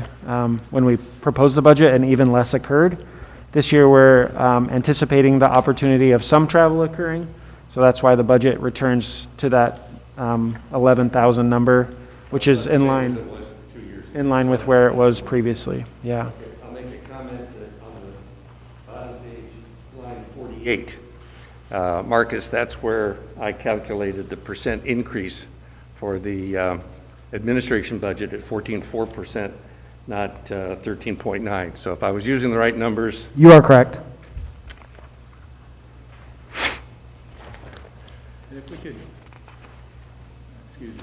when we proposed the budget, and even less occurred. This year we're anticipating the opportunity of some travel occurring, so that's why the budget returns to that 11,000 number, which is in line with where it was previously. Yeah. Okay, I'll make a comment that on the bottom page, line 48, Marcus, that's where I calculated the percent increase for the administration budget at 14.4%, not 13.9. So if I was using the right numbers. You are correct. And if we could,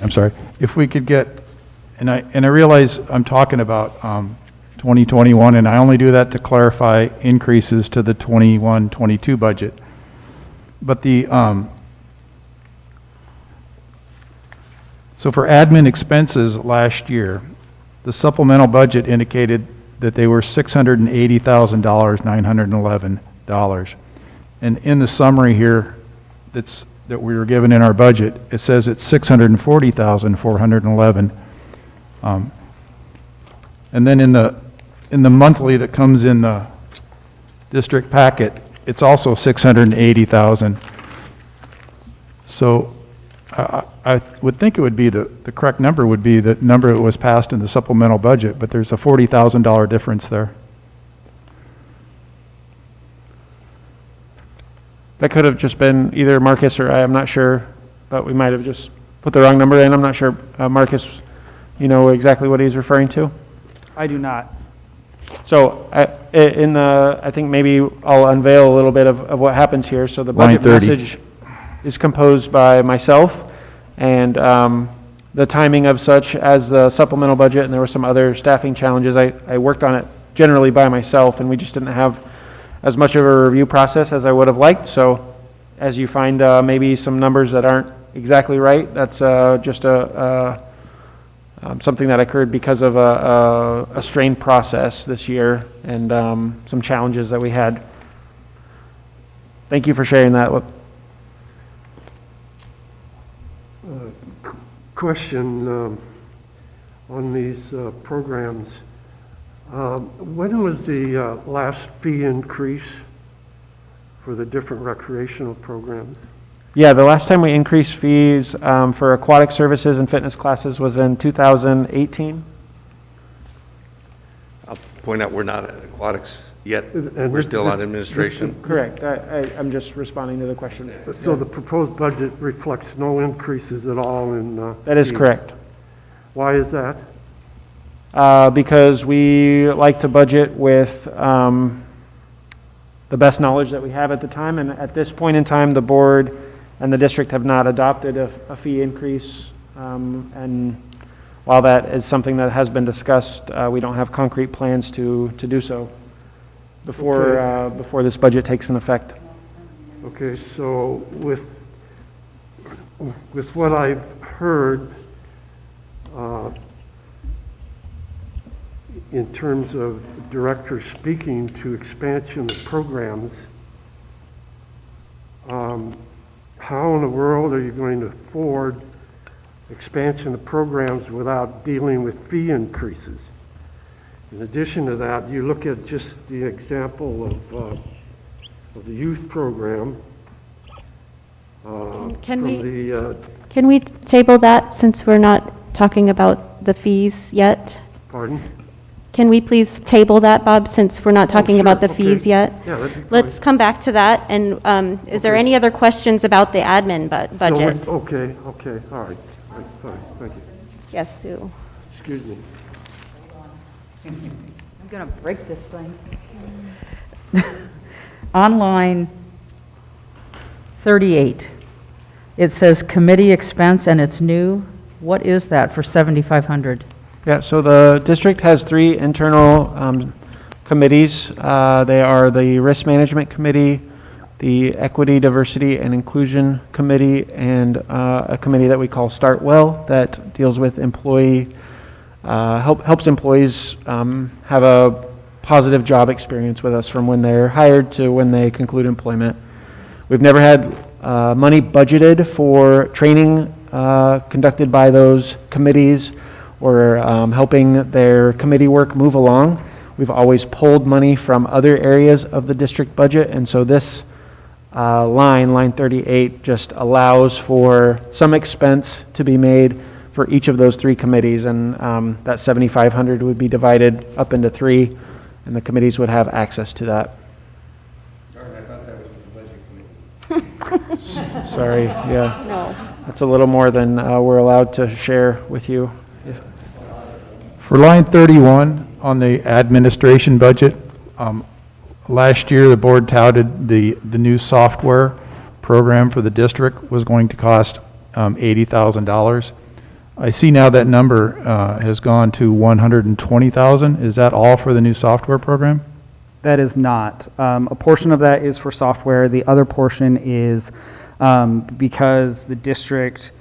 I'm sorry, if we could get, and I realize I'm talking about 2021, and I only do that to clarify increases to the 21-22 budget. But so for admin expenses last year, the supplemental budget indicated that they were $680,911. And in the summary here that we were given in our budget, it says it's $640,411. And then in the monthly that comes in the district packet, it's also $680,000. So I would think it would be the correct number would be the number that was passed in the supplemental budget, but there's a $40,000 difference there. That could have just been either Marcus or I'm not sure, but we might have just put the wrong number in. I'm not sure. Marcus, you know exactly what he's referring to? I do not. So I think maybe I'll unveil a little bit of what happens here. So the budget message is composed by myself and the timing of such as the supplemental budget, and there were some other staffing challenges. I worked on it generally by myself, and we just didn't have as much of a review process as I would have liked. So as you find maybe some numbers that aren't exactly right, that's just something that occurred because of a strained process this year and some challenges that we had. Thank you for sharing that. Question on these programs. When was the last fee increase for the different recreational programs? Yeah, the last time we increased fees for aquatic services and fitness classes was in 2018. I'll point out we're not at aquatics yet. We're still on administration. Correct. I'm just responding to the question. So the proposed budget reflects no increases at all in That is fees. correct. Why is that? Because we like to budget with the best knowledge that we have at the time, and at this point in time, the board and the district have not adopted a fee increase, and while that is something that has been discussed, we don't have concrete plans to do so before this budget takes in effect. Okay, so with what I've heard, in terms of directors speaking to expansion of programs, how in the world are you going to afford expansion of programs without dealing with fee increases? In addition to that, you look at just the example of the youth program. Can we table that since we're not talking about the fees yet? Pardon? Can we please table that, Bob, since we're not talking sure. about the Okay. fees yet? Yeah, that'd be fine. Let's come back to that. And is there any other questions about the admin budget? Okay, all right, fine, thank you. Yes, Sue. Excuse me. I'm going to break this thing. On line 38, it says committee expense and it's new. What is that for 7,500? Yeah, so the district has 3 internal committees. They are the Risk Management Committee, the Equity, Diversity, and Inclusion Committee, and a committee that we call Start Well that deals with employee, helps employees have a positive job experience with us from when they're hired to when they conclude employment. We've never had money budgeted for training conducted by those committees or helping their committee work move along. We've always pulled money from other areas of the district budget, and so this line 38, just allows for some expense to be made for each of those 3 committees, and that 7,500 would be divided up into 3, and the committees would have access to that. Darn, I thought that was the budget committee. Sorry, yeah. No. That's a little more than we're allowed to share with you. For line 31 on the administration budget, last year the board touted the new software program for the district was going to cost $80,000. I see now that number has gone to 120,000. Is that all for the new software program? That is not. A portion of that is for software. The other portion is because the district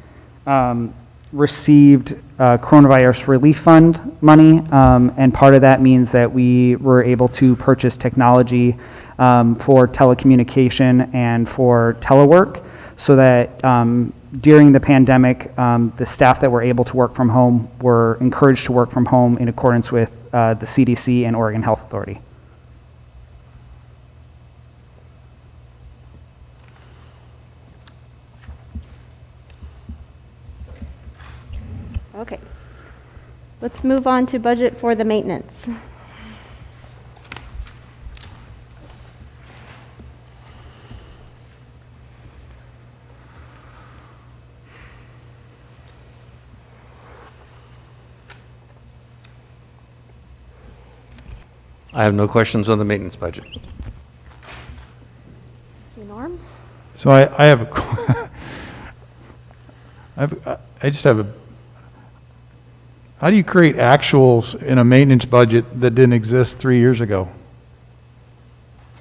received coronavirus relief fund money, and part of that means that we were able to purchase technology for telecommunication and for telework, so that during the pandemic, the staff that were able to work from home were encouraged to work from home in accordance with the CDC and Oregon Health Authority. Okay. Let's move on to budget for the maintenance. I have no questions on the maintenance budget. Norm? So I have a, I just have a, how do you create actuals in a maintenance budget that didn't exist 3 years ago?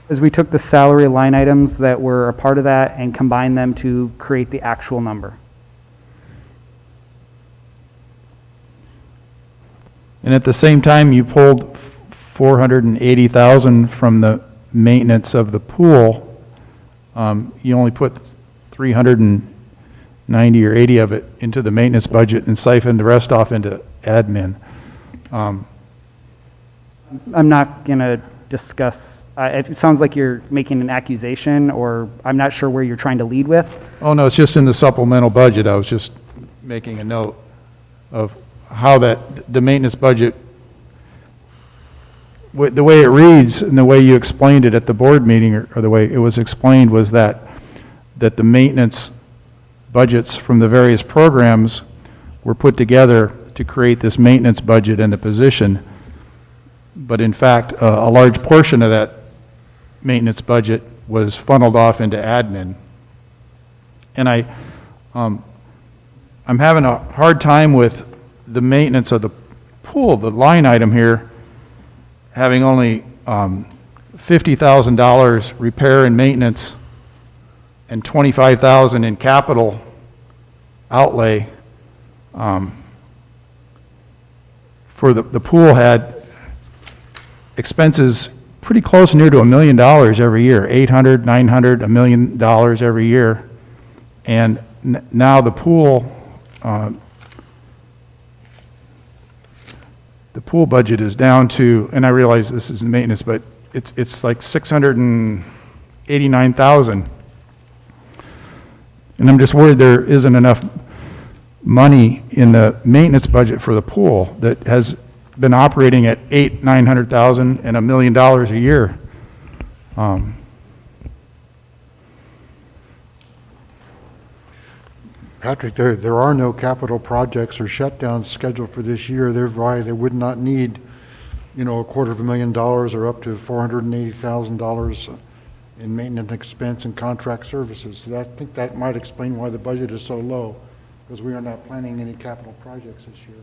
As we took the salary line items that were a part of that and combined them to create the actual number. And at the same time, you pulled 480,000 from the maintenance of the pool. You only put 390 or 80 of it into the maintenance budget and siphoned the rest off into admin. I'm not going to discuss, it sounds like you're making an accusation, or I'm not sure where you're trying to lead with. Oh, no, it's just in the supplemental budget. I was just making a note of how that, the maintenance budget, the way it reads and the way you explained it at the board meeting, or the way it was explained, was that the maintenance budgets from the various programs were put together to create this maintenance budget and the position. But in fact, a large portion of that maintenance budget was funneled off into admin. And I'm having a hard time with the maintenance of the pool, the line item here, having only $50,000 repair and maintenance and $25,000 in capital outlay. For the pool had expenses pretty close near to $1 million every year, 800, 900, $1 million every year. And now the pool budget is down to, and I realize this is maintenance, but it's like 689,000. And I'm just worried there isn't enough money in the maintenance budget for the pool that has been operating at $900,000 and $1 million a year. Patrick, there are no capital projects or shutdowns scheduled for this year. Thereby, they would not need, $250,000 or up to $480,000 in maintenance expense and contract services. So I think that might explain why the budget is so low, because we are not planning any capital projects this year.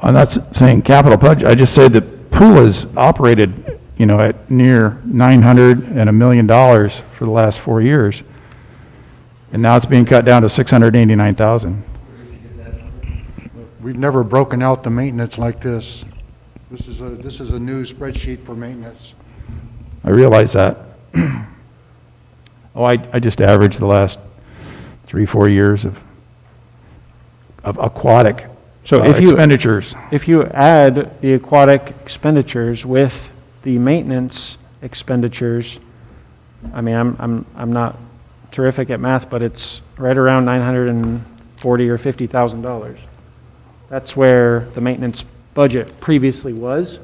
I'm not saying capital budget. I just say the pool is operated, at near $900 and $1 million for the last 4 years. And now it's being cut down to 689,000. We've never broken out the maintenance like this. This is a new spreadsheet for maintenance. I realize that. I just averaged the last 3-4 years of aquatic expenditures. If you add the aquatic expenditures with the maintenance expenditures, I mean, I'm not terrific at math, but it's right around $940,000 or $50,000. That's where the maintenance budget previously was.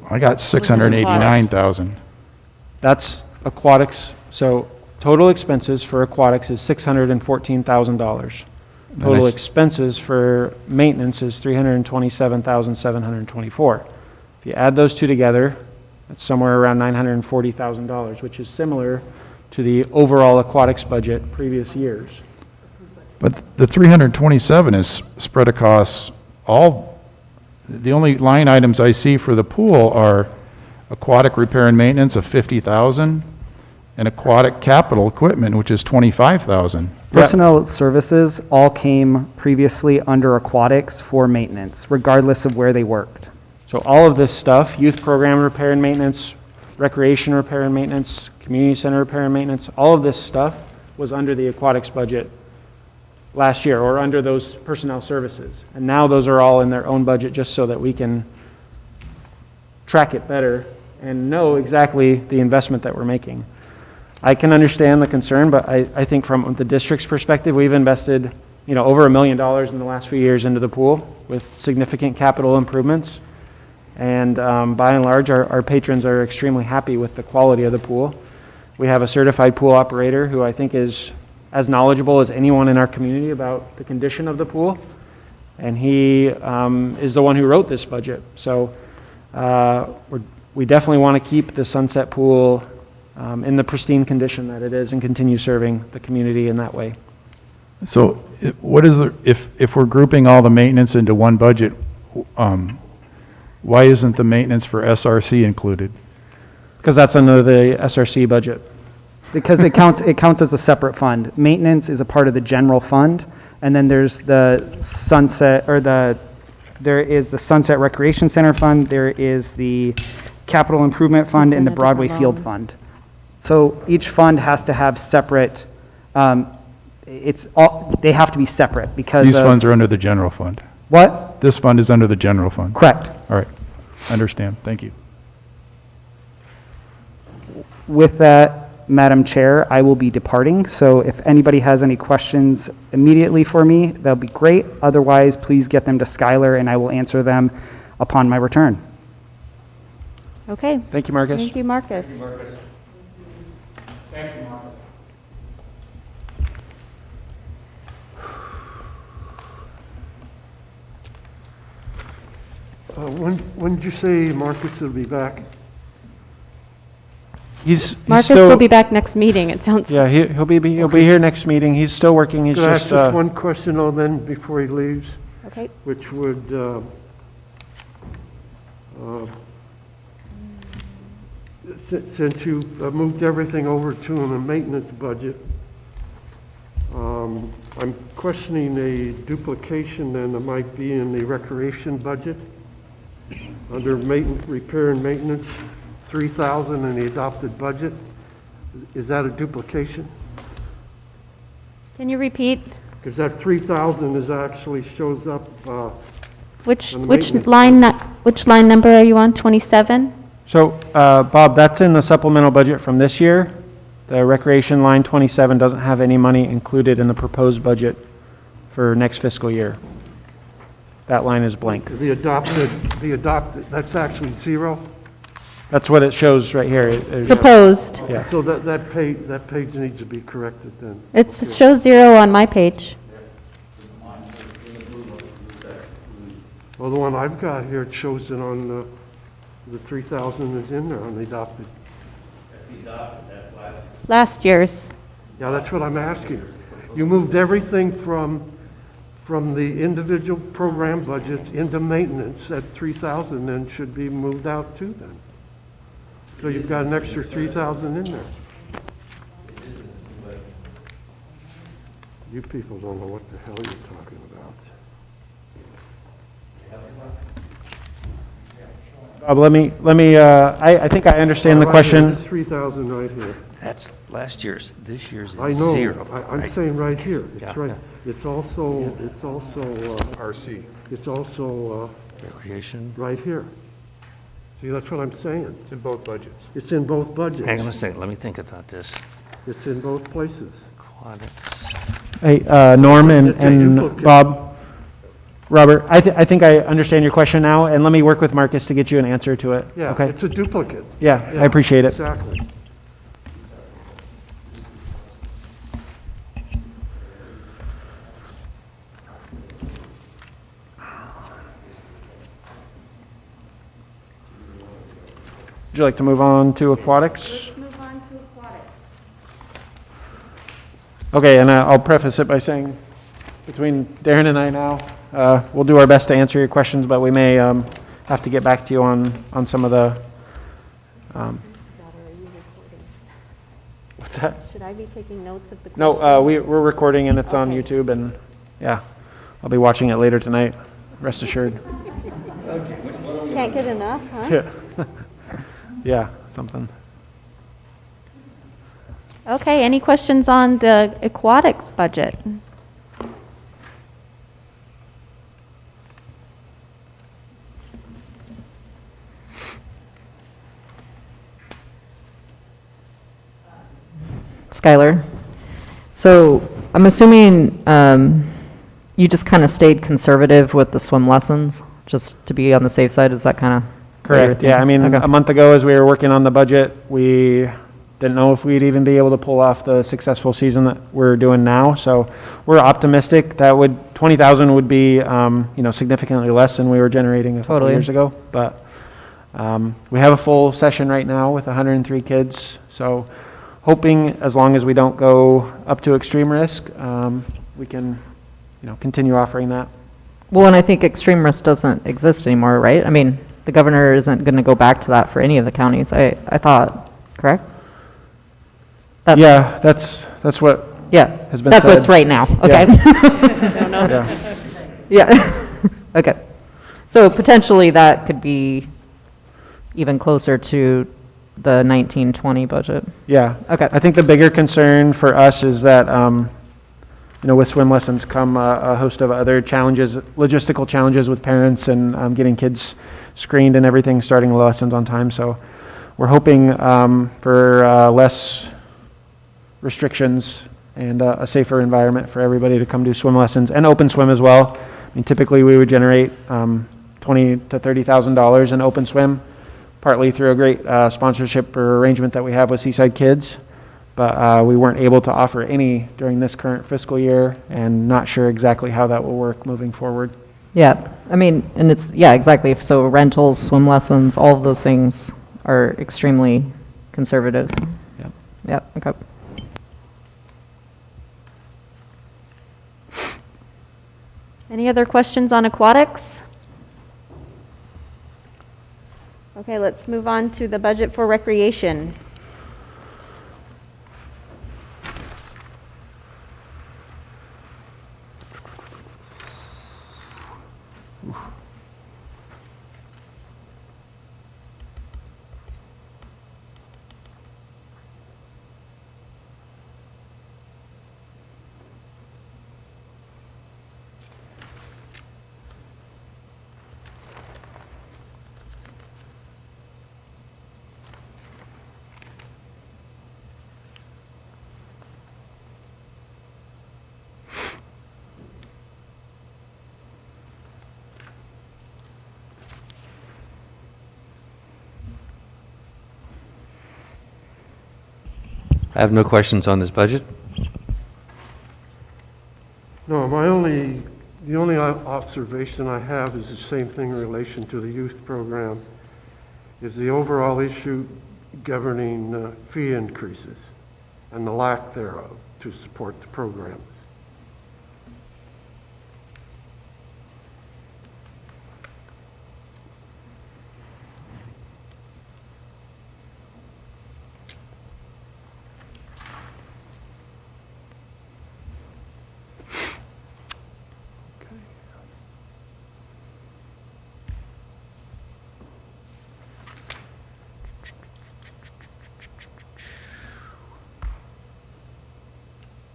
I got 689,000. That's aquatics. So total expenses for aquatics is $614,000. Total expenses for maintenance is $327,724. If you add those two together, that's somewhere around $940,000, which is similar to the overall aquatics budget previous years. But the 327 is spread across all, the only line items I see for the pool are aquatic repair and maintenance of 50,000 and aquatic capital equipment, which is 25,000. Personnel services all came previously under aquatics for maintenance, regardless of where they worked. So all of this stuff, youth program repair and maintenance, recreation repair and maintenance, community center repair and maintenance, all of this stuff was under the aquatics budget last year, or under those personnel services. And now those are all in their own budget, just so that we can track it better and know exactly the investment that we're making. I can understand the concern, but I think from the district's perspective, we've invested, over $1 million in the last few years into the pool with significant capital improvements. And by and large, our patrons are extremely happy with the quality of the pool. We have a certified pool operator who I think is as knowledgeable as anyone in our community about the condition of the pool. And he is the one who wrote this budget. So we definitely want to keep the Sunset Pool in the pristine condition that it is and continue serving the community in that way. So what is if we're grouping all the maintenance into one budget, why isn't the maintenance for SRC included? Because that's under the SRC budget. Because it counts as a separate fund. Maintenance is a part of the general fund, and then there's the there is the Sunset Recreation Center Fund, there is the Capital Improvement Fund, and the Broadway Field Fund. So each fund has to have separate, they have to be separate because These funds are under the general fund. What? This fund is under the general fund. Correct. All right, understand, thank you. With that, Madam Chair, I will be departing, so if anybody has any questions immediately for me, that'll be great. Otherwise, please get them to Skylar and I will answer them upon my return. Okay. Thank you, Marcus. Thank you, Marcus. Thank you, Marcus. Thank you, Marcus. When did you say Marcus will be back? Marcus will be back next meeting, it sounds. Yeah, he'll be here next meeting. He's still working. He's Could I just ask just one question though then before he leaves? Okay. Which would, since you moved everything over to the maintenance budget, I'm questioning a duplication then that might be in the recreation budget under repair and maintenance, 3,000 in the adopted budget. Is that a duplication? Can you repeat? Because that 3,000 is actually shows up. Which on the maintenance which line number are you on? 27? So, Bob, that's in the supplemental budget from this year. The recreation line 27 doesn't have any money included in the proposed budget for next fiscal year. That line is blank. The adopted, that's actually zero? That's what it shows right here. Proposed. Yeah. So that page needs to be corrected then. It shows 0 on my page. Well, the one I've got here, it shows it on the 3,000 is in there on the adopted. Last year's. Yeah, that's what I'm asking. You moved everything from the individual program budgets into maintenance at 3,000, then should be moved out too then. So you've got an extra 3,000 in there. You people don't know what the hell you're talking about. Let me, I think I understand the question. It's 3,000 right here. That's last year's. This year's is I know. zero. I'm right? saying right here. It's Yeah. right. It's also RC. It's also Recreation. right here. See, that's what I'm saying. It's in both budgets. It's in both budgets. Hang on a second. Let me think about this. It's in both places. Aquatics. Hey, Norm It's a and duplicate. Bob, Robert, I think I understand your question now, and let me work with Marcus to get you an answer to it. Yeah, Okay? it's a duplicate. Yeah, I appreciate it. Exactly. Would you like to move on to aquatics? Let's move on to aquatics. Okay, and I'll preface it by saying between Darren and I now. We'll do our best to answer your questions, but we may have to get back to you on some of the. What's that? Should I be taking notes of the questions? No, we're recording and it's on YouTube, and yeah, I'll be watching it later tonight, rest assured. Can't get enough, huh? Yeah. Yeah, something. Okay, any questions on the aquatics budget? Skylar, so I'm assuming you just kind of stayed conservative with the swim lessons, just to be on the safe side, is that kind of? Correct, yeah, I mean, a month ago, as we were working on the budget, we didn't know if we'd even be able to pull off the successful season that we're doing now, so we're optimistic that 20,000 would be, significantly less than we were generating a couple years ago, but we have a full session right now with 103 kids, so hoping as long as we don't go up to extreme risk, we can, continue offering that. Well, and I think extreme risk doesn't exist anymore, right? I mean, the governor isn't going to go back to that for any of the counties, I thought, correct? Yeah, that's what has been that's said. what's right now, okay. Yeah. Yeah, okay. So potentially that could be even closer to the 1920 budget. Yeah. Okay. I think the bigger concern for us is that, with swim lessons come a host of other challenges, logistical challenges with parents and getting kids screened and everything, starting the lessons on time. So we're hoping for less restrictions and a safer environment for everybody to come do swim lessons and open swim as well. I mean, typically we would generate $20,000 to $30,000 in open swim, partly through a great sponsorship or arrangement that we have with Seaside Kids, but we weren't able to offer any during this current fiscal year, and not sure exactly how that will work moving forward. Yeah, I mean, and it's, yeah, exactly. So rentals, swim lessons, all of those things are extremely conservative. Yep. Yep, okay. Any other questions on aquatics? Okay, let's move on to the budget for recreation. I have no questions on this budget. No, the only observation I have is the same thing in relation to the youth program, is the overall issue governing fee increases and the lack thereof to support the programs.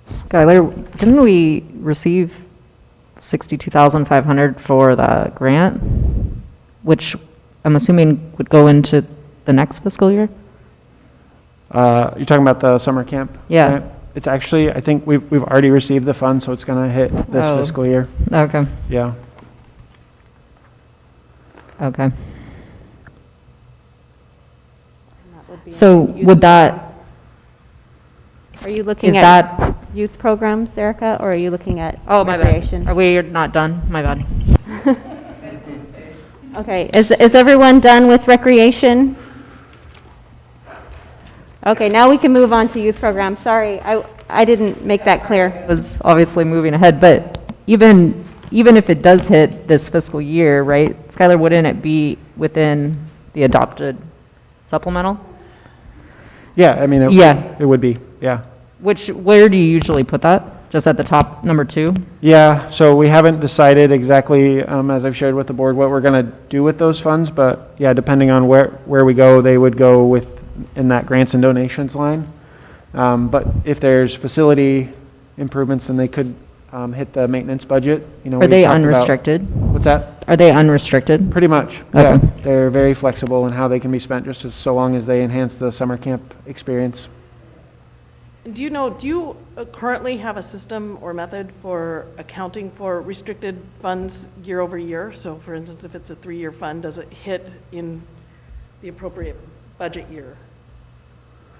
Skylar, didn't we receive $62,500 for the grant, which I'm assuming would go into the next fiscal year? You're talking about the summer camp? Yeah. Right? It's actually, I think we've already received the funds, so it's going to hit this fiscal year. Okay. Yeah. Okay. So would that, Are you looking Is at that- youth programs, Erica, or are you looking at oh, my recreation? bad. Are we not done? My bad. Okay, is everyone done with recreation? Okay, now we can move on to youth programs. Sorry, I didn't make that clear. Was obviously moving ahead, but even if it does hit this fiscal year, right, Skylar, wouldn't it be within the adopted supplemental? Yeah, I mean, Yeah. it would be, yeah. Where do you usually put that? Just at the top, number 2? Yeah, so we haven't decided exactly, as I've shared with the board, what we're going to do with those funds, but yeah, depending on where we go, they would go in that grants and donations line. But if there's facility improvements, then they could hit the maintenance budget. You know, Are we've they talked about- unrestricted? What's that? Are they unrestricted? Pretty much, Okay. yeah. They're very flexible in how they can be spent, just as so long as they enhance the summer camp experience. Do you currently have a system or method for accounting for restricted funds year over year? So for instance, if it's a 3-year fund, does it hit in the appropriate budget year?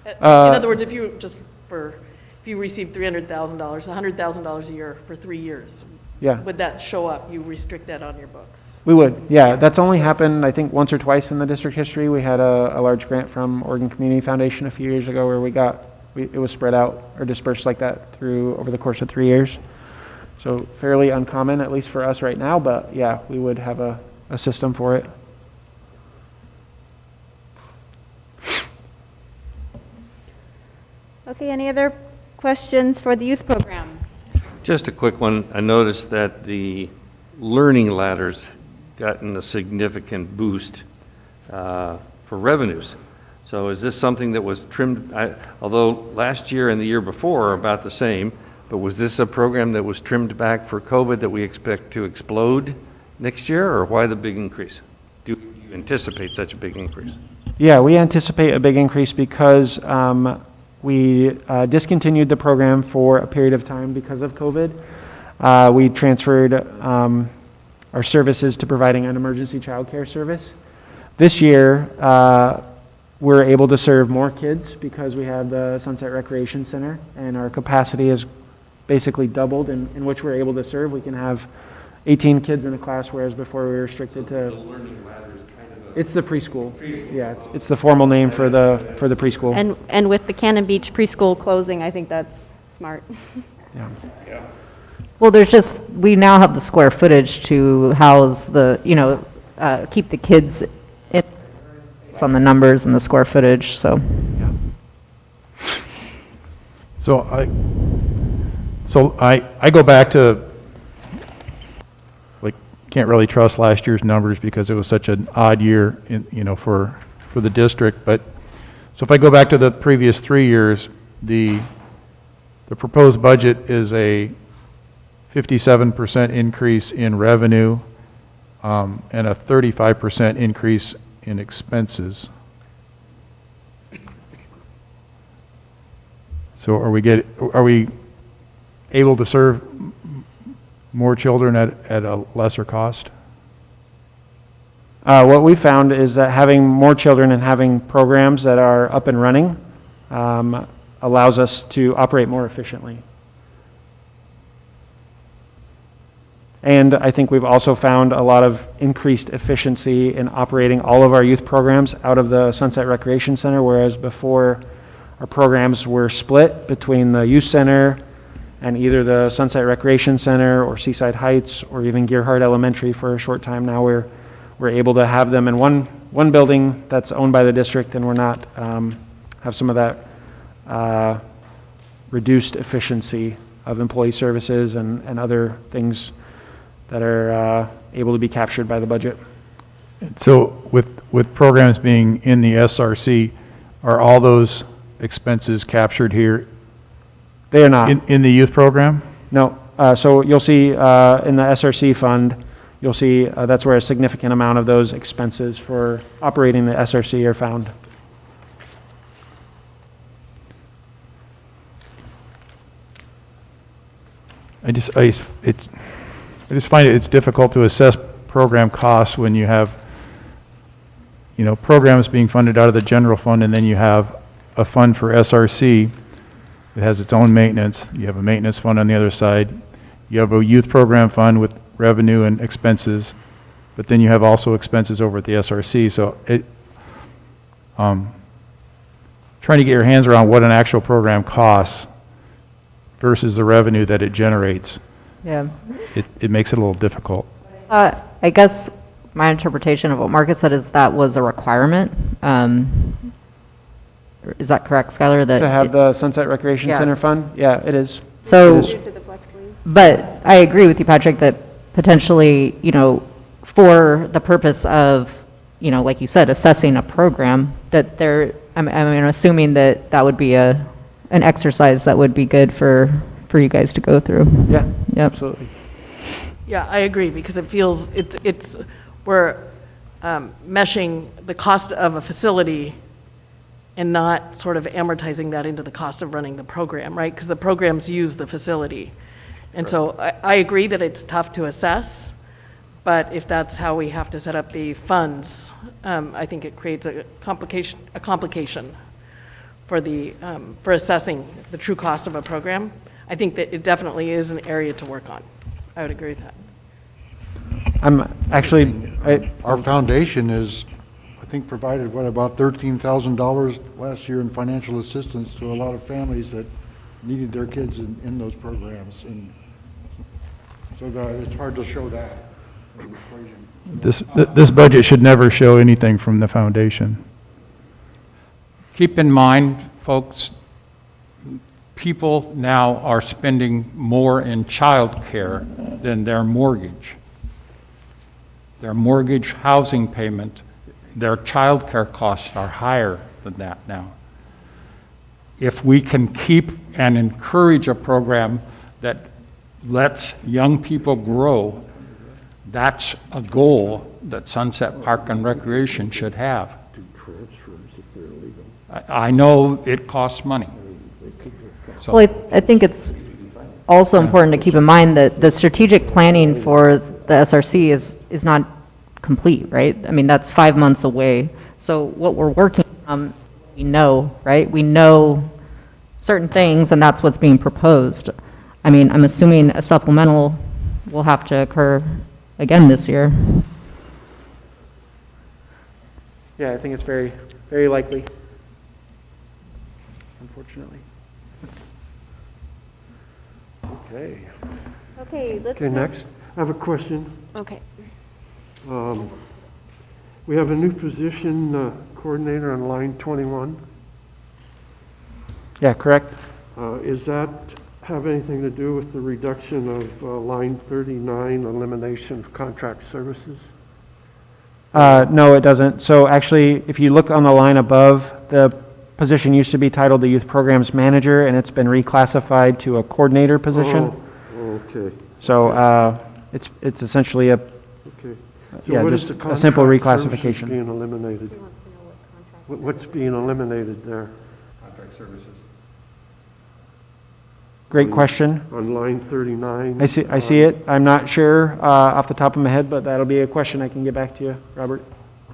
In other words, if you receive $300,000, $100,000 a year for 3 years, Yeah. would that show up? You restrict that on your books? We would, yeah. That's only happened, I think, once or twice in the district history. We had a large grant from Oregon Community Foundation a few years ago where it was spread out or dispersed like that over the course of 3 years. So fairly uncommon, at least for us right now, but yeah, we would have a system for it. Okay, any other questions for the youth programs? Just a quick one. I noticed that the learning ladder's gotten a significant boost for revenues. So is this something that was trimmed, although last year and the year before are about the same, but was this a program that was trimmed back for COVID that we expect to explode next year, or why the big increase? Do you anticipate such a big increase? Yeah, we anticipate a big increase because we discontinued the program for a period of time because of COVID. We transferred our services to providing an emergency child care service. This year, we're able to serve more kids because we have the Sunset Recreation Center, and our capacity is basically doubled in which we're able to serve. We can have 18 kids in a class, whereas before we were restricted to... The learning ladder is kind of a... It's the preschool. Yeah, it's the formal name for the preschool. And with the Cannon Beach preschool closing, I think that's smart. Yeah. Well, we now have the square footage to house keep the kids in on the numbers and the square footage, so. So I go back to, can't really trust last year's numbers because it was such an odd year for the district. But so if I go back to the previous 3 years, the proposed budget is a 57% increase in revenue and a 35% increase in expenses. So are we able to serve more children at a lesser cost? What we found is that having more children and having programs that are up and running allows us to operate more efficiently. And I think we've also found a lot of increased efficiency in operating all of our youth programs out of the Sunset Recreation Center, whereas before our programs were split between the youth center and either the Sunset Recreation Center or Seaside Heights or even Gearhart Elementary for a short time. Now we're able to have them in one building that's owned by the district, and we're not have some of that reduced efficiency of employee services and other things that are able to be captured by the budget. So with programs being in the SRC, are all those expenses captured here? They are not. In the youth program? No. So you'll see in the SRC fund, you'll see that's where a significant amount of those expenses for operating the SRC are found. I just find it's difficult to assess program costs when you have, programs being funded out of the general fund, and then you have a fund for SRC that has its own maintenance. You have a maintenance fund on the other side. You have a youth program fund with revenue and expenses, but then you have also expenses over at the SRC. So trying to get your hands around what an actual program costs versus the revenue that it generates. Yeah. it makes it a little difficult. I guess my interpretation of what Marcus said is that was a requirement. Is that correct, Skylar? That To have the Sunset Recreation Yeah. Center fund? Yeah, it is. So, It is. but I agree with you, Patrick, that potentially, for the purpose of, like you said, assessing a program, that I'm assuming that that would be an exercise that would be good for you guys to go through. Yeah, Yep. absolutely. Yeah, I agree, because it feels, we're meshing the cost of a facility and not sort of amortizing that into the cost of running the program, right? Because the programs use the facility. And so I agree that it's tough to assess, but if that's how we have to set up the funds, I think it creates a complication for for assessing the true cost of a program. I think that it definitely is an area to work on. I would agree with that. I'm actually, Our foundation is, I think, provided, about $13,000 last year in financial assistance to a lot of families that needed their kids in those programs. And so it's hard to show that in the equation. This budget should never show anything from the foundation. Keep in mind, folks, people now are spending more in childcare than their mortgage. Their mortgage, housing payment, their childcare costs are higher than that now. If we can keep and encourage a program that lets young people grow, that's a goal that Sunset Park and Recreation should have. I know it costs money. So- Well, I think it's also important to keep in mind that the strategic planning for the SRC is not complete, right? I mean, that's 5 months away. So what we're working on, we know, right? We know certain things, and that's what's being proposed. I mean, I'm assuming a supplemental will have to occur again this year. yeah, I think it's very, very likely, unfortunately. Okay. Okay, let's. Okay, next. I have a question. Okay. We have a new position, coordinator on line 21. Yeah, correct. Is that have anything to do with the reduction of line 39, elimination of contract services? No, it doesn't. So actually, if you look on the line above, the position used to be titled the Youth Programs Manager, and it's been reclassified to a coordinator position. Oh, okay. So it's essentially a, Okay. yeah, what is just the a simple contract services reclassification. being eliminated? What's being eliminated there? Contract services. Great question. On line 39? I see it. I'm not sure off the top of my head, but that'll be a question I can get back to you, Robert.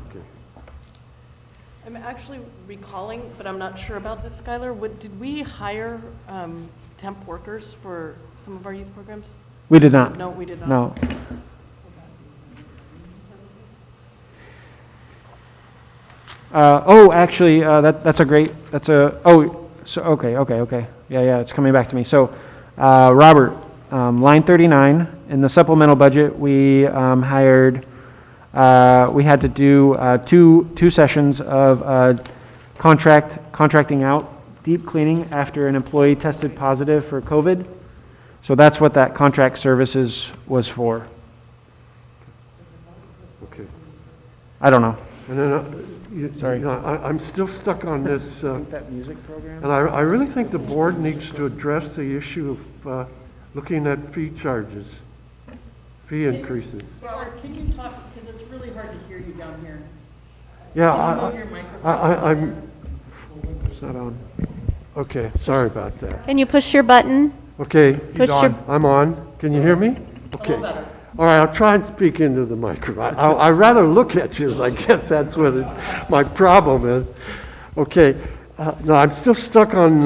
Okay. I'm actually recalling, but I'm not sure about this, Skylar. Did we hire temp workers for some of our youth programs? We did not. No, we did not. No. Actually, okay. Yeah, it's coming back to me. So, Robert, line 39, in the supplemental budget, we hired, we had to do two sessions of contracting out deep cleaning after an employee tested positive for COVID. So that's what that contract services was for. Okay. I don't know. And then, Sorry. I'm still stuck on this, That music program? and I really think the board needs to address the issue of looking at fee charges, fee increases. Can you talk, because it's really hard to hear you down here. Yeah, Can you move your microphone? I'm, it's not on. Okay, sorry about that. Can you push your button? Okay, Push your- I'm on. Can you hear me? Okay. better. All right, I'll try and speak into the microphone. I'd rather look at you, I guess that's what my problem is. Okay, no, I'm still stuck on,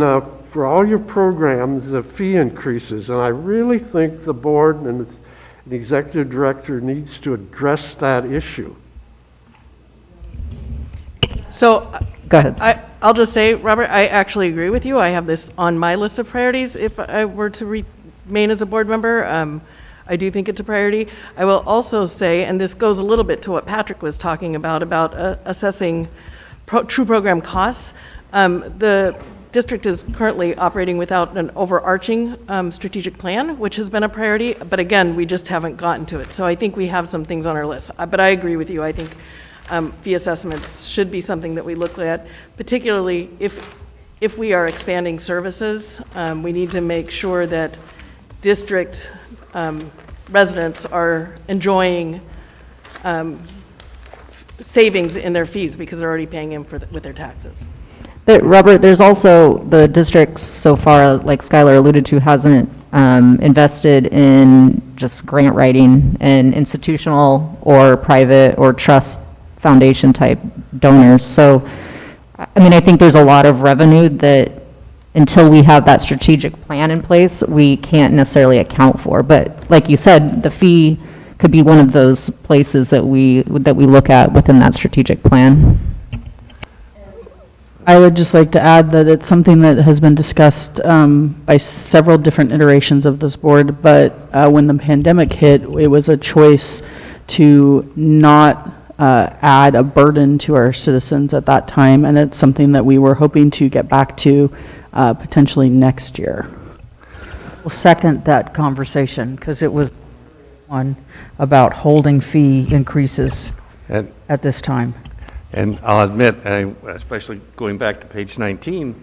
for all your programs, the fee increases, and I really think the board and the executive director needs to address that issue. So Go ahead. I'll just say, Robert, I actually agree with you. I have this on my list of priorities if I were to remain as a board member. I do think it's a priority. I will also say, and this goes a little bit to what Patrick was talking about assessing true program costs. The district is currently operating without an overarching strategic plan, which has been a priority, but again, we just haven't gotten to it. So I think we have some things on our list. But I agree with you. I think fee assessments should be something that we look at, particularly if we are expanding services. We need to make sure that district residents are enjoying savings in their fees because they're already paying in with their taxes. Robert, there's also the districts so far, like Skylar alluded to, hasn't invested in just grant writing and institutional or private or trust foundation type donors. So, I mean, I think there's a lot of revenue that until we have that strategic plan in place, we can't necessarily account for. But like you said, the fee could be one of those places that we look at within that strategic plan. I would just like to add that it's something that has been discussed by several different iterations of this board, but when the pandemic hit, it was a choice to not add a burden to our citizens at that time, and it's something that we were hoping to get back to potentially next year. We'll second that conversation, because it was one about holding fee increases at this time. And I'll admit, especially going back to page 19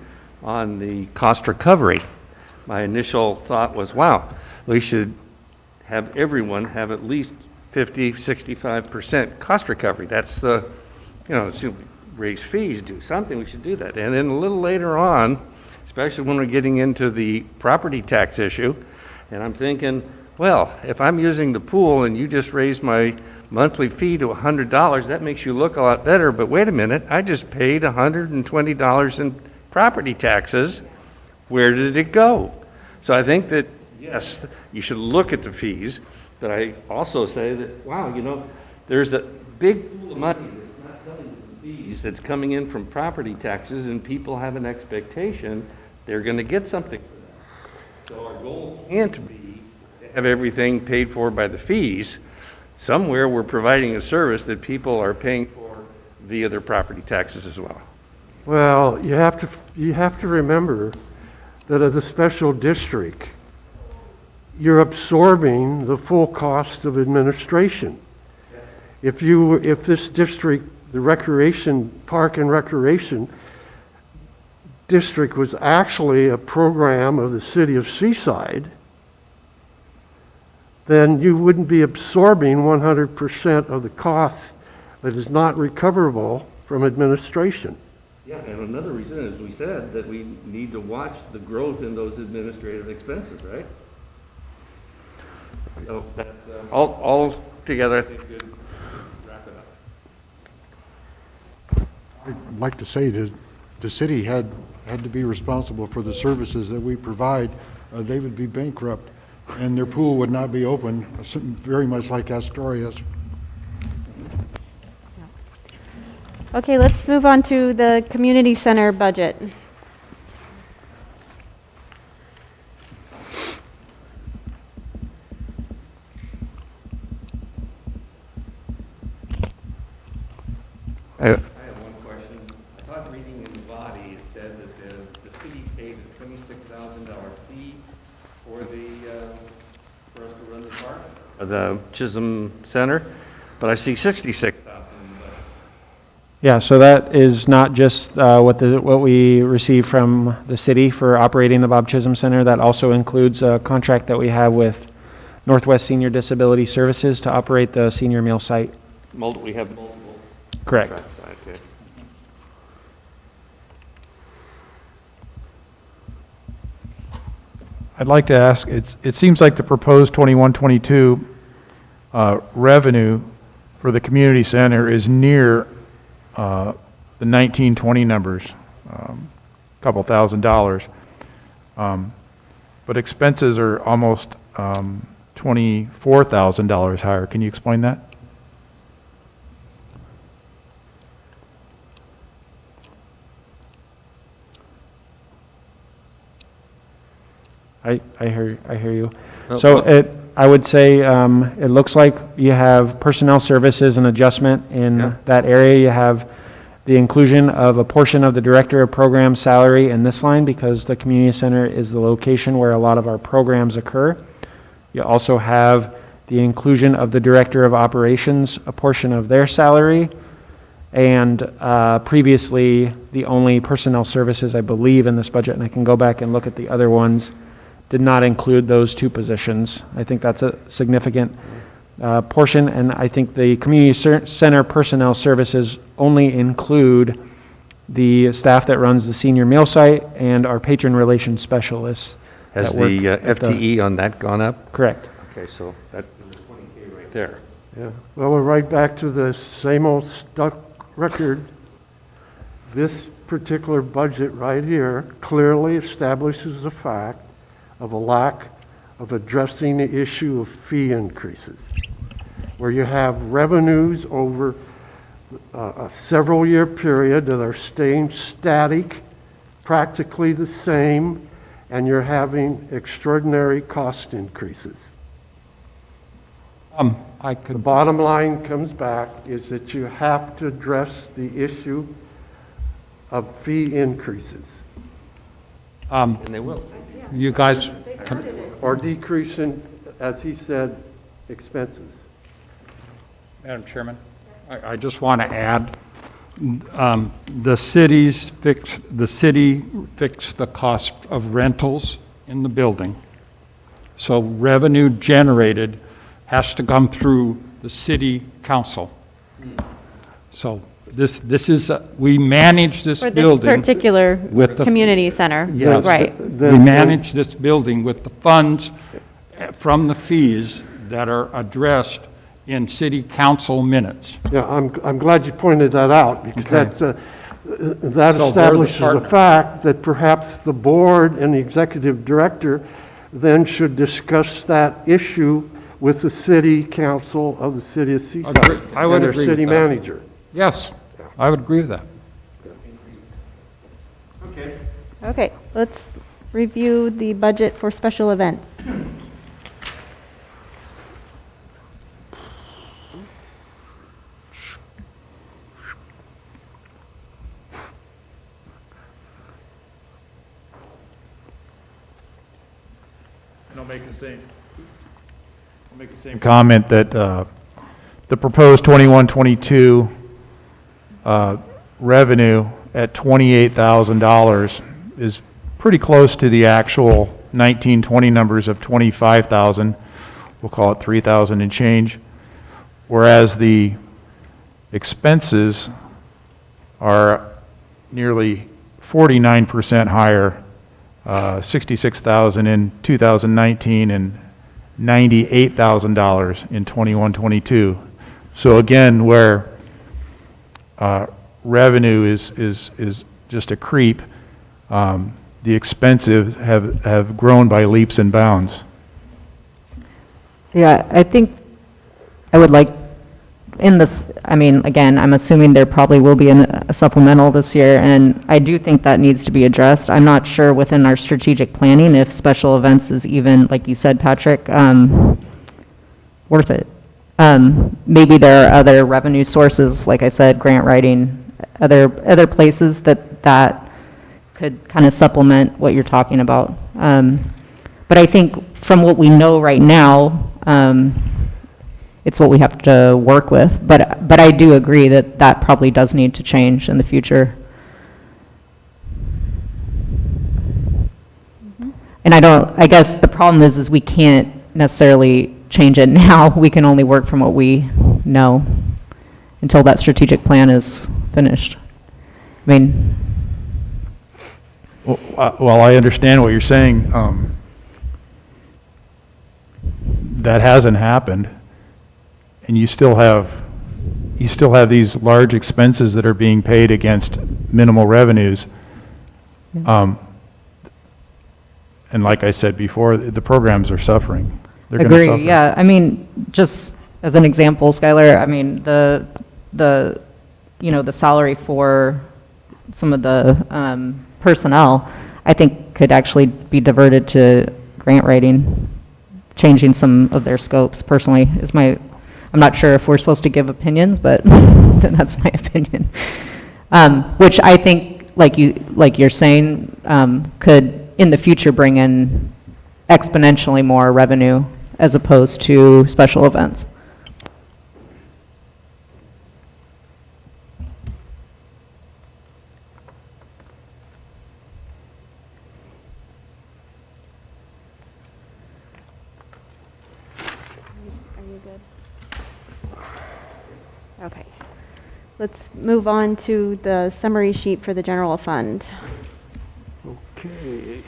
on the cost recovery, my initial thought was, wow, we should have everyone have at least 50, 65% cost recovery. That's the, raise fees, do something, we should do that. And then a little later on, especially when we're getting into the property tax issue, and I'm thinking, well, if I'm using the pool and you just raise my monthly fee to $100, that makes you look a lot better, but wait a minute, I just paid $120 in property taxes. Where did it go? So I think that, yes, you should look at the fees, but I also say that, wow, there's a big pool of money that's not coming from fees, that's coming in from property taxes, and people have an expectation they're going to get something for that. So our goal can't be to have everything paid for by the fees. Somewhere we're providing a service that people are paying for via their property taxes as well. Well, you have to remember that as a special district, you're absorbing the full cost of administration. If this district, the Park and Recreation District was actually a program of the city of Seaside, then you wouldn't be absorbing 100% of the cost that is not recoverable from administration. Yeah, and another reason, as we said, that we need to watch the growth in those administrative expenses, right? So that's all together, I think, good. Wrap it up. I'd like to say that the city had to be responsible for the services that we provide. They would be bankrupt, and their pool would not be open, very much like Astoria's. Okay, let's move on to the community center budget. I have one question. I thought reading in the body, it said that the city paid a $26,000 fee for us to run the park, the Chisholm Center, but I see $66,000. Yeah, so that is not just what we receive from the city for operating the Bob Chisholm Center. That also includes a contract that we have with Northwest Senior Disability Services to operate the senior meal site. We have multiple. Correct. contracts, okay. I'd like to ask, it seems like the proposed 21-22 revenue for the community center is near the 19-20 numbers, a couple $1,000. But expenses are almost $24,000 higher. Can you explain that? I hear you. Oh, So well- I would say, it looks like you have personnel services and adjustment in Yeah. that area. You have the inclusion of a portion of the director of program salary in this line because the community center is the location where a lot of our programs occur. You also have the inclusion of the director of operations, a portion of their salary, and previously, the only personnel services, I believe, in this budget, and I can go back and look at the other ones, did not include those two positions. I think that's a significant portion, and I think the community center personnel services only include the staff that runs the senior meal site and our patron relations specialists. Has that work the at FTE on that gone up? Correct. Okay, so that was 20K right there. Yeah, well, we're right back to the same old stuck record. This particular budget right here clearly establishes the fact of a lack of addressing the issue of fee increases, where you have revenues over a several-year period that are staying static, practically the same, and you're having extraordinary cost increases. The bottom line comes back is that you have to address the issue of fee increases. And they will. You guys, Or decreasing, as he said, expenses. Madam Chairman, I just want to add, the city fixed the cost of rentals in the building. So revenue generated has to come through the city council. So this is, we manage this For this building. particular with the community center, Yes. right. We manage this building with the funds from the fees that are addressed in city council minutes. Yeah, I'm glad you pointed that out, because Okay. that So they're the establishes the partner. fact that perhaps the board and the executive director then should discuss that issue with the city council of the city of Seaside I would and their agree city with that. manager. Yes, I would agree with that. Okay, let's review the budget for special events. And I'll make the same comment that the proposed 21-22 revenue at $28,000 is pretty close to the actual 19-20 numbers of 25,000. We'll call it 3,000 and change. Whereas the expenses are nearly 49% higher, 66,000 in 2019 and $98,000 in 21-22. So again, where revenue is just a creep, the expenses have grown by leaps and bounds. Yeah, I think I would like, in this, I mean, again, I'm assuming there probably will be a supplemental this year, and I do think that needs to be addressed. I'm not sure within our strategic planning if special events is even, like you said, Patrick, worth it. Maybe there are other revenue sources, like I said, grant writing, other places that could kind of supplement what you're talking about. But I think from what we know right now, it's what we have to work with. But I do agree that probably does need to change in the future. And I guess the problem is we can't necessarily change it now. We can only work from what we know until that strategic plan is finished. I mean, Well, I understand what you're saying. That hasn't happened, and you still have these large expenses that are being paid against minimal revenues. And like I said before, the programs are suffering. They're going to suffer. agree, yeah. I mean, just as an example, Skylar, I mean, the salary for some of the personnel, I think could actually be diverted to grant writing, changing some of their scopes personally I'm not sure if we're supposed to give opinions, but that's my opinion. Which I think, like you're saying, could in the future bring in exponentially more revenue as opposed to special events. Are you good? Okay. Let's move on to the summary sheet for the general fund. Okay.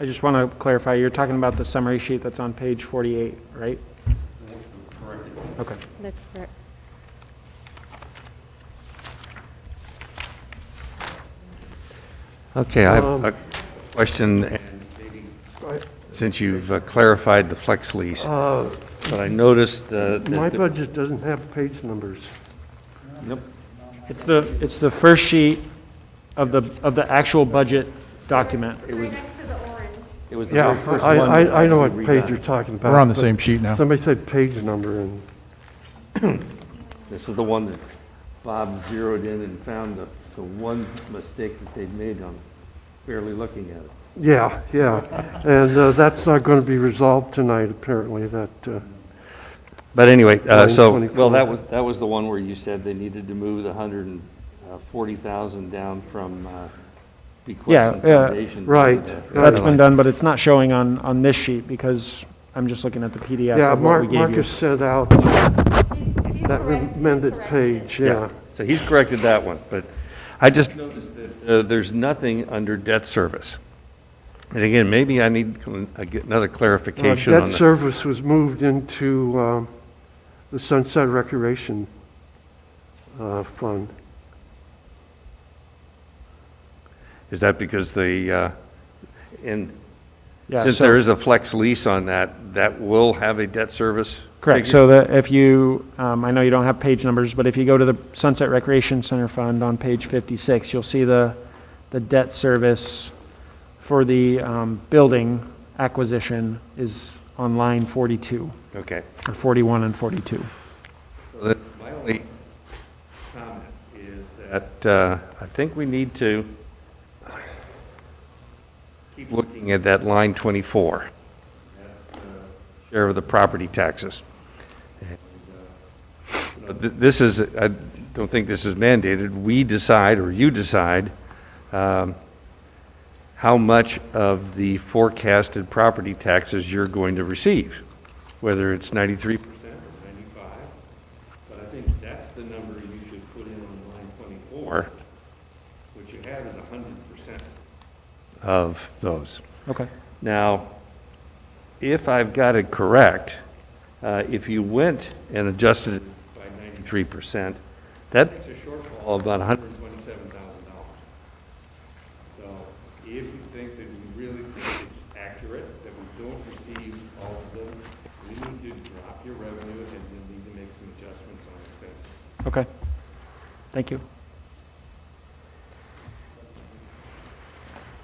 I just want to clarify, you're talking about the summary sheet that's on page 48, right? Okay. That's correct. Okay, I have a question, and maybe since you've clarified the flex lease, but I noticed My budget doesn't have page numbers. Nope. It's the first sheet of the actual budget document. It was the Yeah, very first one. I know what redone. page you're talking about. We're on the but same sheet now. Somebody said page number, and This is the one that Bob zeroed in and found the one mistake that they'd made on barely looking at it. yeah, and that's not going to be resolved tonight, apparently, that, But anyway, so, 924. well, that was the one where you said they needed to move the 140,000 down from bequests and foundations. Right. That's been done, but it's not showing on this sheet because I'm just looking at the PDF yeah, of what we gave you. Marcus sent out that amended page, yeah. So he's corrected that one, but I just noticed that there's nothing under debt service. And again, maybe I need get another clarification on Debt that. service was moved into the Sunset Recreation Fund. Is that because since Yeah, so- there is a flex lease on that will have a debt service? Correct, figure? so that if you, I know you don't have page numbers, but if you go to the Sunset Recreation Center Fund on page 56, you'll see the debt service for the building acquisition is on line 42. Okay. Or 41 and 42. So my only comment is that I think we need to keep looking at that line 24. That's share of the property taxes. And, this is, I don't think this is mandated. We decide, or you decide, how much of the forecasted property taxes you're going to receive, whether it's 93% or 95%. But I think that's the number you should put in on line 24. What you have is 100% of those. Okay. Now, if I've got it correct, if you went and adjusted it by 93%, that makes a shortfall of about $127,000. So if you think that we really think it's accurate, that we don't receive all of them, we need to drop your revenue and then need to make some adjustments on expenses. Okay, thank you.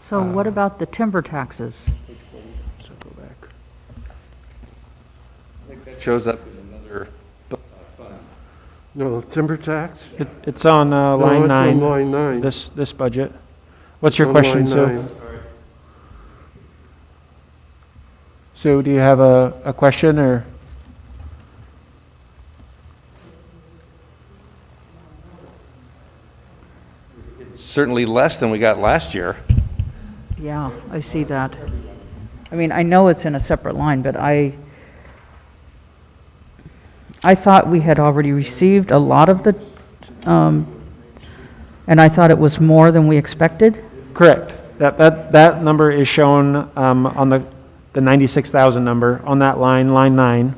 So what about the timber taxes? So go back. I think that shows up in another fund. No, timber tax? It's on line it's 9. on line 9. This budget. What's your On question, line Sue? 9. Sue, do you have a question, or? It's certainly less than we got last year. Yeah, I see that. I mean, I know it's in a separate line, but I thought we had already received a lot of the, and I thought it was more than we expected. Correct. That number is shown on the 96,000 number on that line 9,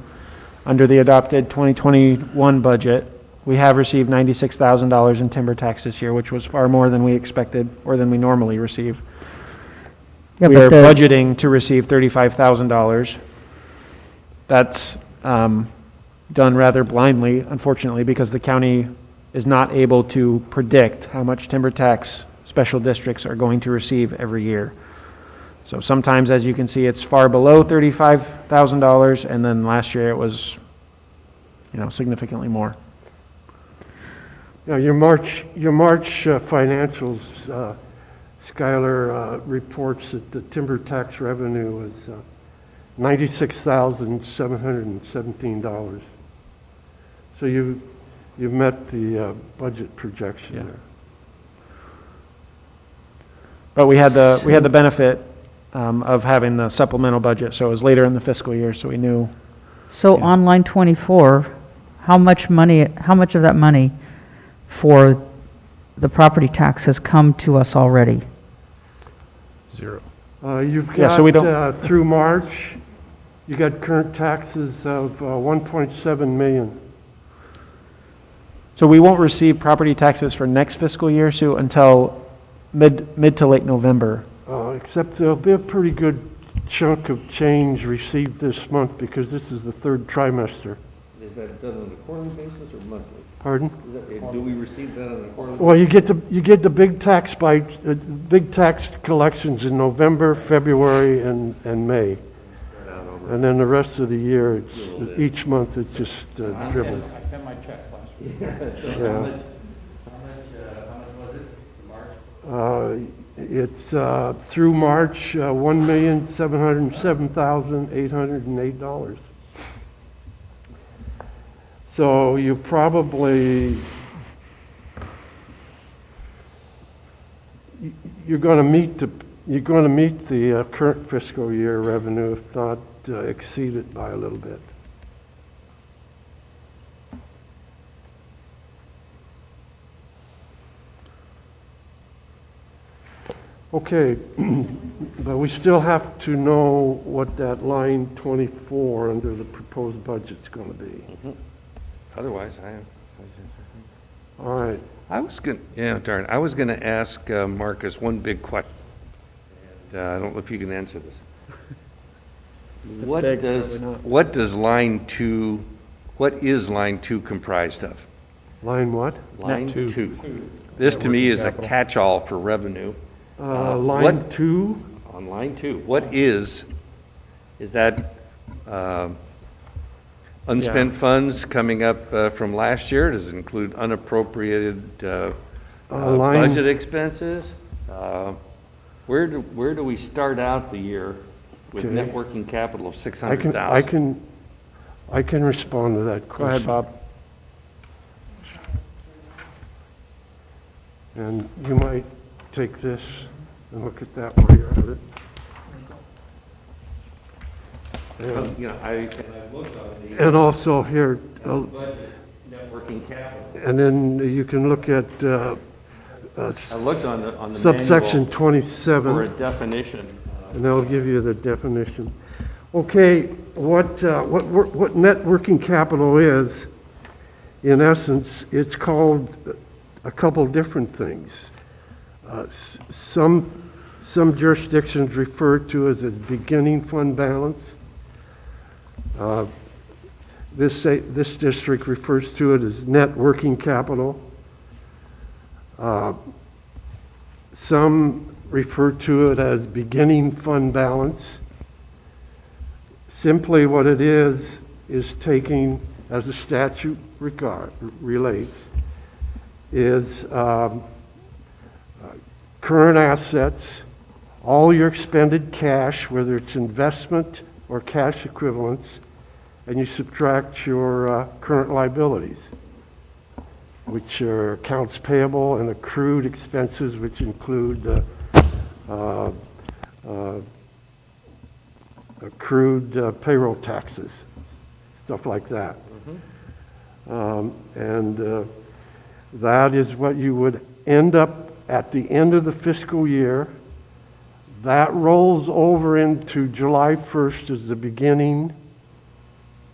under the adopted 2021 budget. we have received $96,000 in timber tax this year, which was far more than we expected or than we normally receive. Yeah, We but are the- budgeting to receive $35,000. That's done rather blindly, unfortunately, because the county is not able to predict how much timber tax special districts are going to receive every year. So sometimes, as you can see, it's far below $35,000, and then last year it was, significantly more. Yeah, your March financials, Skylar, reports that the timber tax revenue was $96,717. So you've met the budget projection there. But we had the benefit of having the supplemental budget, so it was later in the fiscal year, so we knew. So on line 24, how much of that money for the property tax has come to us already? Zero. You've Yeah, so we don't- got, through March, you got current taxes of 1.7 million. So we won't receive property taxes for next fiscal year, Sue, until mid to late November. Except there'll be a pretty good chunk of change received this month because this is the third trimester. Is that done on a quarterly basis or monthly? Pardon? Do we receive that on a quarterly? Well, you get the big tax big tax collections in November, February, and May. And then the rest of the year, each month it just dribbles. I sent my check last week. Yeah. How much was it in March? It's through March, $1,707,808. So you're going to meet the current fiscal year revenue, if not exceed it by a little bit. Okay, but we still have to know what that line 24 under the proposed budget's going to be. Otherwise, All right. I was going to ask Marcus one big question. And, I don't know if you can answer this. What big, is probably not. what is line 2 comprised of? Line what? Line two. 2. This to me is a Capital. catch-all for revenue. Line 2? On line 2, what is that unspent funds coming up from last year? Does it include unappropriated Line- budget expenses? Where do we start out the year with Okay. net working capital of $600,000? I can respond to that question. Go ahead, Bob. And you might take this and look at that while you're at it. And- I looked on the And also here, budget, net working capital. and then you can look at I looked on the subsection manual 27. for a definition. And they'll give you the definition. Okay, what net working capital is, in essence, it's called a couple different things. Some jurisdictions refer to it as a beginning fund balance. This district refers to it as net working capital. Some refer to it as beginning fund balance. Simply what it is taking, as the statute relates, is current assets, all your expended cash, whether it's investment or cash equivalents, and you subtract your current liabilities, which are accounts payable and accrued expenses, which include accrued payroll taxes, stuff like that. That is what you would end up at the end of the fiscal year. That rolls over into July 1st as the beginning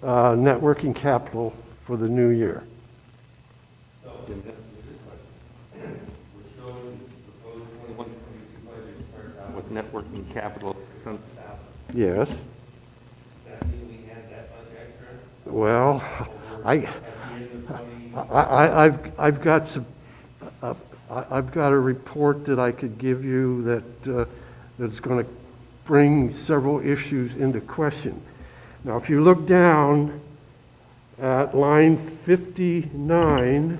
net working capital for the new year. in estimated budget. We're showing the proposed 21-22 budget starts out with net working capital of $600,000. Yes. Does that mean we had that much extra? Well, I've got some, I've got a report that I could give you that that's going to bring several issues into question. Now, if you look down at line 59,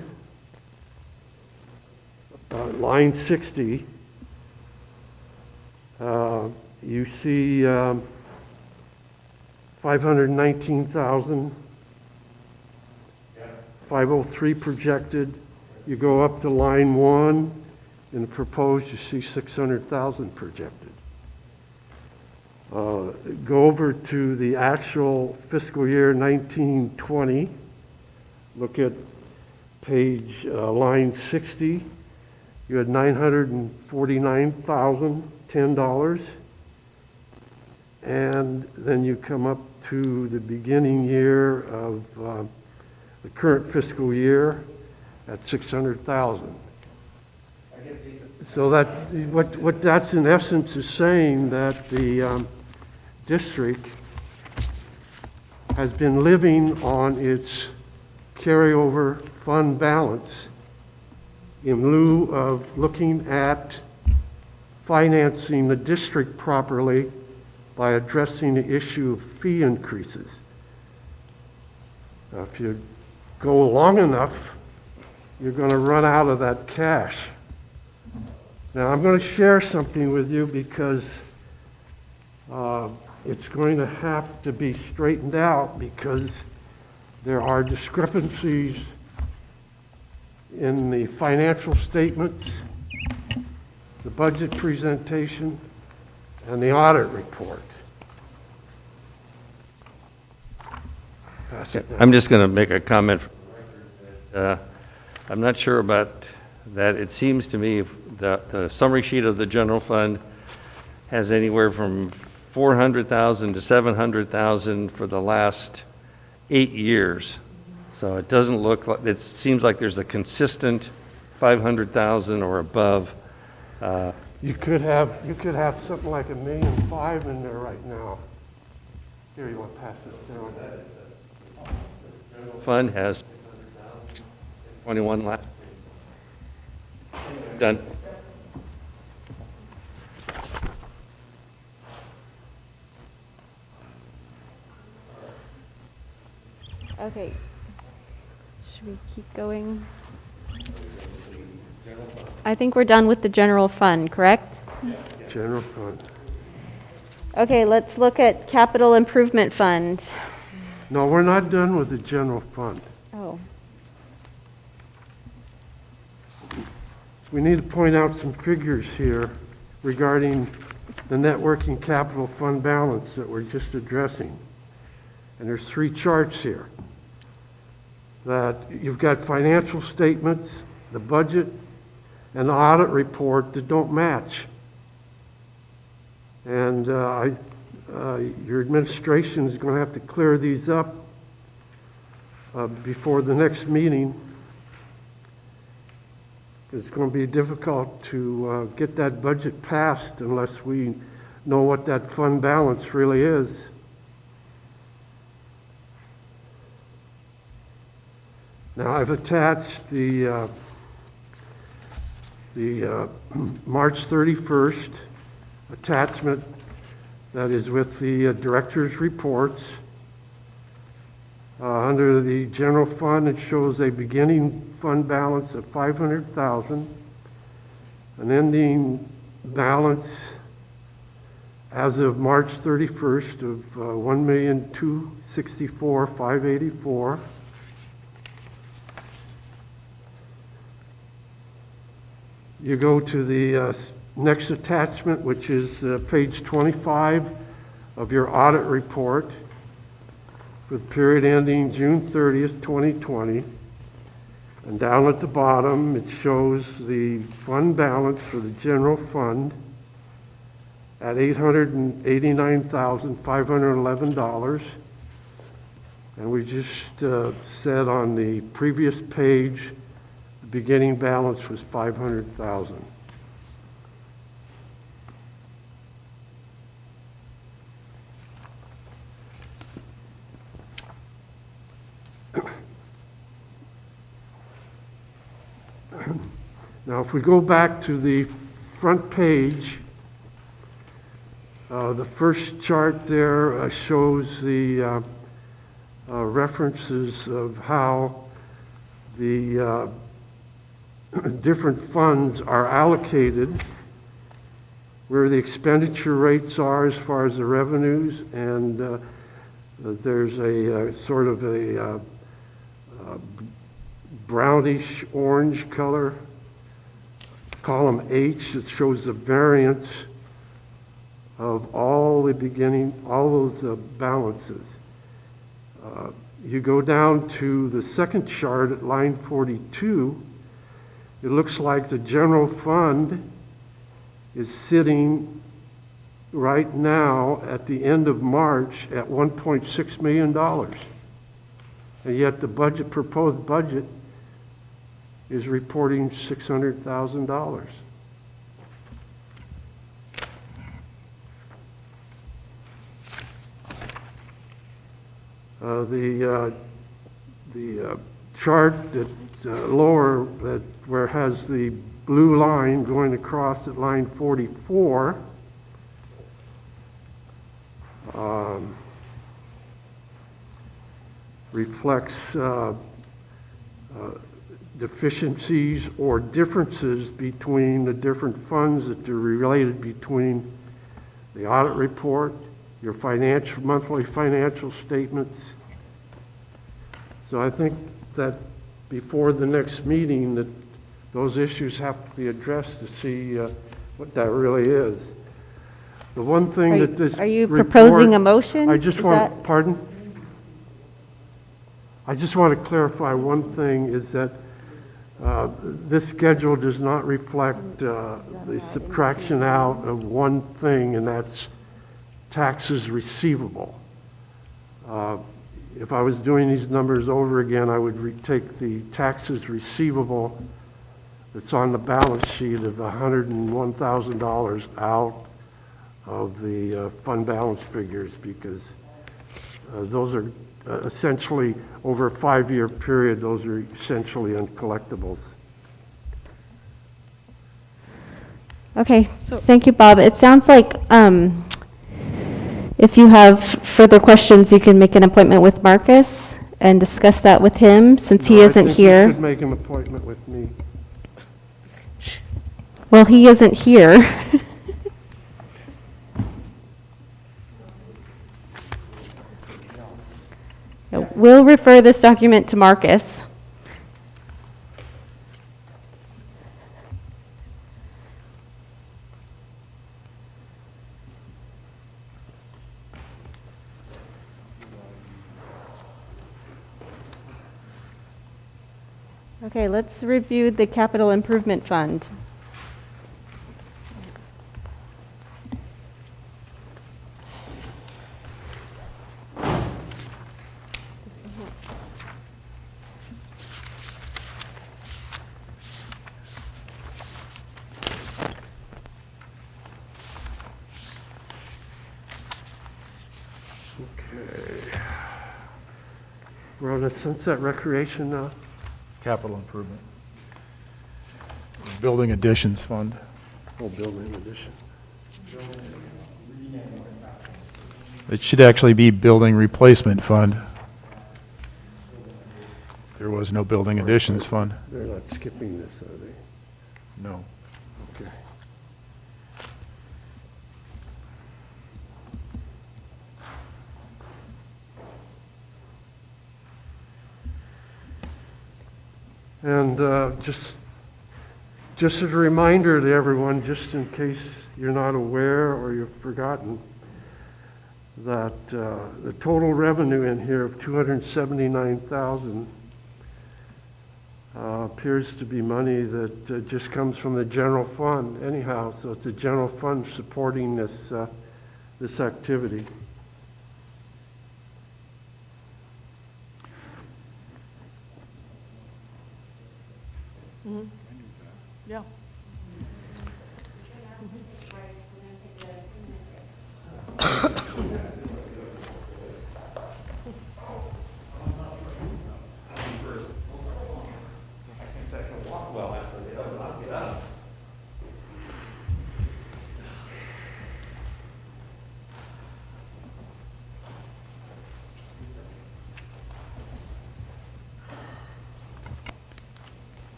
line 60, you see 519,000, 503 projected. You go up to line 1, in the proposed, you see 600,000 projected. Go over to the actual fiscal year 1920. Look at page line 60. You had $949,010. And then you come up to the beginning year of the current fiscal year at 600,000. So that what that's in essence is saying that the district has been living on its carryover fund balance in lieu of looking at financing the district properly by addressing the issue of fee increases. Now, if you go long enough, you're going to run out of that cash. Now, I'm going to share something with you because it's going to have to be straightened out because there are discrepancies in the financial statements, the budget presentation, and the audit report. Pass it down. I'm just going to make a comment. I'm not sure about that. It seems to me the summary sheet of the general fund has anywhere from 400,000 to 700,000 for the last 8 years. So it doesn't look like, it seems like there's a consistent 500,000 or above. You could have something like $1.5 million in there right now. Here, you want to pass this down? Fund has 21 last. Done. Okay. Should we keep going? I think we're done with the general fund, correct? General fund. Okay, let's look at capital improvement fund. No, we're not done with the general fund. Oh. We need to point out some figures here regarding the net working capital fund balance that we're just addressing. And there's 3 charts here. That you've got financial statements, the budget, and the audit report that don't match. And your administration is going to have to clear these up before the next meeting. It's going to be difficult to get that budget passed unless we know what that fund balance really is. Now, I've attached the March 31st attachment that is with the director's reports. Under the general fund, it shows a beginning fund balance of 500,000, an ending balance as of March 31st of 1,264,584. You go to the next attachment, which is page 25 of your audit report for the period ending June 30th, 2020. And down at the bottom, it shows the fund balance for the general fund at $889,511. And we just said on the previous page beginning balance was 500,000. Now, if we go back to the front page, the first chart there shows the references of how the different funds are allocated, where the expenditure rates are as far as the revenues, and there's a sort of a brownish orange color, column H, that shows the variance of all those balances. You go down to the second chart at line 42, it looks like the general fund is sitting right now at the end of March at $1.6 million. And yet the proposed budget is reporting $600,000. The chart that lower, where it has the blue line going across at line 44, reflects deficiencies or differences between the different funds that are related between the audit report, your monthly financial statements. So I think that before the next meeting, that those issues have to be addressed to see what that really is. The one thing that this Are you report- proposing a motion? I just Is want, that- pardon? I just want to clarify one thing, is that this schedule does not reflect the subtraction out of one thing, and that's taxes receivable. If I was doing these numbers over again, I would take the taxes receivable that's on the balance sheet of $101,000 out of the fund balance figures, because those are essentially, over a 5-year period, those are essentially uncollectibles. Okay, thank you, Bob. It sounds like if you have further questions, you can make an appointment with Marcus and discuss that with him, since he isn't I think here. you should make an appointment with me. Well, he isn't here. We'll refer this document to Marcus. Okay, let's review the capital improvement fund. Okay. We're on the Sunset Recreation now? Capital improvement. Building additions fund. Oh, building addition. It should actually be building replacement fund. There was no building additions fund. They're not skipping this, are they? No. Okay. And just as a reminder to everyone, just in case you're not aware or you've forgotten, that the total revenue in here of $279,000 appears to be money that just comes from the general fund anyhow. So it's the general fund supporting this activity.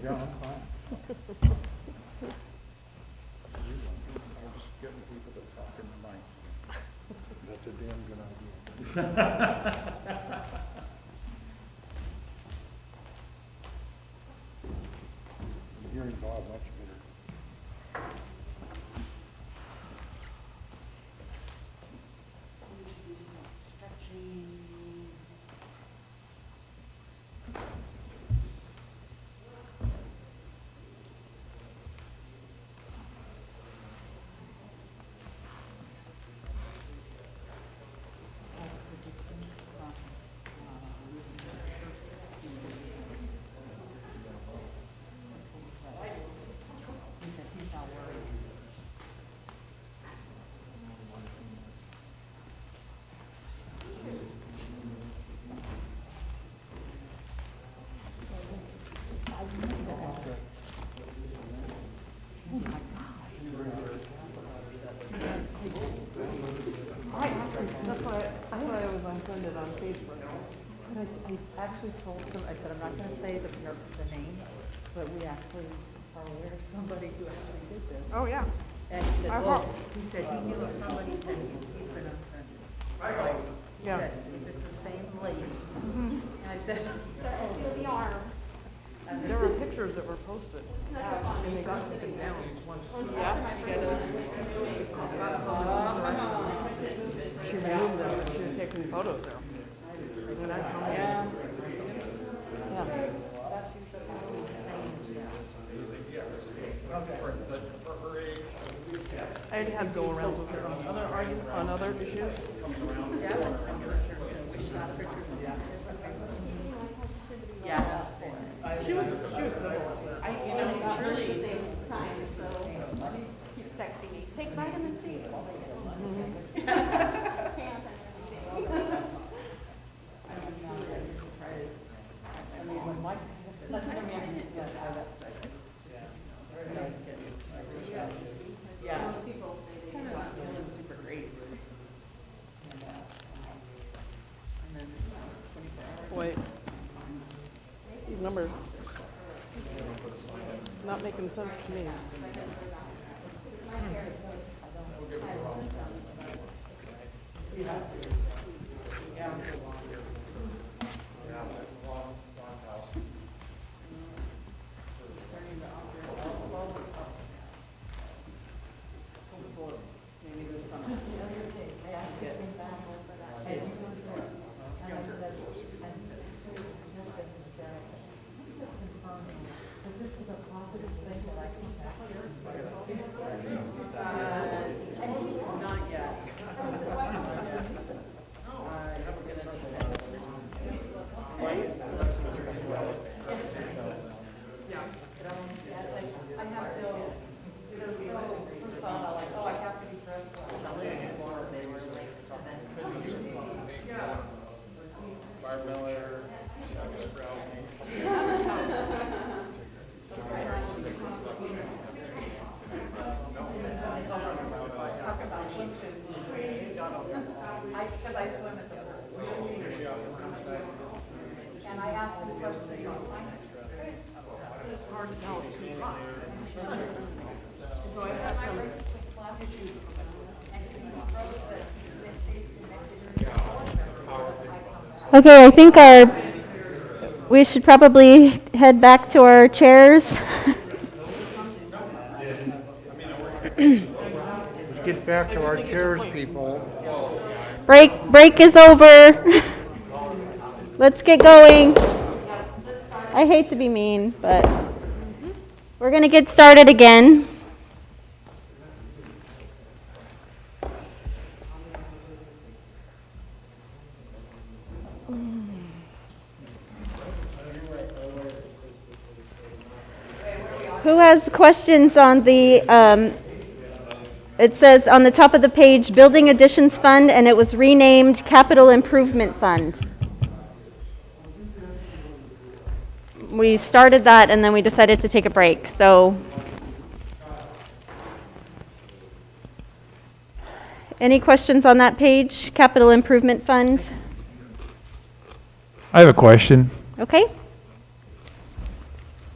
Yeah, I'm fine. That's a damn good idea. I'm hearing Bob much better. That's why I was offended on Facebook. I actually told them, I said, I'm not gonna say the name, but we actually are aware of somebody who actually did this. Oh, yeah. And he said, I well, hope. he said he knew of somebody said he's been offended. He Yeah. said, it's the same lady. Mhm. And I said, The arm. There were pictures that were posted, and they got taken down once. She removed them, but she was taking photos there. And I commented. Yeah. I had had go around with her on other arguments, on other issues. yes. She was civil. It's really the same time, so he's texting me, take vitamin C. Yeah. Super great. Wait. These numbers not making sense to me. Okay, I think we should probably head back to our chairs. Let's get back to our chairs, people. Break is over. Let's get going. I hate to be mean, but we're going to get started again. has questions on the, it says on the top of the page, Building Additions Fund, and it was renamed Capital Improvement Fund. We started that and then we decided to take a break, so. Any questions on that page, Capital Improvement Fund? I have a question. Okay.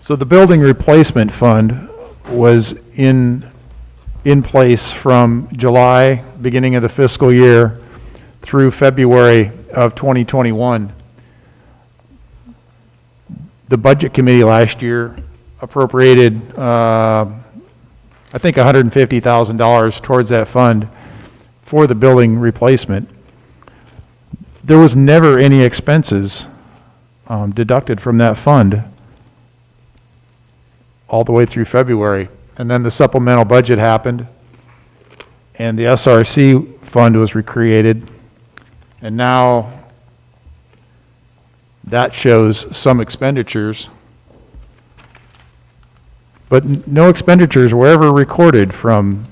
So the building replacement fund was in place from July, beginning of the fiscal year, through February of 2021. The Budget Committee last year appropriated, I think $150,000 towards that fund for the building replacement. There was never any expenses deducted from that fund all the way through February. And then the supplemental budget happened, and the SRC fund was recreated, and now that shows some expenditures, but no expenditures were ever recorded from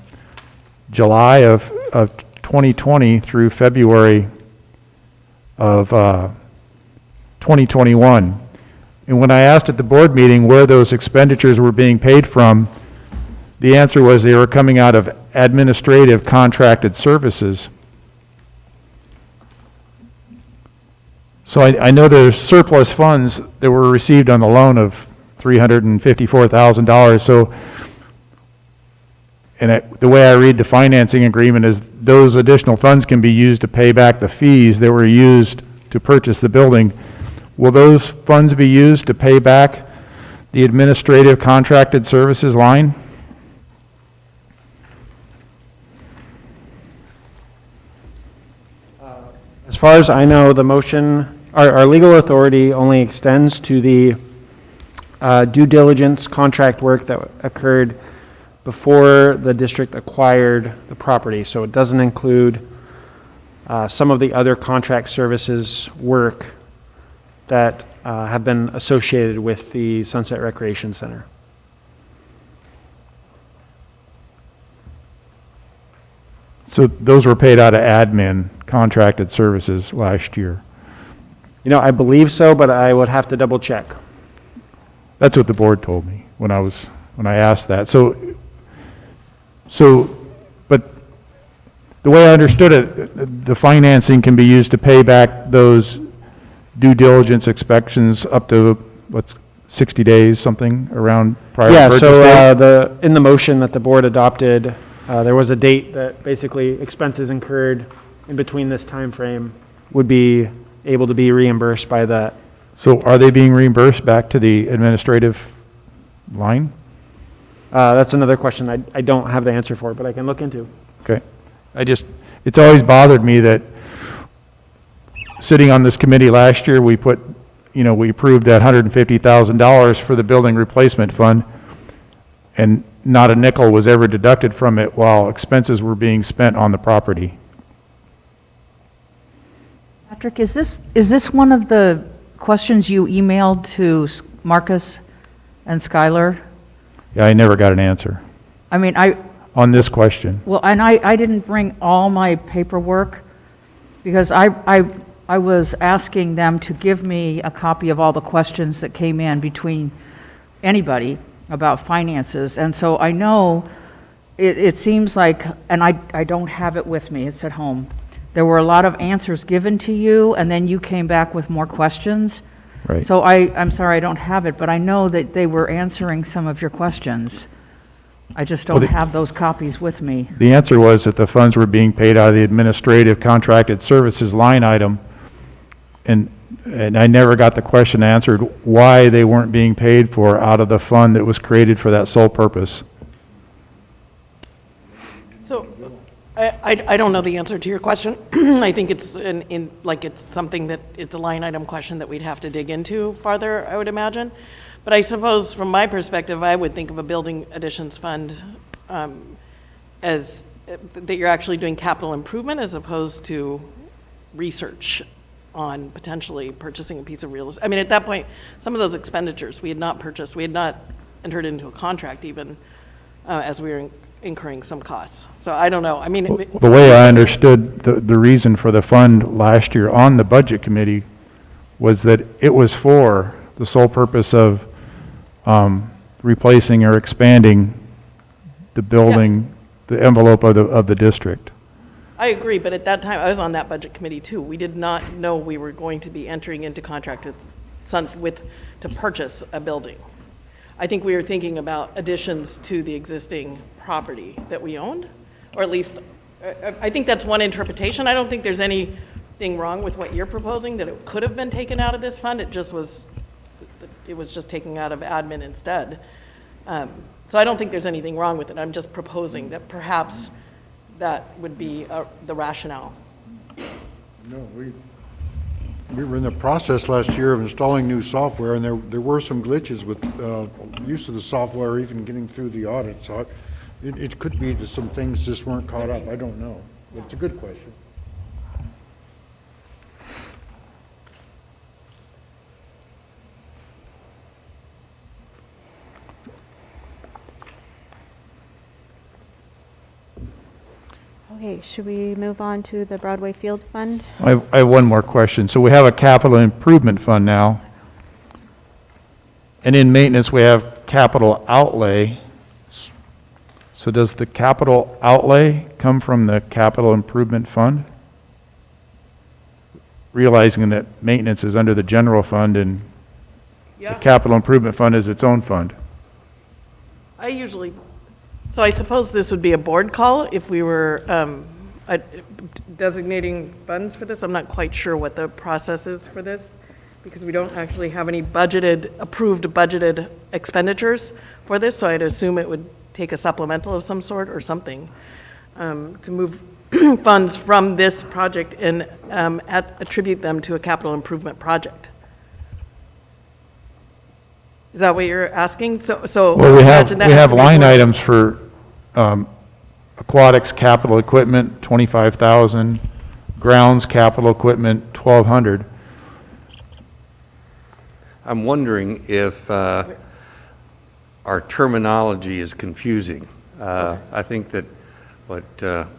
July of 2020 through February of 2021. And when I asked at the board meeting where those expenditures were being paid from, the answer was they were coming out of administrative contracted services. So I know there's surplus funds that were received on the loan of $354,000. So, the way I read the financing agreement is those additional funds can be used to pay back the fees that were used to purchase the building. Will those funds be used to pay back the administrative contracted services line? As far as I know, the motion, our legal authority only extends to the due diligence contract work that occurred before the district acquired the property. So it doesn't include some of the other contract services work that have been associated with the Sunset Recreation Center. So those were paid out of admin contracted services last year. You know, I believe so, but I would have to double check. That's what the board told me when I asked that. So, but the way I understood it, the financing can be used to pay back those due diligence inspections up to, what's, 60 days, something around prior to purchase date? Yeah, so in the motion that the board adopted, there was a date that basically expenses incurred in between this time frame would be able to be reimbursed by that. So are they being reimbursed back to the administrative line? That's another question I don't have the answer for, but I can look into. Okay. It's always bothered me that sitting on this committee last year, we approved that $150,000 for the building replacement fund, and not a nickel was ever deducted from it while expenses were being spent on the property. Patrick, is this one of the questions you emailed to Marcus and Skylar? Yeah, I never got an answer. I mean, on this question. Well, and I didn't bring all my paperwork because I was asking them to give me a copy of all the questions that came in between anybody about finances. And so I know it seems like, and I don't have it with me, it's at home. There were a lot of answers given to you, and then you came back with more questions. Right. So I'm sorry I don't have it, but I know that they were answering some of your questions. I just don't have those copies with me. The answer was that the funds were being paid out of the administrative contracted services line item, and I never got the question answered why they weren't being paid for out of the fund that was created for that sole purpose. So, I don't know the answer to your question. I think it's it's something that, it's a line item question that we'd have to dig into farther, I would imagine. But I suppose from my perspective, I would think of a building additions fund as that you're actually doing capital improvement as opposed to research on potentially purchasing a piece of real estate. I mean, at that point, some of those expenditures we had not purchased, we had not entered into a contract even as we were incurring some costs. So I don't know. I mean, The way I understood the reason for the fund last year on the budget committee was that it was for the sole purpose of replacing or expanding the building, the envelope of the district. I agree, but at that time, I was on that budget committee too. We did not know we were going to be entering into contract to purchase a building. I think we were thinking about additions to the existing property that we owned, or at least, I think that's one interpretation. I don't think there's anything wrong with what you're proposing, that it could have been taken out of this fund. It was just taken out of admin instead. So I don't think there's anything wrong with it. I'm just proposing that perhaps that would be the rationale. No, we were in the process last year of installing new software, and there were some glitches with use of the software, even getting through the audit. So it could be that some things just weren't caught up. I don't know. But it's a good question. Okay, should we move on to the Broadway Field Fund? I have one more question. So we have a capital improvement fund now. And in maintenance, we have capital outlay. So does the capital outlay come from the capital improvement fund? Realizing that maintenance is under the general fund and the capital improvement fund is its own fund. So I suppose this would be a board call if we were designating funds for this. I'm not quite sure what the process is for this, because we don't actually have any approved budgeted expenditures for this, so I'd assume it would take a supplemental of some sort or something to move funds from this project and attribute them to a capital improvement project. Is that what you're asking? So Well, we imagine that has have to be line more- items for aquatics capital equipment, 25,000, grounds capital equipment, 1,200. I'm wondering if our terminology is confusing. I think that what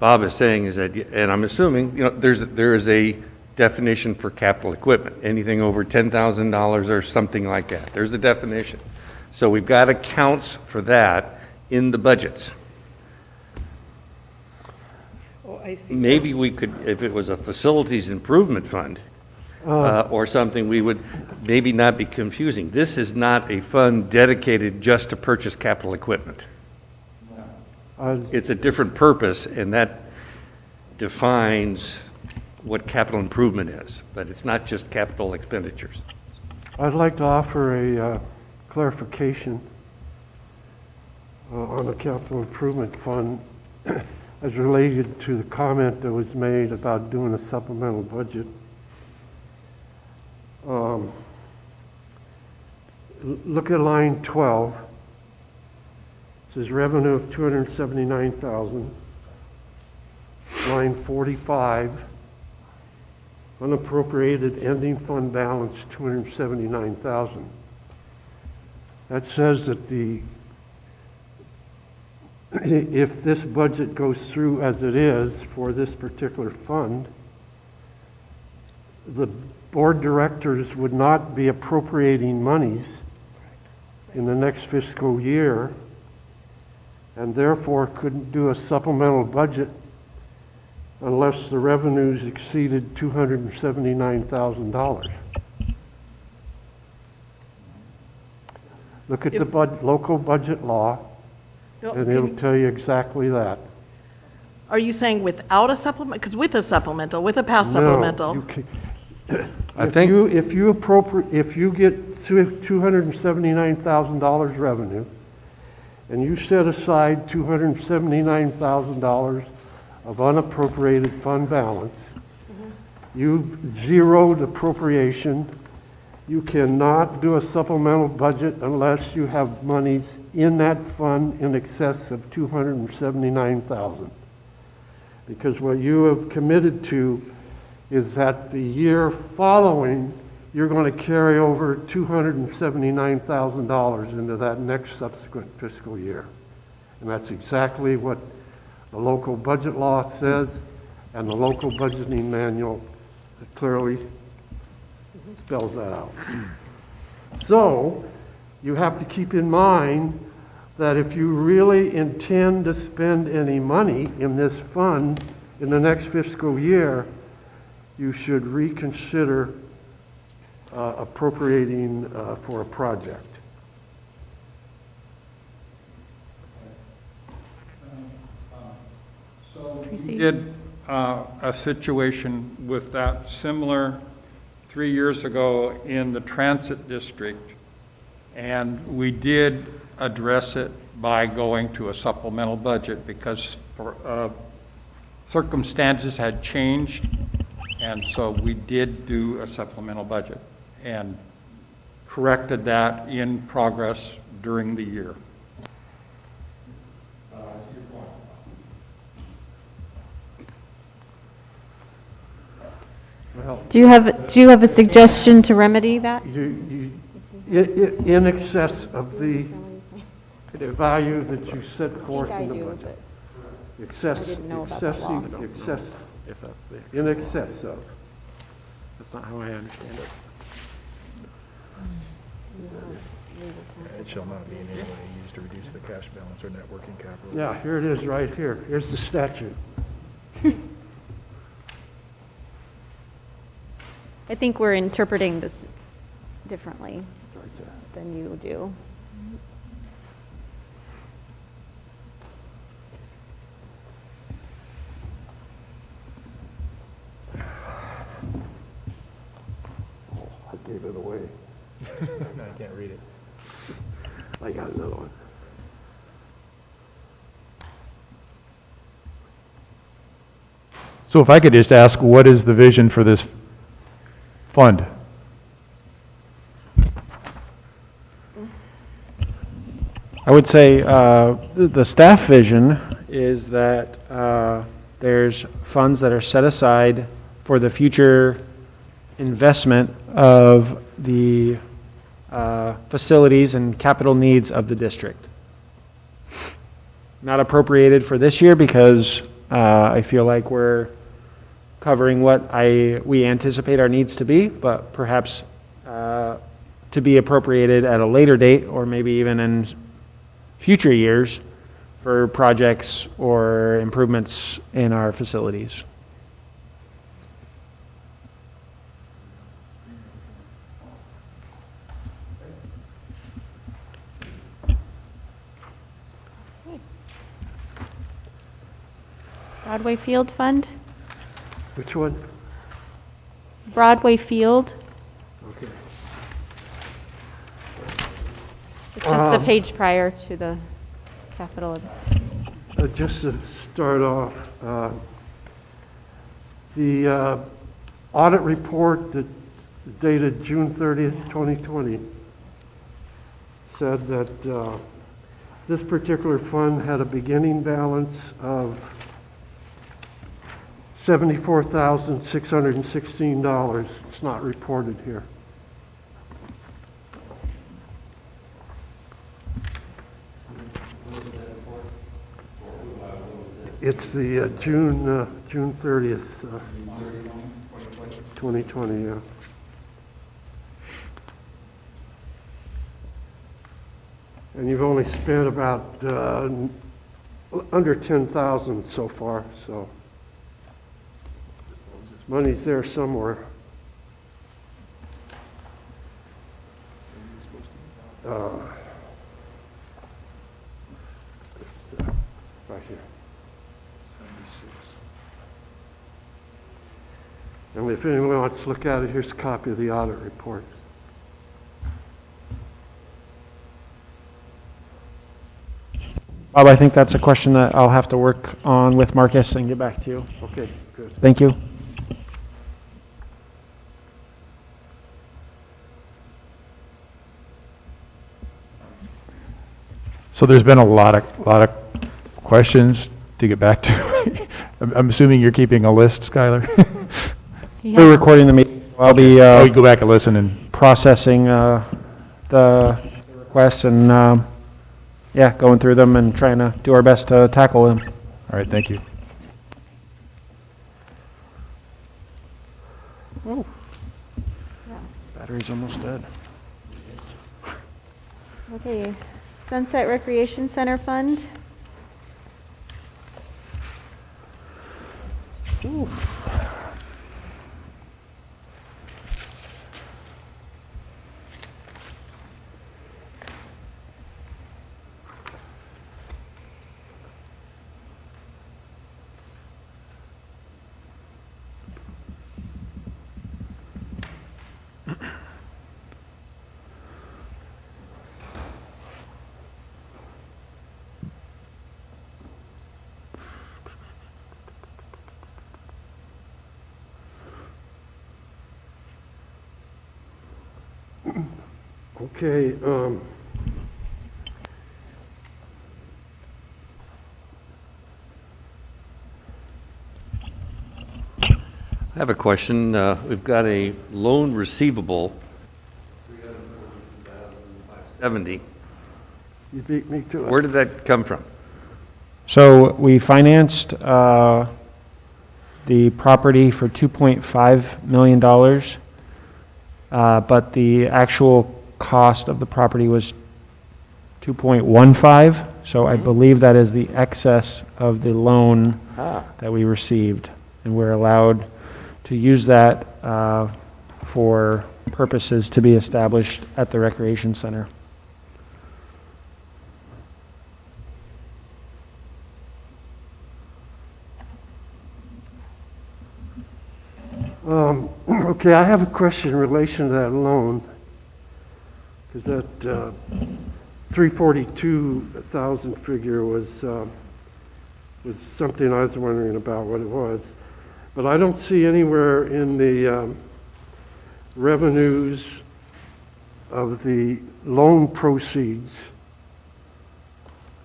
Bob is saying is that, and I'm assuming, there is a definition for capital equipment, anything over $10,000 or something like that. There's a definition. So we've got accounts for that in the budgets. Oh, I see. Maybe we could, if it was a facilities improvement fund or something, we would maybe not be confusing. This is not a fund dedicated just to purchase capital equipment. It's a different purpose, and that defines what capital improvement is, but it's not just capital expenditures. I'd like to offer a clarification on the capital improvement fund as related to the comment that was made about doing a supplemental budget. Look at line 12. It says revenue of $279,000. Line 45, unappropriated ending fund balance $279,000. That says that if this budget goes through as it is for this particular fund, the board directors would not be appropriating monies in the next fiscal year, and therefore couldn't do a supplemental budget unless the revenues exceeded $279,000. Look at the local budget law, and it'll tell you exactly that. Are you saying without a supplement? Because with a supplemental, with a past supplemental. No, you can, I think if you get $279,000 revenue, and you set aside $279,000 of unappropriated fund balance, you've zeroed appropriation. You cannot do a supplemental budget unless you have monies in that fund in excess of $279,000. Because what you have committed to is that the year following, you're going to carry over $279,000 into that next subsequent fiscal year. And that's exactly what the local budget law says, and the local budgeting manual clearly spells that out. So, you have to keep in mind that if you really intend to spend any money in this fund in the next fiscal year, you should reconsider appropriating for a project. We did a situation with that similar 3 years ago in the transit district, and we did address it by going to a supplemental budget because circumstances had changed, and so we did do a supplemental budget and corrected that in progress during the year. Well, Do you have a suggestion to remedy that? in excess of the value that you set forth in the budget. In excess of. That's not how I understand it. It shall not be in any way used to reduce the cash balance or net working capital. Yeah, here it is right here. Here's the statute. I think we're interpreting this differently than you do. I gave it away. No, I can't read it. I got another one. So if I could just ask, what is the vision for this fund? I would say the staff vision is that there's funds that are set aside for the future investment of the facilities and capital needs of the district. Not appropriated for this year because I feel like we're covering what we anticipate our needs to be, but perhaps to be appropriated at a later date or maybe even in future years for projects or improvements in our facilities. Broadway Field Fund? Which one? Broadway Field. Okay. It's just the page prior to the capital. Just to start off, the audit report that dated June 30th, 2020 said that this particular fund had a beginning balance of $74,616. It's not reported here. It's the June 30th, 2020, yeah. And you've only spent about under 10,000 so far, so money's there somewhere. Right here. And if anyone wants to look at it, here's a copy of the audit report. Bob, I think that's a question that I'll have to work on with Marcus and get back to you. Okay, good. Thank you. So there's been a lot of questions to get back to. I'm assuming you're keeping a list, Skylar? We're recording the meeting. I'll be you go back and listen and, processing the requests and, yeah, going through them and trying to do our best to tackle them. all right, thank you. Battery's almost dead. Okay, Sunset Recreation Center Fund. Okay, I have a question. We've got a loan receivable, $342,570. you beat me to it. Where did that come from? So we financed the property for $2.5 million, but the actual cost of the property was 2.15. So I believe that is the excess of the loan that we received, and we're allowed to use that for purposes to be established at the recreation center. Okay, I have a question in relation to that loan, because that 342,000 figure was something I was wondering about what it was. But I don't see anywhere in the revenues of the loan proceeds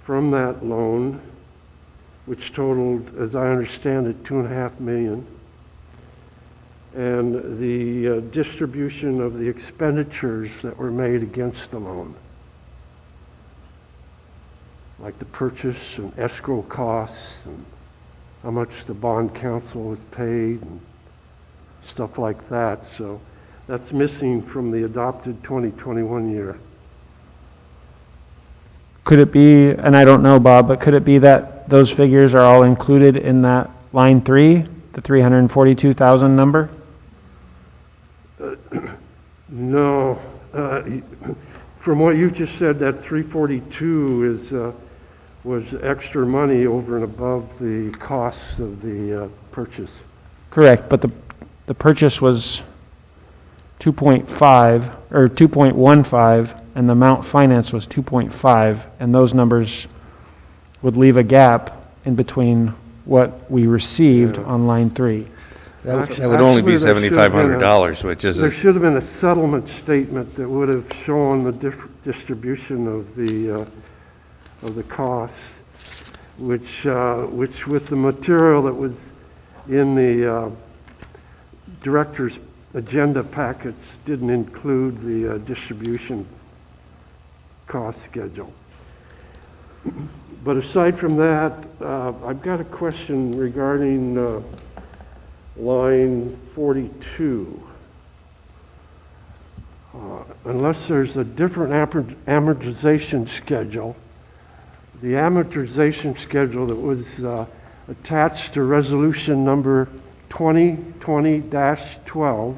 from that loan, which totaled, as I understand it, $2.5 million, and the distribution of the expenditures that were made against the loan, like the purchase and escrow costs and how much the bond counsel was paid and stuff like that. So that's missing from the adopted 2021 year. Could it be, and I don't know, Bob, but could it be that those figures are all included in that line 3, the 342,000 number? No. From what you just said, that 342 was extra money over and above the costs of the purchase. Correct, but the purchase was 2.5 or 2.15, and the amount financed was 2.5, and those numbers would leave a gap in between what we received on line 3. That would only be $7,500, which is... There should have been a settlement statement that would have shown the distribution of the costs, which with the material that was in the director's agenda packets didn't include the distribution cost schedule. But aside from that, I've got a question regarding line 42. Unless there's a different amortization schedule, the amortization schedule that was attached to resolution number 2020-12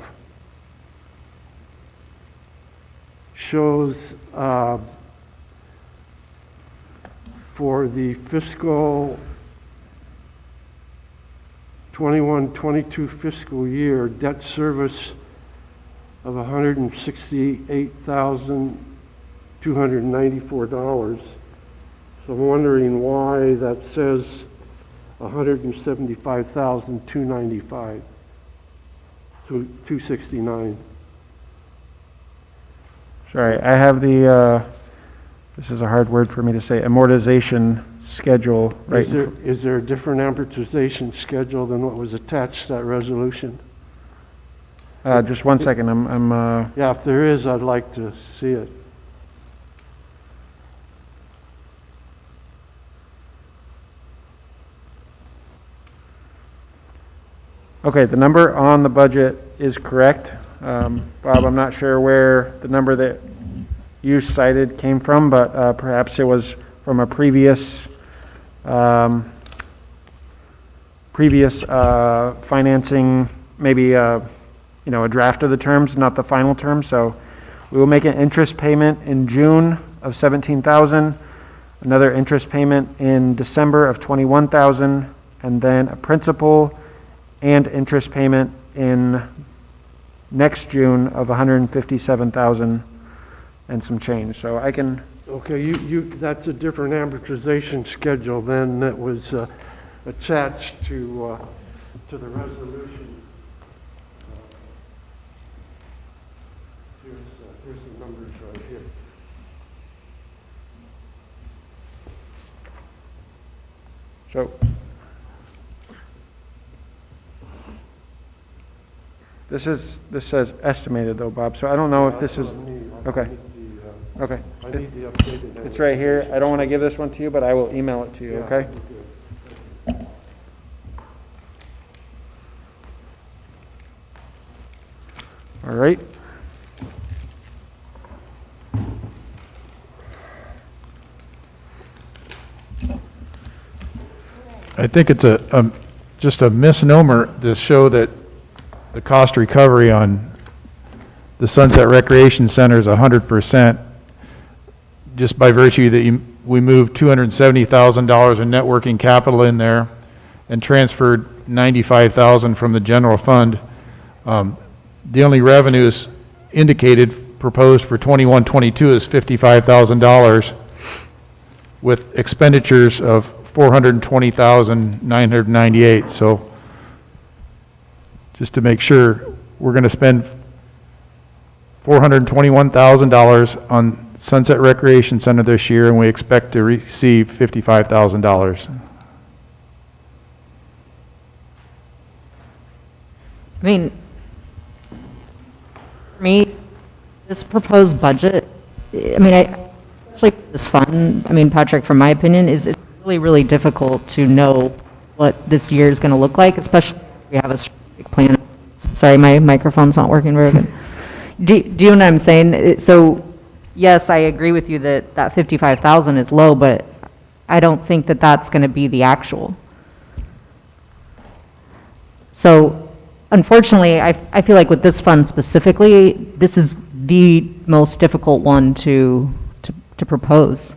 shows for the fiscal 21-22 fiscal year, debt service of $168,294. So I'm wondering why that says $175,295, 269. Sorry, I have the, this is a hard word for me to say, amortization schedule right. Is there a different amortization schedule than what was attached to that resolution? Just one second, Yeah, if there is, I'd like to see it. okay, the number on the budget is correct. Bob, I'm not sure where the number that you cited came from, but perhaps it was from a previous financing, maybe a draft of the terms, not the final terms. So we will make an interest payment in June of 17,000, another interest payment in December of 21,000, and then a principal and interest payment in next June of 157,000 and some change. So I can. Okay, that's a different amortization schedule then that was attached to the resolution. Here's the numbers right here. So this says estimated though, Bob. So I don't know if this is okay. Okay. I need the updated. It's right here. I don't want to give this one to you, but I will email it to you. Okay. All right. I think it's just a misnomer to show that the cost recovery on the Sunset Recreation Center is 100%, just by virtue that we moved $270,000 in net working capital in there and transferred $95,000 from the general fund. The only revenues indicated, proposed for 21-22 is $55,000 with expenditures of $420,998. So just to make sure, we're going to spend $421,000 on Sunset Recreation Center this year, and we expect to receive $55,000. I mean, for me, this proposed budget, I mean, especially this fund, I mean, Patrick, from my opinion, it's really, really difficult to know what this year is going to look like, especially if we have a strategic plan. Sorry, my microphone's not working very good. Do you know what I'm saying? So, yes, I agree with you that 55,000 is low, but I don't think that that's going to be the actual. So, unfortunately, I feel like with this fund specifically, this is the most difficult one to propose.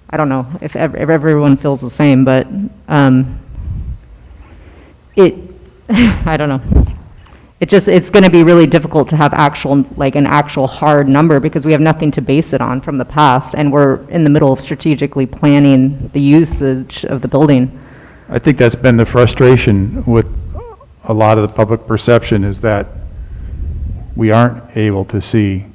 I don't know if everyone feels the same, but I don't know. It's going to be really difficult to have an actual hard number because we have nothing to base it on from the past, and we're in the middle of strategically planning the usage of the building. I think that's been the frustration with a lot of the public perception, is that we aren't able to see,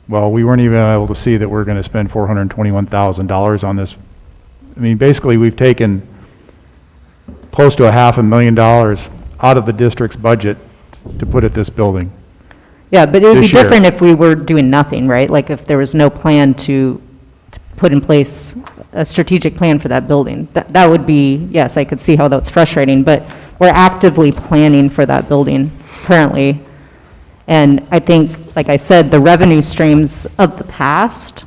well, we weren't even able to see that we're going to spend $421,000 on this. I mean, basically, we've taken close to $500,000 out of the district's budget to put at this building. Yeah, but it would be this year. different if we were doing nothing, right? Like if there was no plan to put in place a strategic plan for that building. That would be, yes, I could see how that's frustrating, but we're actively planning for that building currently. And I think, like I said, the revenue streams of the past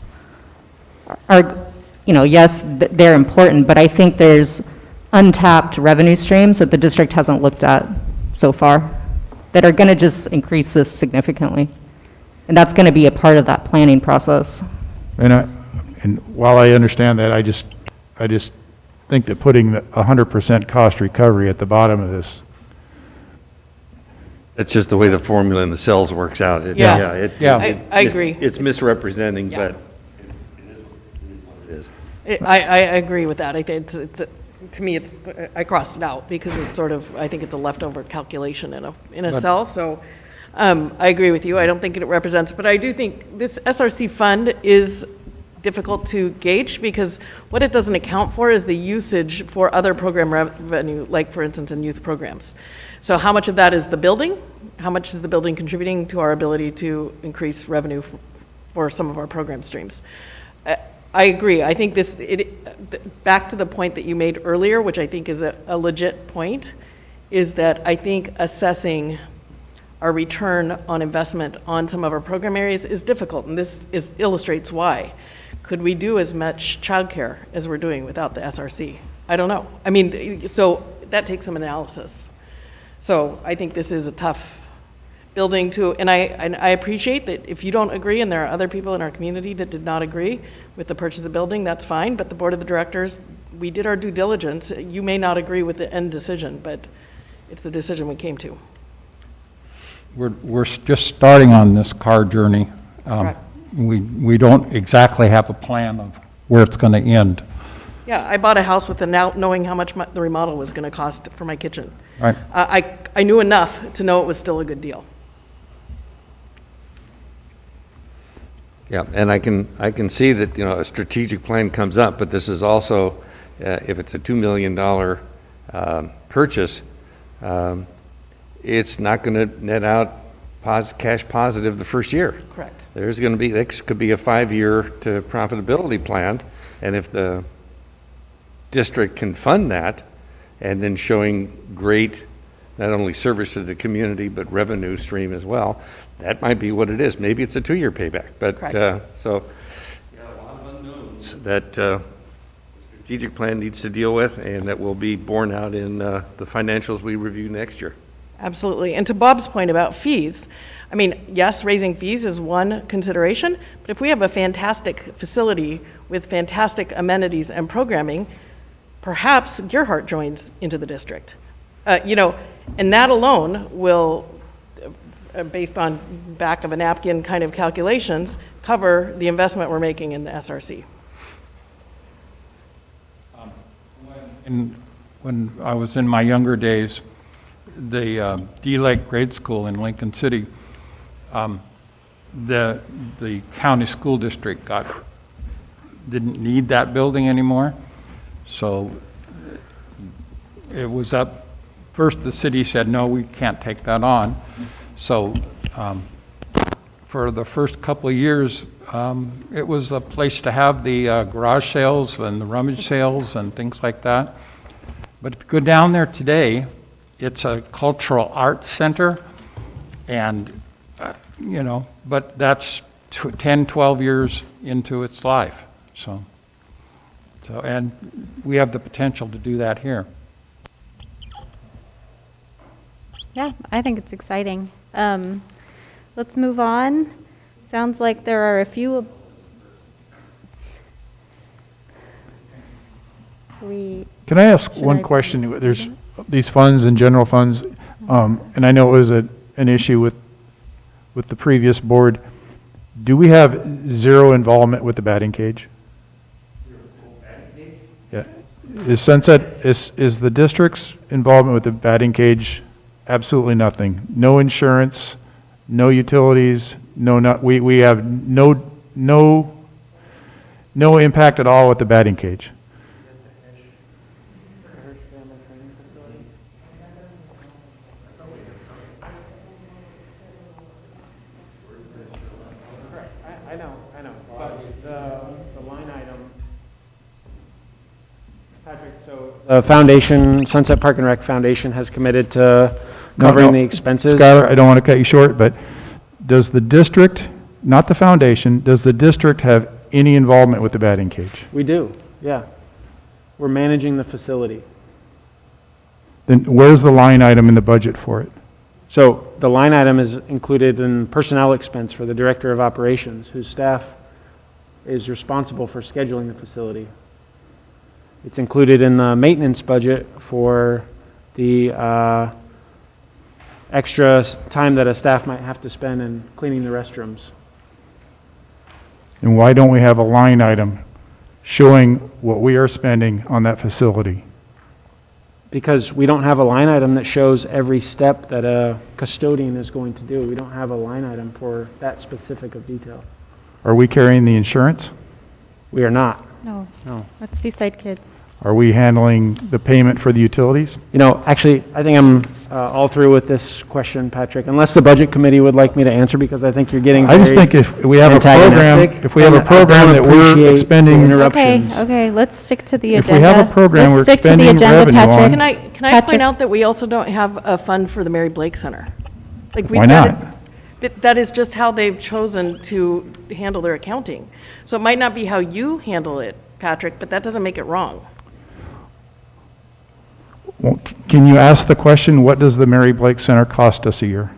are, yes, they're important, but I think there's untapped revenue streams that the district hasn't looked at so far that are going to just increase this significantly. And that's going to be a part of that planning process. And while I understand that, I just think that putting the 100% cost recovery at the bottom of this. It's just the way the formula in the cells works out. I agree. It's misrepresenting, but it is. I agree with that. I think to me, I crossed it out because it's sort of, I think it's a leftover calculation in a cell. So I agree with you. I don't think it represents, but I do think this SRC fund is difficult to gauge, because what it doesn't account for is the usage for other program revenue, like for instance in youth programs. So how much of that is the building? How much is the building contributing to our ability to increase revenue for some of our program streams? I agree. I think back to the point that you made earlier, which I think is a legit point, is that I think assessing our return on investment on some of our program areas is difficult, and this illustrates why. Could we do as much childcare as we're doing without the SRC? I don't know. I mean, so that takes some analysis. So I think this is a tough building to, and I appreciate that if you don't agree, and there are other people in our community that did not agree with the purchase of the building, that's fine, but the board of the directors, we did our due diligence. You may not agree with the end decision, but it's the decision we came to. We're just starting on this car journey. We don't exactly have a plan of where it's going to end. Yeah, I bought a house without knowing how much the remodel was going to cost for my kitchen. Right. I knew enough to know it was still a good deal. Yeah, and I can see that, you know, a strategic plan comes up, but this is also, if it's a $2 million purchase, it's not going to net out cash positive the first year. Correct. There's going to be, this could be a 5-year to profitability plan, and if the district can fund that, and then showing great, not only service to the community, but revenue stream as well, that might be what it is. Maybe it's a 2-year payback, but, so, yeah, a lot of unknowns that the strategic plan needs to deal with, and that will be borne out in the financials we review next year. Absolutely. And to Bob's point about fees, I mean, yes, raising fees is one consideration, but if we have a fantastic facility with fantastic amenities and programming, perhaps Gearhart joins into the district. You know, and that alone will, based on back of a napkin kind of calculations, cover the investment we're making in the SRC. When I was in my younger days, the D Lake Grade School in Lincoln City, the county school district didn't need that building anymore. So it was up, first the city said, no, we can't take that on. So for the first couple of years, it was a place to have the garage sales and the rummage sales and things like that. But if you go down there today, it's a cultural arts center, and, you know, but that's 10, 12 years into its life. So, and we have the potential to do that here. Yeah, I think it's exciting. Let's move on. Sounds like there are a few. Can I ask one question? There's these funds and general funds, and I know it was an issue with the previous board. Do we have zero involvement with the batting cage? Yeah. Is the district's involvement with the batting cage absolutely nothing? No insurance, no utilities, we have no impact at all with the batting cage. I know, but the line item, Patrick, so the foundation, Sunset Park and Rec Foundation has committed to covering the expenses. Skylar, I don't want to cut you short, but does the district, not the foundation, does the district have any involvement with the batting cage? We do, yeah. We're managing the facility. Then where's the line item in the budget for it? So the line item is included in personnel expense for the Director of Operations, whose staff is responsible for scheduling the facility. It's included in the maintenance budget for the extra time that a staff might have to spend in cleaning the restrooms. And why don't we have a line item showing what we are spending on that facility? Because we don't have a line item that shows every step that a custodian is going to do. We don't have a line item for that specific of detail. Are we carrying the insurance? We are not. No. No. That's Seaside Kids. Are we handling the payment for the utilities? You know, actually, I think I'm all through with this question, Patrick, unless the Budget Committee would like me to answer, because I think you're getting I just very think if we have a program, antagonistic, if we have a and I program don't that we're appreciate expending. the interruptions. Okay, let's stick to the If agenda. we have a program Let's we're stick to the expending agenda, revenue Patrick. on- Can I Patrick. point out that we also don't have a fund for the Mary Blake Center? Like we've Why got not? it- But that is just how they've chosen to handle their accounting. So it might not be how you handle it, Patrick, but that doesn't make it wrong. Well, can you ask the question, what does the Mary Blake Center cost us a year?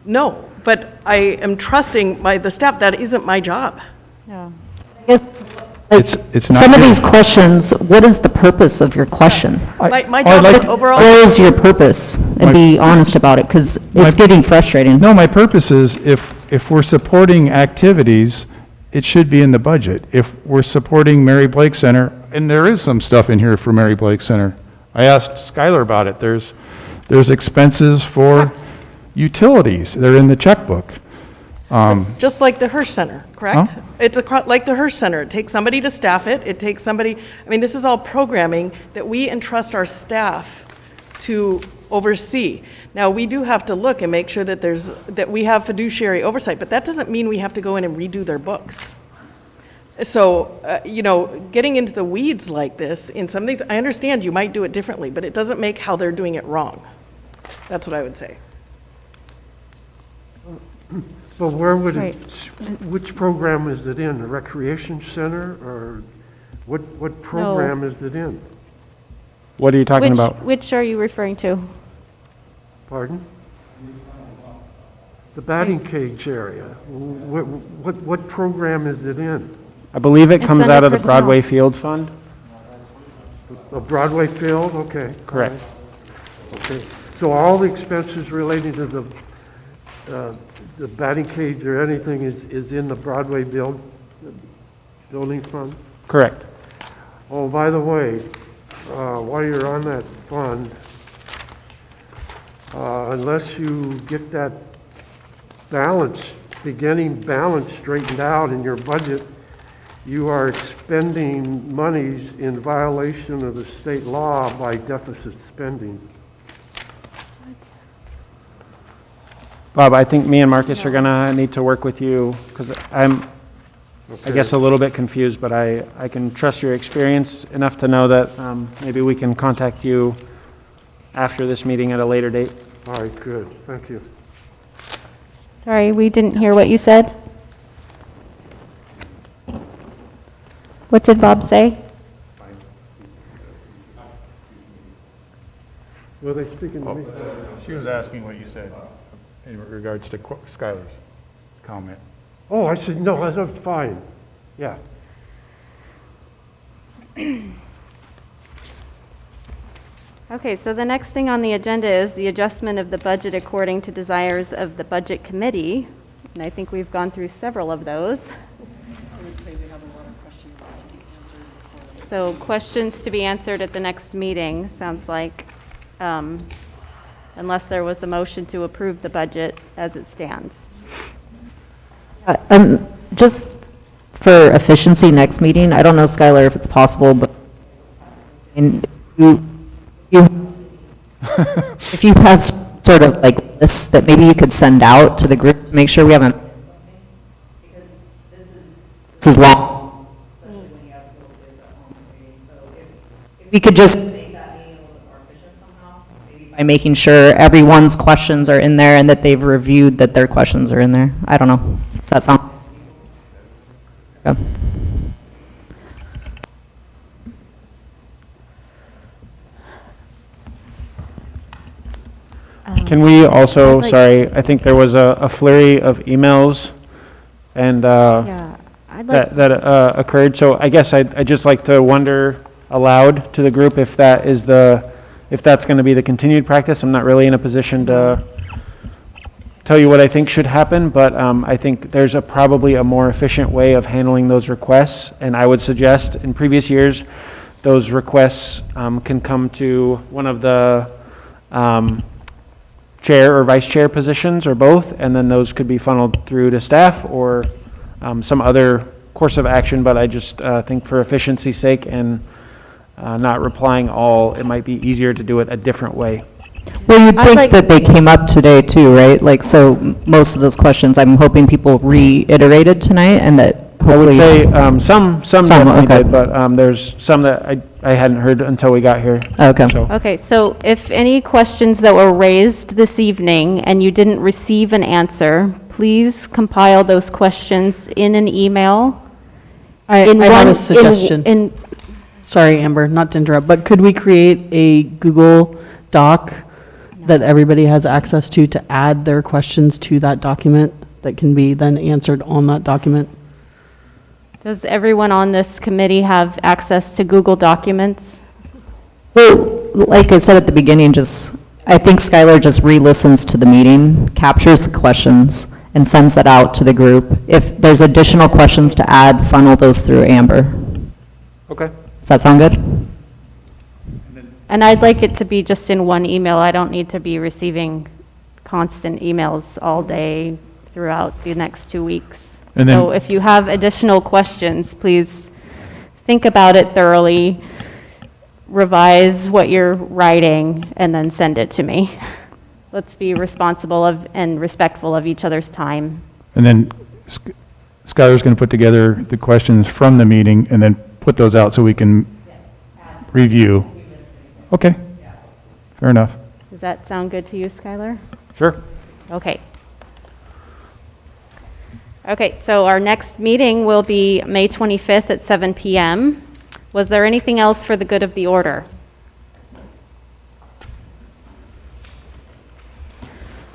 No, but I am trusting the staff. That isn't my job. Yeah. It's not Some of you. these questions, what is the purpose of your question? My job is overall. What is your purpose? And be honest about it, because it's getting frustrating. No, my purpose is if we're supporting activities, it should be in the budget. If we're supporting Mary Blake Center, and there is some stuff in here for Mary Blake Center. I asked Skylar about it. There's expenses for utilities. They're in the checkbook. Just like the Hirsch Center, correct? Huh? It's like the Hirsch Center. It takes somebody to staff it. It takes somebody, I mean, this is all programming that we entrust our staff to oversee. Now, we do have to look and make sure that we have fiduciary oversight, but that doesn't mean we have to go in and redo their books. So, getting into the weeds like this, in some of these, I understand you might do it differently, but it doesn't make how they're doing it wrong. That's what I would say. But where would Right. which program is it in? The recreation center, or what program is it in? What are you talking about? Which are you referring to? Pardon? The batting cage area. What program is it in? I believe it It's comes under out of the personnel. Broadway Field Fund. The Broadway field, okay. Correct. Okay, so all the expenses relating to the batting cage or anything is in the Broadway building fund? Correct. Oh, by the way, while you're on that fund, unless you get that beginning balance straightened out in your budget, you are expending monies in violation of the state law by deficit spending. Bob, I think me and Marcus are gonna need to work with you, because I'm, I guess, a little bit confused, but I can trust your experience enough to know that maybe we can contact you after this meeting at a later date. All right, good, thank you. Sorry, we didn't hear what you said. What did Bob say? Were they speaking to me? She was asking what you said in regards to Skylar's comment. Oh, I said, no, that's fine, yeah. Okay, so the next thing on the agenda is the adjustment of the budget according to desires of the Budget Committee. And I think we've gone through several of those. So questions to be answered at the next meeting, sounds like, unless there was a motion to approve the budget as it stands. Just for efficiency next meeting, I don't know, Skylar, if it's possible, but if you have sort of like this that maybe you could send out to the group to make sure we haven't, because this is long. Especially when you have little kids at home reading. So if we could just make that meeting a little bit more efficient somehow, maybe by making sure everyone's questions are in there and that they've reviewed that their questions are in there. I don't know. Does that sound? Yeah. Can we also, I'd like- sorry, I think there was a flurry of emails and Yeah, I'd like, that occurred, so I guess I'd just like to wonder aloud to the group if that's going to be the continued practice. I'm not really in a position to tell you what I think should happen, but I think there's probably a more efficient way of handling those requests, and I would suggest in previous years, those requests can come to one of the chair or vice chair positions or both, and then those could be funneled through to staff or some other course of action, but I just think for efficiency's sake and not replying all, it might be easier to do it a different way. Well, you'd think that they came up today too, right? Like, so most of those questions, I'm hoping people reiterated tonight and that I would hopefully. say some definitely okay. did, but there's some that I hadn't heard until we got here. Okay. So. Okay, so if any questions that were raised this evening and you didn't receive an answer, please compile those questions in an email. I have a suggestion. Sorry, Amber, not to interrupt, but could we create a Google Doc that everybody has access to add their questions to that document that can be then answered on that document? Does everyone on this committee have access to Google Documents? Well, like I said at the beginning, I think Skylar just re-listens to the meeting, captures the questions, and sends that out to the group. If there's additional questions to add, funnel those through Amber. Okay. Does that sound good? And I'd like it to be just in one email. I don't need to be receiving constant emails all day throughout the next 2 weeks. And then- So if you have additional questions, please think about it thoroughly, revise what you're writing, and then send it to me. Let's be responsible and respectful of each other's time. And then Skylar's going to put together the questions from the meeting and then put those out so we can review. Okay, fair enough. Does that sound good to you, Skylar? Sure. Okay. Okay, so our next meeting will be May 25th at 7 p.m. Was there anything else for the good of the order?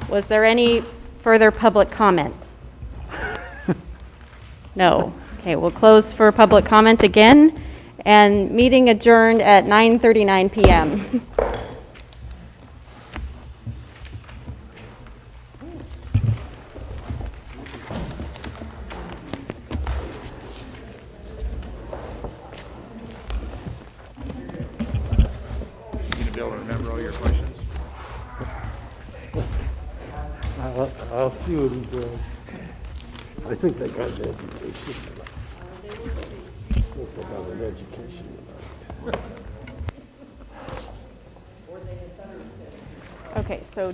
Was there any further public comment? No. Okay, we'll close for public comment again, and meeting adjourned at 9:39 p.m. Be able to remember all your questions. I'll see what he does. I think they got an education. I think they got an education. Okay, so